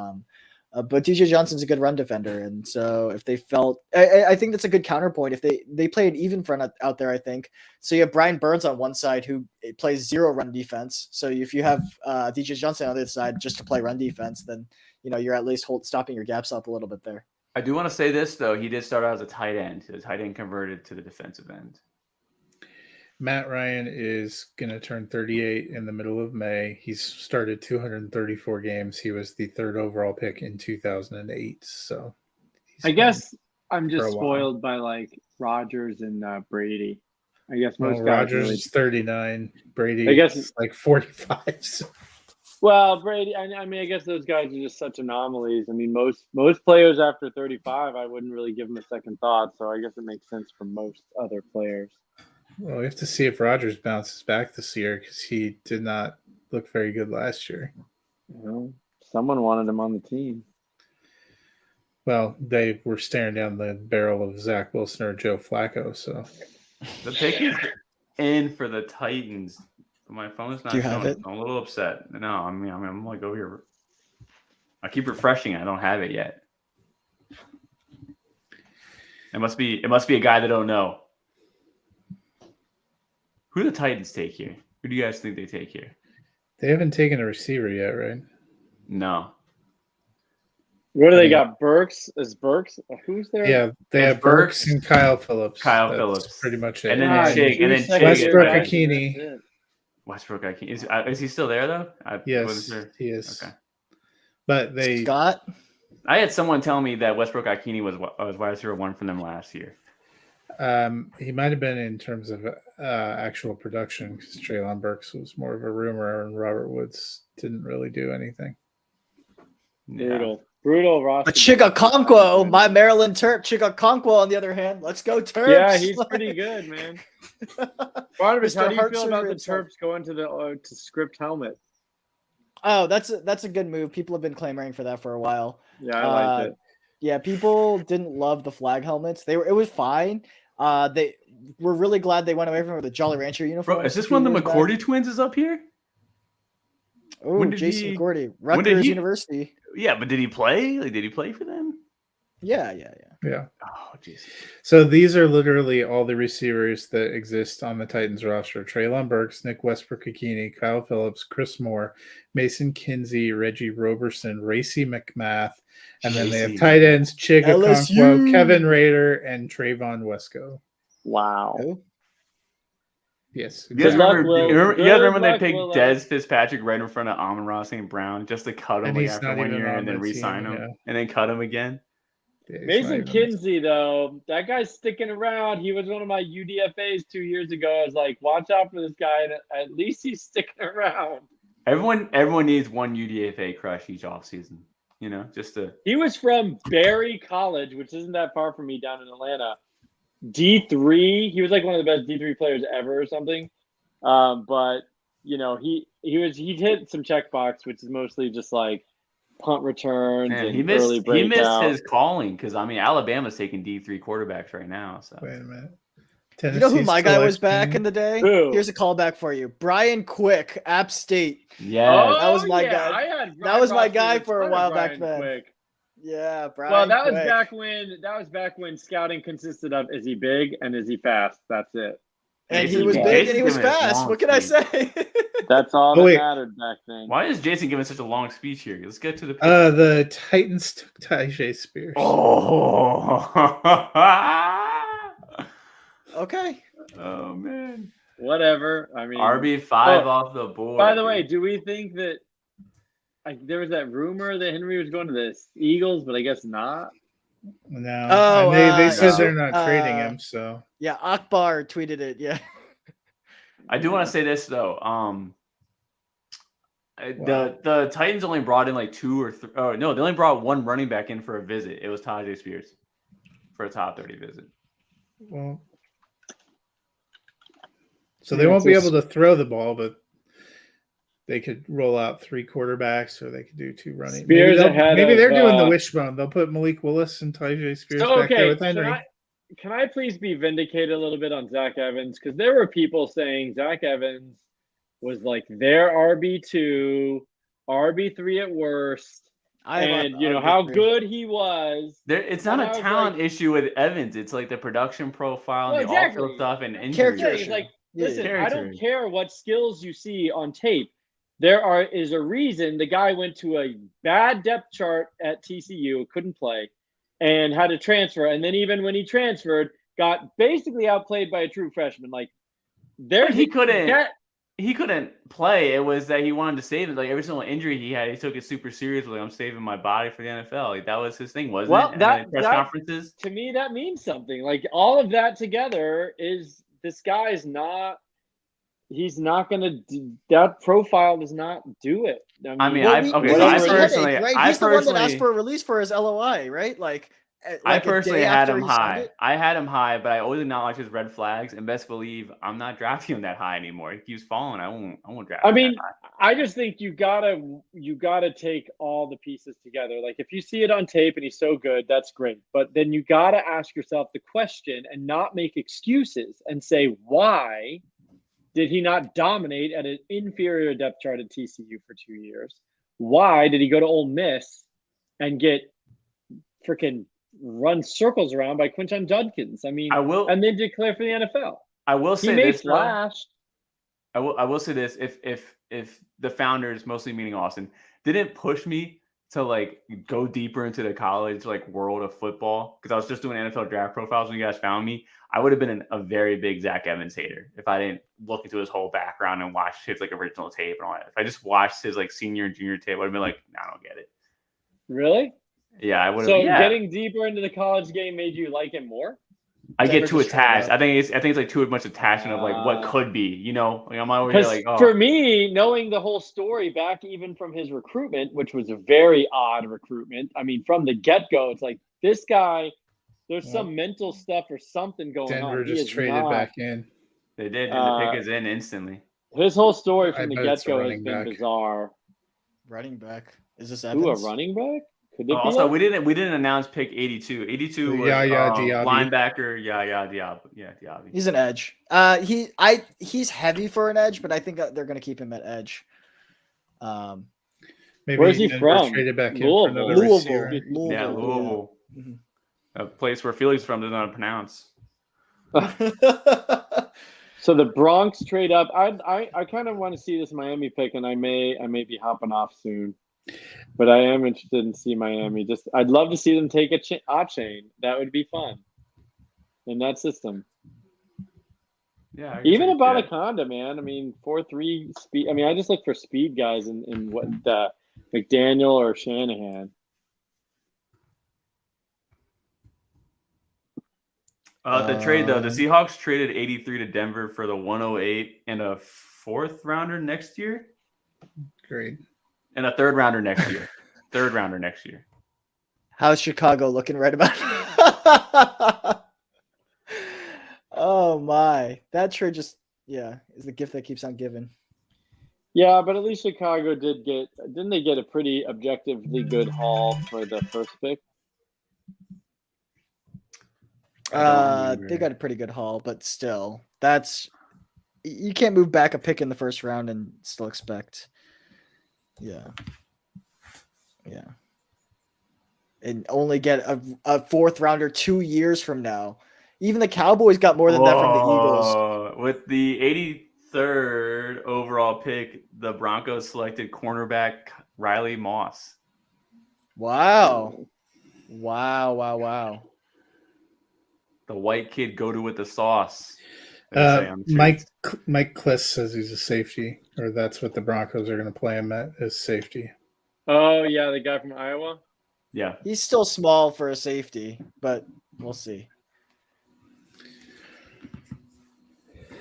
DJ Johnson's a good run defender, and so if they felt, I think that's a good counterpoint. If they play an even front out there, I think. So you have Brian Burns on one side who plays 0 run defense. So if you have DJ Johnson on the other side just to play run defense, then you're at least stopping your gaps up a little bit there. I do want to say this, though. He did start out as a tight end. The tight end converted to the defensive end. Matt Ryan is going to turn 38 in the middle of May. He's started 234 games. He was the 3rd overall pick in 2008. So I guess I'm just for a while. spoiled by like Rodgers and Brady. I guess most guys Rogers really- is 39. Brady I guess- is like 45. So. Well, Brady. I mean, I guess those guys are just such anomalies. I mean, most players after 35, I wouldn't really give them a second thought. So I guess it makes sense for most other players. Well, we have to see if Rogers bounces back this year because he did not look very good last year. Someone wanted him on the team. Well, they were staring down the barrel of Zach Wilson or Joe Flacco. So The pick is in for the Titans. My phone is not Do you have showing. it? I'm a little upset. No, I'm like over here. I keep refreshing. I don't have it yet. It must be a guy that I don't know. Who do the Titans take here? Who do you guys think they take here? they haven't taken a receiver yet, right? No. What do they got? Burks? Is Burks? Who's there? Yeah, they It's have Burks and Kyle Phillips. Kyle That's Phillips. pretty much it. And then Ah, Chig, and then two second Chig Westbrook year guys. Akini. That's it. Westbrook. Is he still there though? I wasn't Yes, sure. he is. Okay. But they Scott. I had someone tell me that Westbrook Akini was wide receiver 1 for them last year. He might have been in terms of actual production because Treylon Burks was more of a rumor, and Robert Woods didn't really do anything. Brutal roster. But Chigakonkwo, my Maryland Terp, Chigakonkwo, on the other hand, let's go Terps. Yeah, he's pretty good, man. Barnabas, how Mr. do you Heart feel about Surgery the himself. Terps going to the to script helmet? Oh, that's a good move. People have been clamoring for that for a while. Yeah, I liked it. Yeah, people didn't love the flag helmets. It was fine. They were really glad they went away from the Jolly Rancher uniform. Bro, is this one of the McCourty twins is up here? Oh, when did Jason he- McCourty, when did Rutgers he- University. Yeah, but did he play? Like, did he play for them? Yeah. Yeah. Oh, jeez. So these are literally all the receivers that exist on the Titans roster: Treylon Burks, Nick Westbrook-Ikini, Kyle Phillips, Chris Moore, Mason Kinsey, Reggie Roberson, Racy McMath, and then they have JC. tight ends Chiga LSU. Okonkwo, Kevin Rader, and Trayvon Wesco. Wow. Oh, Yes. You guys Good luck, remember, Will. you remember Good when they luck, picked Will. Dez Fitzpatrick right in front of Amon-Ra St. Brown just to cut him And like he's after not 1 even year on and then the re-sign team, him yeah. and then cut him again? Yeah, he's not Mason even- Kinsey, though, that guy's sticking around. He was one of my UDFAs 2 years ago. I was like, watch out for this guy, and at least he's sticking around. Everyone needs one UDFA crush each offseason, you know, just to He was from Berry College, which isn't that far from me down in Atlanta. D3. He was like one of the best D3 players ever or something. But you know, he hit some checkbox, which is mostly just like punt returns man, and he early missed breakout. his calling because I mean Alabama's taking D3 quarterbacks right now. So Wait a minute. you know who Tennessee's my guy was back selection- in the day? Who? Here's a callback for you. Brian Quick, App State. yeah, that was my guy. I had That was my rostered guy a for a ton of while back Brian then. Quick. Yeah, Brian. Well, that was Quick. back when scouting consisted of is he big and is he fast? That's it. And he Jason- was yeah, big Jason's and he was giving us fast. long What can I speech. say? That's all Oh, that wait. mattered back then. Why is Jason giving such a long speech here? Let's get to the The Titans took Tajay Spears. oh Okay. oh man, Whatever. I mean, RB5 Oh, off the board. by the way, do we think that there was that rumor that Henry was going to the Eagles, but I guess not? No. Oh, And they said no. they're not trading him, so Yeah, Akbar tweeted it. Yeah. I do want to say this though. The Titans only brought in like 2 or 3. Oh no, they only brought one running back in for a visit. It was Tajay Spears for a top 30 visit. well. So they won't be able to throw the ball, but they could roll out 3 quarterbacks, or they could do 2 running. Spears ahead Maybe of, they're doing the wishbone. They'll put Malik Willis and Tajay Spears So, back there okay, with Henry. can I please be vindicated a little bit on Zach Evans? Because there were people saying Zach Evans was like their RB2, RB3 at worst, and you know how good he was. It's not And a I was talent like- issue with Evans. It's like the production profile and Well, the exactly. off-field stuff and injuries. Character He's issue. like, Yeah. listen, I Character. don't care what skills you see on tape. Is a reason the guy went to a bad depth chart at TCU, couldn't play, and had to transfer. And then even when he transferred, got basically outplayed by a true freshman. Like But he couldn't play. It was that he wanted to save it. Like every single injury he had, he took it super serious. Like I'm saving my body for the NFL. Like, that was his thing, wasn't Well, it? And that- then press that- conferences. to me, that means something. Like all of that together is this guy's not. He's not going to. That profile does not do it. I mean, Well, I we- okay. well, So I he's the headache, personally, right? I He's the one that asked personally, for a release for his LOI, right? Like I a personally day had after him he signed high. it? I had him high, but I always acknowledge his red flags. And best believe I'm not drafting him that high anymore. He keeps falling. I won't draft. I him mean, that high. I just think you gotta take all the pieces together. Like if you see it on tape and he's so good, that's great. But then you gotta ask yourself the question and not make excuses and say, why did he not dominate at an inferior depth chart at TCU for 2 years? Why did he go to Ole Miss and get freaking run circles around by Quinton Judkins? I mean, I will. and then declare for the NFL. I will He say may this. though. flash. I will say this: if the founders, mostly meaning Austin, didn't push me to like go deeper into the college like world of football, because I was just doing NFL draft profiles when you guys found me, I would have been a very big Zach Evans hater if I didn't look into his whole background and watch his like original tape and all that. If I just watched his like senior and junior tape, I would have been like, nah, I don't get it. Really? Yeah, I would have. So yeah. getting deeper into the college game made you like him more? I get Denver too just traded attached. up. I think it's like too much attachment of like what could be. You know, like I'm over here Because like, oh, for me, knowing the whole story back even from his recruitment, which was a very odd recruitment. I mean, from the get-go, it's like this guy, there's Yep. some mental stuff or something going Denver on. He just is traded not. back in. they did. And the pick is in instantly. His whole story I from the bet it's a get-go has running been back. bizarre. Running back. Is this Who, a Evans? running back? Could Oh, it be? also, Evans? we didn't announce pick 82. 82 was Yaya Diaby. linebacker. Diaby. He's an edge. He's heavy for an edge, but I think they're going to keep him at edge. Maybe Where's he Denver from? traded back in for Louisville. another Louisville. receiver. Yeah, Louisville, Mhm. a place where Felix from doesn't know how to pronounce. So the Bronx trade up. I kind of want to see this Miami pick, and I may be hopping off soon. But I am interested in see Miami. I'd love to see them take a chain. That would be fun in that system. Yeah, I guess Even I about could a do Conda, man. I mean, 4.3 speed. I mean, I just look for speed guys in what McDaniel or Shanahan. The trade though, the Seahawks traded 83 to Denver for the 108 and a 4th rounder next year, Great. and a 3rd rounder next year. 3rd rounder next year. How's Chicago looking right about? Oh my, that trade is the gift that keeps on giving. Yeah, but at least Chicago didn't they get a pretty objectively good haul for the first pick? They got a pretty good haul, but still, you can't move back a pick in the first round and still expect. Yeah. And only get a 4th rounder 2 years from now. Even the Cowboys got more than that from the Eagles. With the 83rd overall pick, the Broncos selected cornerback Riley Moss. Wow. The white kid go to with the sauce. they say on the streets. Mike Kliss says he's a safety, or that's what the Broncos are going to play him at, as safety. Oh yeah, the guy from Iowa. Yeah. He's still small for a safety, but we'll see.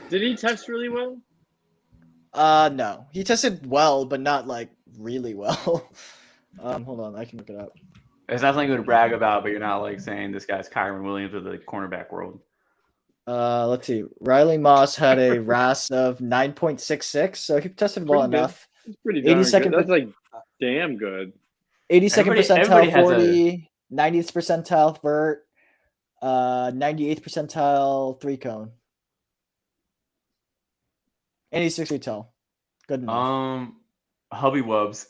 Did he test really well? No. He tested well, but not like really well. Hold on, I can look it up. It's not something you would brag about, but you're not like saying this guy's Kyron Williams of the cornerback world. Let's see. Riley Moss had a RAS of 9.66, so he tested well Pretty good. enough. It's pretty darn 82nd good. That's like damn good. 82nd Everybody percentile has 40, 90th percentile vert, 98th percentile 3-cone. And he's 6 feet tall. Good enough. Hubby Wubs.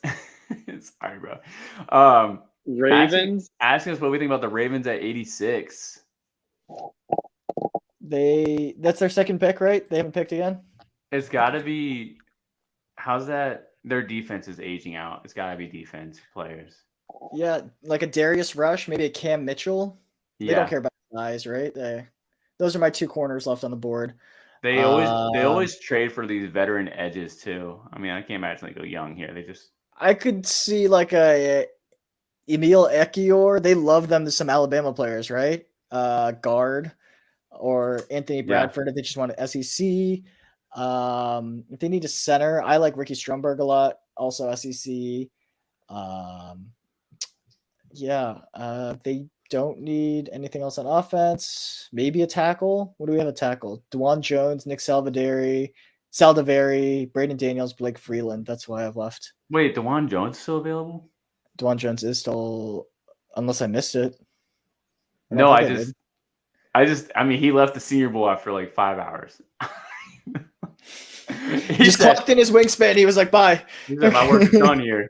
Sorry, bro. Ravens. Asking us what we think about the Ravens at 86. That's their second pick, right? They haven't picked again? It's got to be. How's that? Their defense is aging out. It's got to be defense players. Yeah, like a Darius Rush, maybe a Cam Mitchell. They don't care about size, right? Those are my 2 corners left on the board. They always trade for these veteran edges too. I mean, I can't imagine they go young here. They just. I could see like a Emil Ekiyor. They love them to some Alabama players, right? Guard or Anthony Bradford if they just want an SEC. If they need a center, I like Ricky Stromberg a lot. Also SEC. They don't need anything else on offense. Maybe a tackle. What do we have a tackle? DeJuan Jones, Nick Saldivari, Braden Daniels, Blake Freeland. That's what I have left. Wait, DeJuan Jones still available? DeJuan Jones is still, unless I missed it. No, I mean, he left the Senior Bowl after like 5 hours. He just clocked in his wingspan. He was like, bye. He said, my work is done here.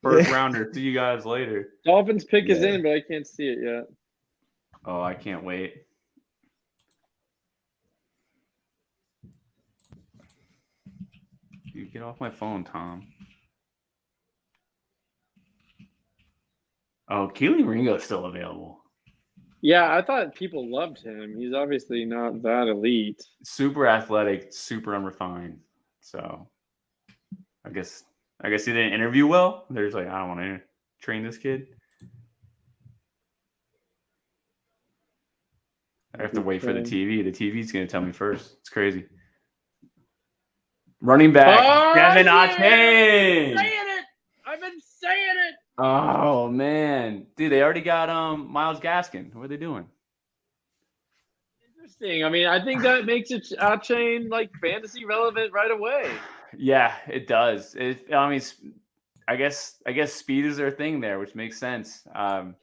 First rounder. See you guys later. Dolphins pick is in, but I can't see it yet. Oh, I can't wait. You get off my phone, Tom. Oh, Keely Ringo's still available. Yeah, I thought people loved him. He's obviously not that elite. Super athletic, super unrefined. So I guess he didn't interview well. They're just like, I don't want to train this kid. I have to wait for the TV. The TV's going to tell me first. It's crazy. Running back, Devin Achane. I've been saying it. Oh man, dude, they already got Myles Gaskin. What are they doing? Interesting. I mean, I think that makes it Achane like fantasy relevant right away. Yeah, it does. I mean, I guess speed is their thing there, which makes sense. I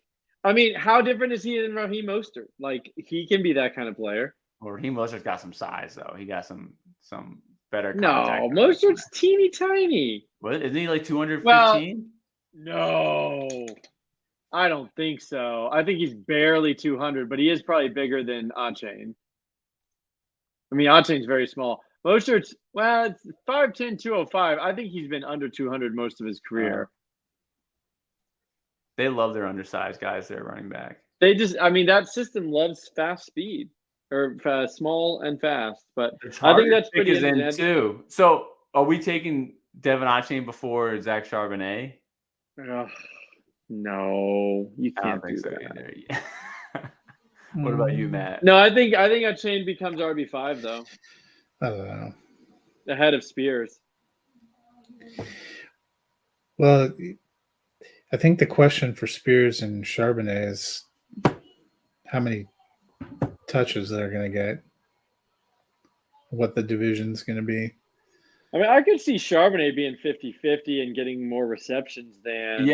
mean, how different is he than Raheem Mostert? Like, he can be that kind of player. Well, Raheem Mostert's got some size though. He got some better No, contact. Mostert's teeny tiny. What isn't he like 215? Well, no, I don't think so. I think he's barely 200, but he is probably bigger than Achane. I mean, Achane's very small. Mostert's, well, it's 5'10", 205. I think he's been under 200 most of his career. They love their undersized guys. They're running back. They just, I mean, that system loves fast speed or small and fast. But I think that's pretty is in too. So, are we taking Devin Achane before Zach Charbonnet? No, you I don't can't think do so that. either. What about you, Matt? No, I think Achane becomes RB5 though, I don't know. ahead of Spears. Well, I think the question for Spears and Charbonnet is how many touches they're going to get, what the division's going to be. I mean, I could see Charbonnet being 50-50 and getting more receptions than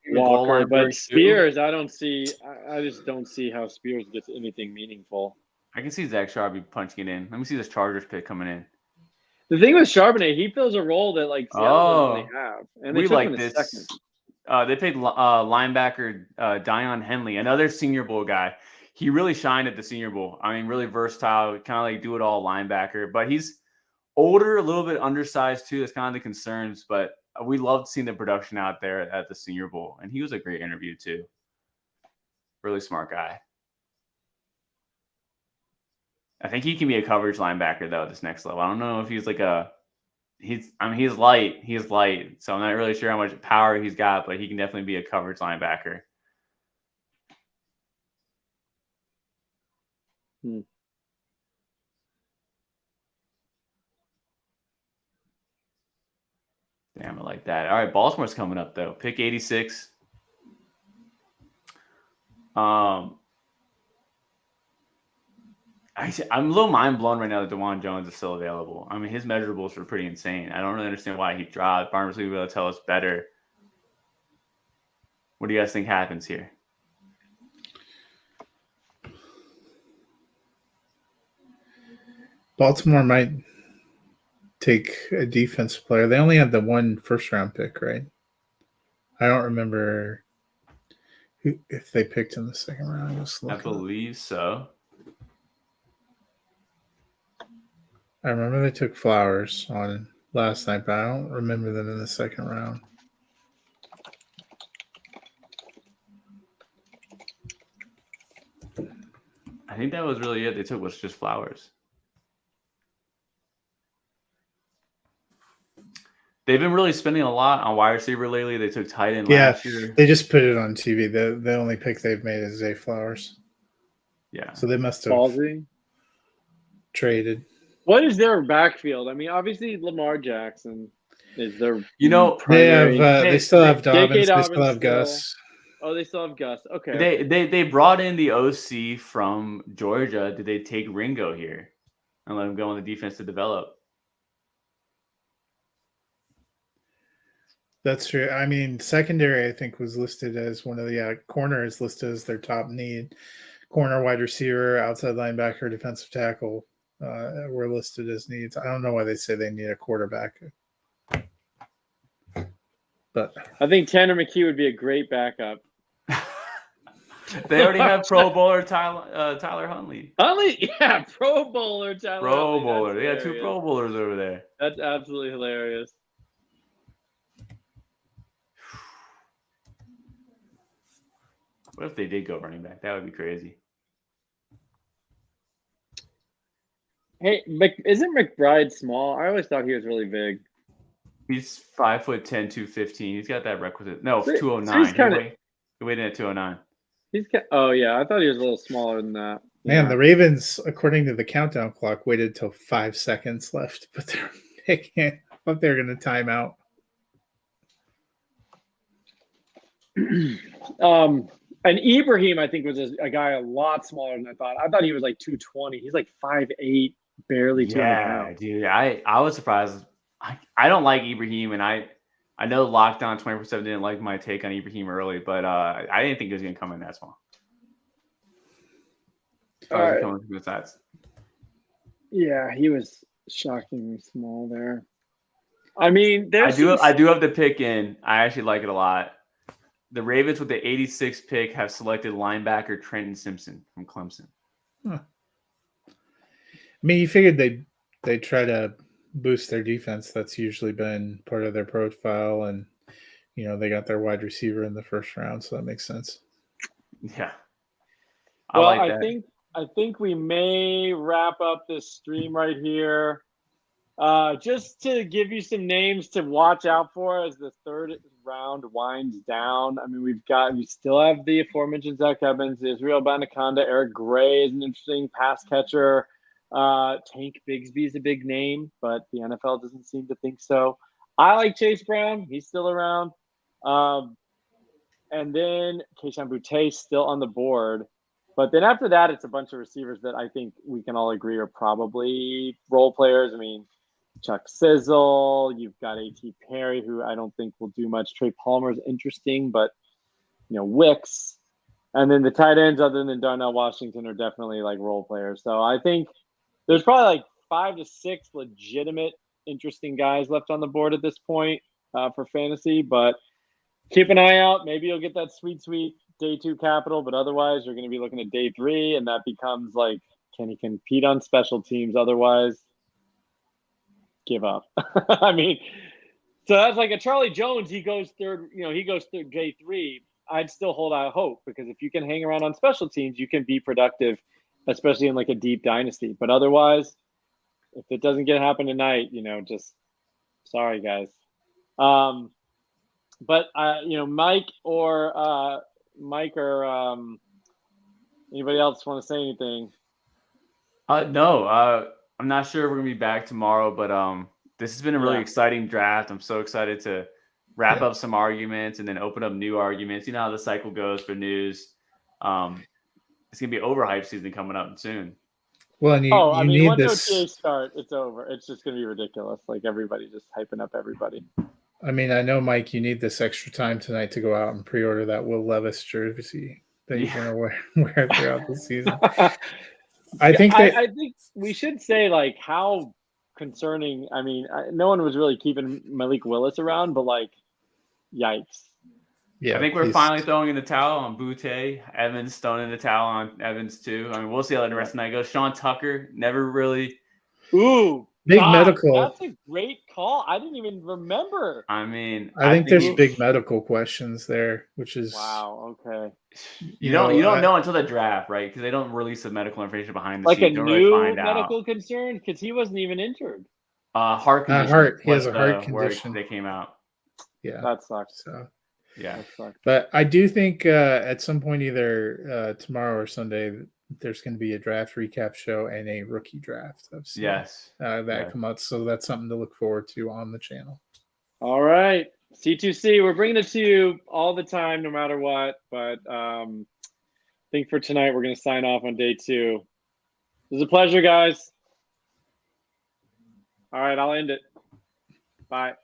Walker, but Spears, I just don't see how Spears gets anything meaningful. I can see Zach Charbonnet punching it in. Let me see this Chargers pick coming in. The thing with Charbonnet, he fills a role that like Seattle doesn't really have, and they we took like him in this. second. They paid linebacker Dion Henley, another Senior Bowl guy. He really shined at the Senior Bowl. I mean, really versatile, kind of like do-it-all linebacker. But he's older, a little bit undersized too. That's kind of the concerns. But we loved seeing the production out there at the Senior Bowl. And he was a great interview too. Really smart guy. I think he can be a coverage linebacker, though, at this next level. I don't know if he's like he's light. He's light. So I'm not really sure how much power he's got, but he can definitely be a coverage linebacker. Damn, I like that. All right, Baltimore's coming up, though. Pick 86. I'm a little mind blown right now that DeJuan Jones is still available. I mean, his measurables were pretty insane. I don't really understand why he dropped. Barnes will be able to tell us better. What do you guys think happens here? Baltimore might take a defensive player. They only had the one first-round pick, right? I don't remember if they picked in the second round. I believe so. I remember they took Flowers on last night, but I don't remember them in the second round. I think that was really it. They took was just Flowers. They've been really spending a lot on wide receiver lately. They took tight end last year. They just put it on TV. The only pick they've made is Zay Flowers. Yeah. So they must have traded. What is their backfield? I mean, obviously Lamar Jackson is their primary. They still have Dobbins. They still have Gus. Oh, they still have Gus. Okay. They brought in the OC from Georgia. Did they take Ringo here and let him go on the defense to develop? That's true. I mean, secondary, I think, was listed as one of the corner is listed as their top need. Corner, wide receiver, outside linebacker, defensive tackle were listed as needs. I don't know why they say they need a quarterback. But I think Tanner McKee would be a great backup. They already have Pro Bowler Tyler Huntley. Huntley, yeah, Pro Bowler Tyler. Pro Bowler. They got 2 Pro Bowlers over there. That's absolutely hilarious. What if they did go running back? That would be crazy. Hey, isn't McBride small? I always thought he was really big. He's 5'10", 215. He's got that requisite. No, 209. So he's He waited at 209. Oh yeah, I thought he was a little smaller than that. Man, Yeah. the Ravens, according to the countdown clock, waited till 5 seconds left, but they can't. I thought they were going to time out. And Ibrahim, I think, was a guy a lot smaller than I thought. I thought he was like 220. He's like 5'8", barely 200 Yeah, pounds. dude. I was surprised. I don't like Ibrahim, and I know Lockdown 24/7 didn't like my take on Ibrahim early, but I didn't think he was gonna come in that small. All right. Coming from the sides. Yeah, he was shockingly small there. I mean, I there's do some- have the pick in. I actually like it a lot. The Ravens with the 86th pick have selected linebacker Trenton Simpson from Clemson. I mean, you figured they'd try to boost their defense. That's usually been part of their profile, and they got their wide receiver in the first round, so that makes sense. Yeah. Well, like I that. think we may wrap up this stream right here. Just to give you some names to watch out for as the third round winds down. I mean, we still have the aforementioned Zach Evans, Israel Banaconda, Eric Gray is an interesting pass catcher. Tank Bigsby is a big name, but the NFL doesn't seem to think so. I like Chase Brown. He's still around. And then Keishawn Butte still on the board. But then after that, it's a bunch of receivers that I think we can all agree are probably role players. I mean, Chuck Sizzle, you've got A.T. Perry, who I don't think will do much. Trey Palmer's interesting, but, Wicks. And then the tight ends, other than Darnell Washington, are definitely like role players. So I think there's probably like 5 to 6 legitimate, interesting guys left on the board at this point for fantasy. But keep an eye out. Maybe you'll get that sweet day 2 capital, but otherwise you're going to be looking at day 3, and that becomes like, can he compete on special teams? Otherwise, give up. I mean, so that's like a Charlie Jones. He goes third. He goes third day 3. I'd still hold out hope, because if you can hang around on special teams, you can be productive, especially in like a deep dynasty. But otherwise, if it doesn't happen tonight, just sorry, guys. But Mike or anybody else want to say anything? No, I'm not sure if we're gonna be back tomorrow, but this has been a really exciting draft. I'm so excited to wrap up some arguments and then open up new arguments. You know how the cycle goes for news. It's gonna be overhype season coming up soon. Well, and you need once this. OTAs start, it's over. It's just gonna be ridiculous. Like everybody just hyping up everybody. I mean, I know, Mike, you need this extra time tonight to go out and pre-order that Will Levis jersey that you're gonna wear throughout the season. I think we should say like how concerning. I mean, no one was really keeping Malik Willis around, but like, yikes. Yeah, I think we're finally throwing in the towel on Butte. Evans throwing in the towel on Evans too. I mean, we'll see how the rest of the night goes. Sean Tucker never really. Ooh, big medical. That's a great call. I didn't even remember. I mean, I think there's big medical questions there, which is wow. Okay. You don't know until the draft, right? Because they don't release the medical information behind the like scenes. a Don't really new find medical out. concern, because he wasn't even injured. Heart condition. Heart. He has was a heart the word condition. They came out. Yeah, That sucks. so Yeah. That sucks. but I do think at some point, either tomorrow or Sunday, there's going to be a draft recap show and a rookie draft. I've seen Yes. that come out, so that's something to look forward to on the channel. All right, C2C, we're bringing it to you all the time, no matter what. But I think for tonight, we're going to sign off on day 2. It was a pleasure, guys. All right, I'll end it. Bye.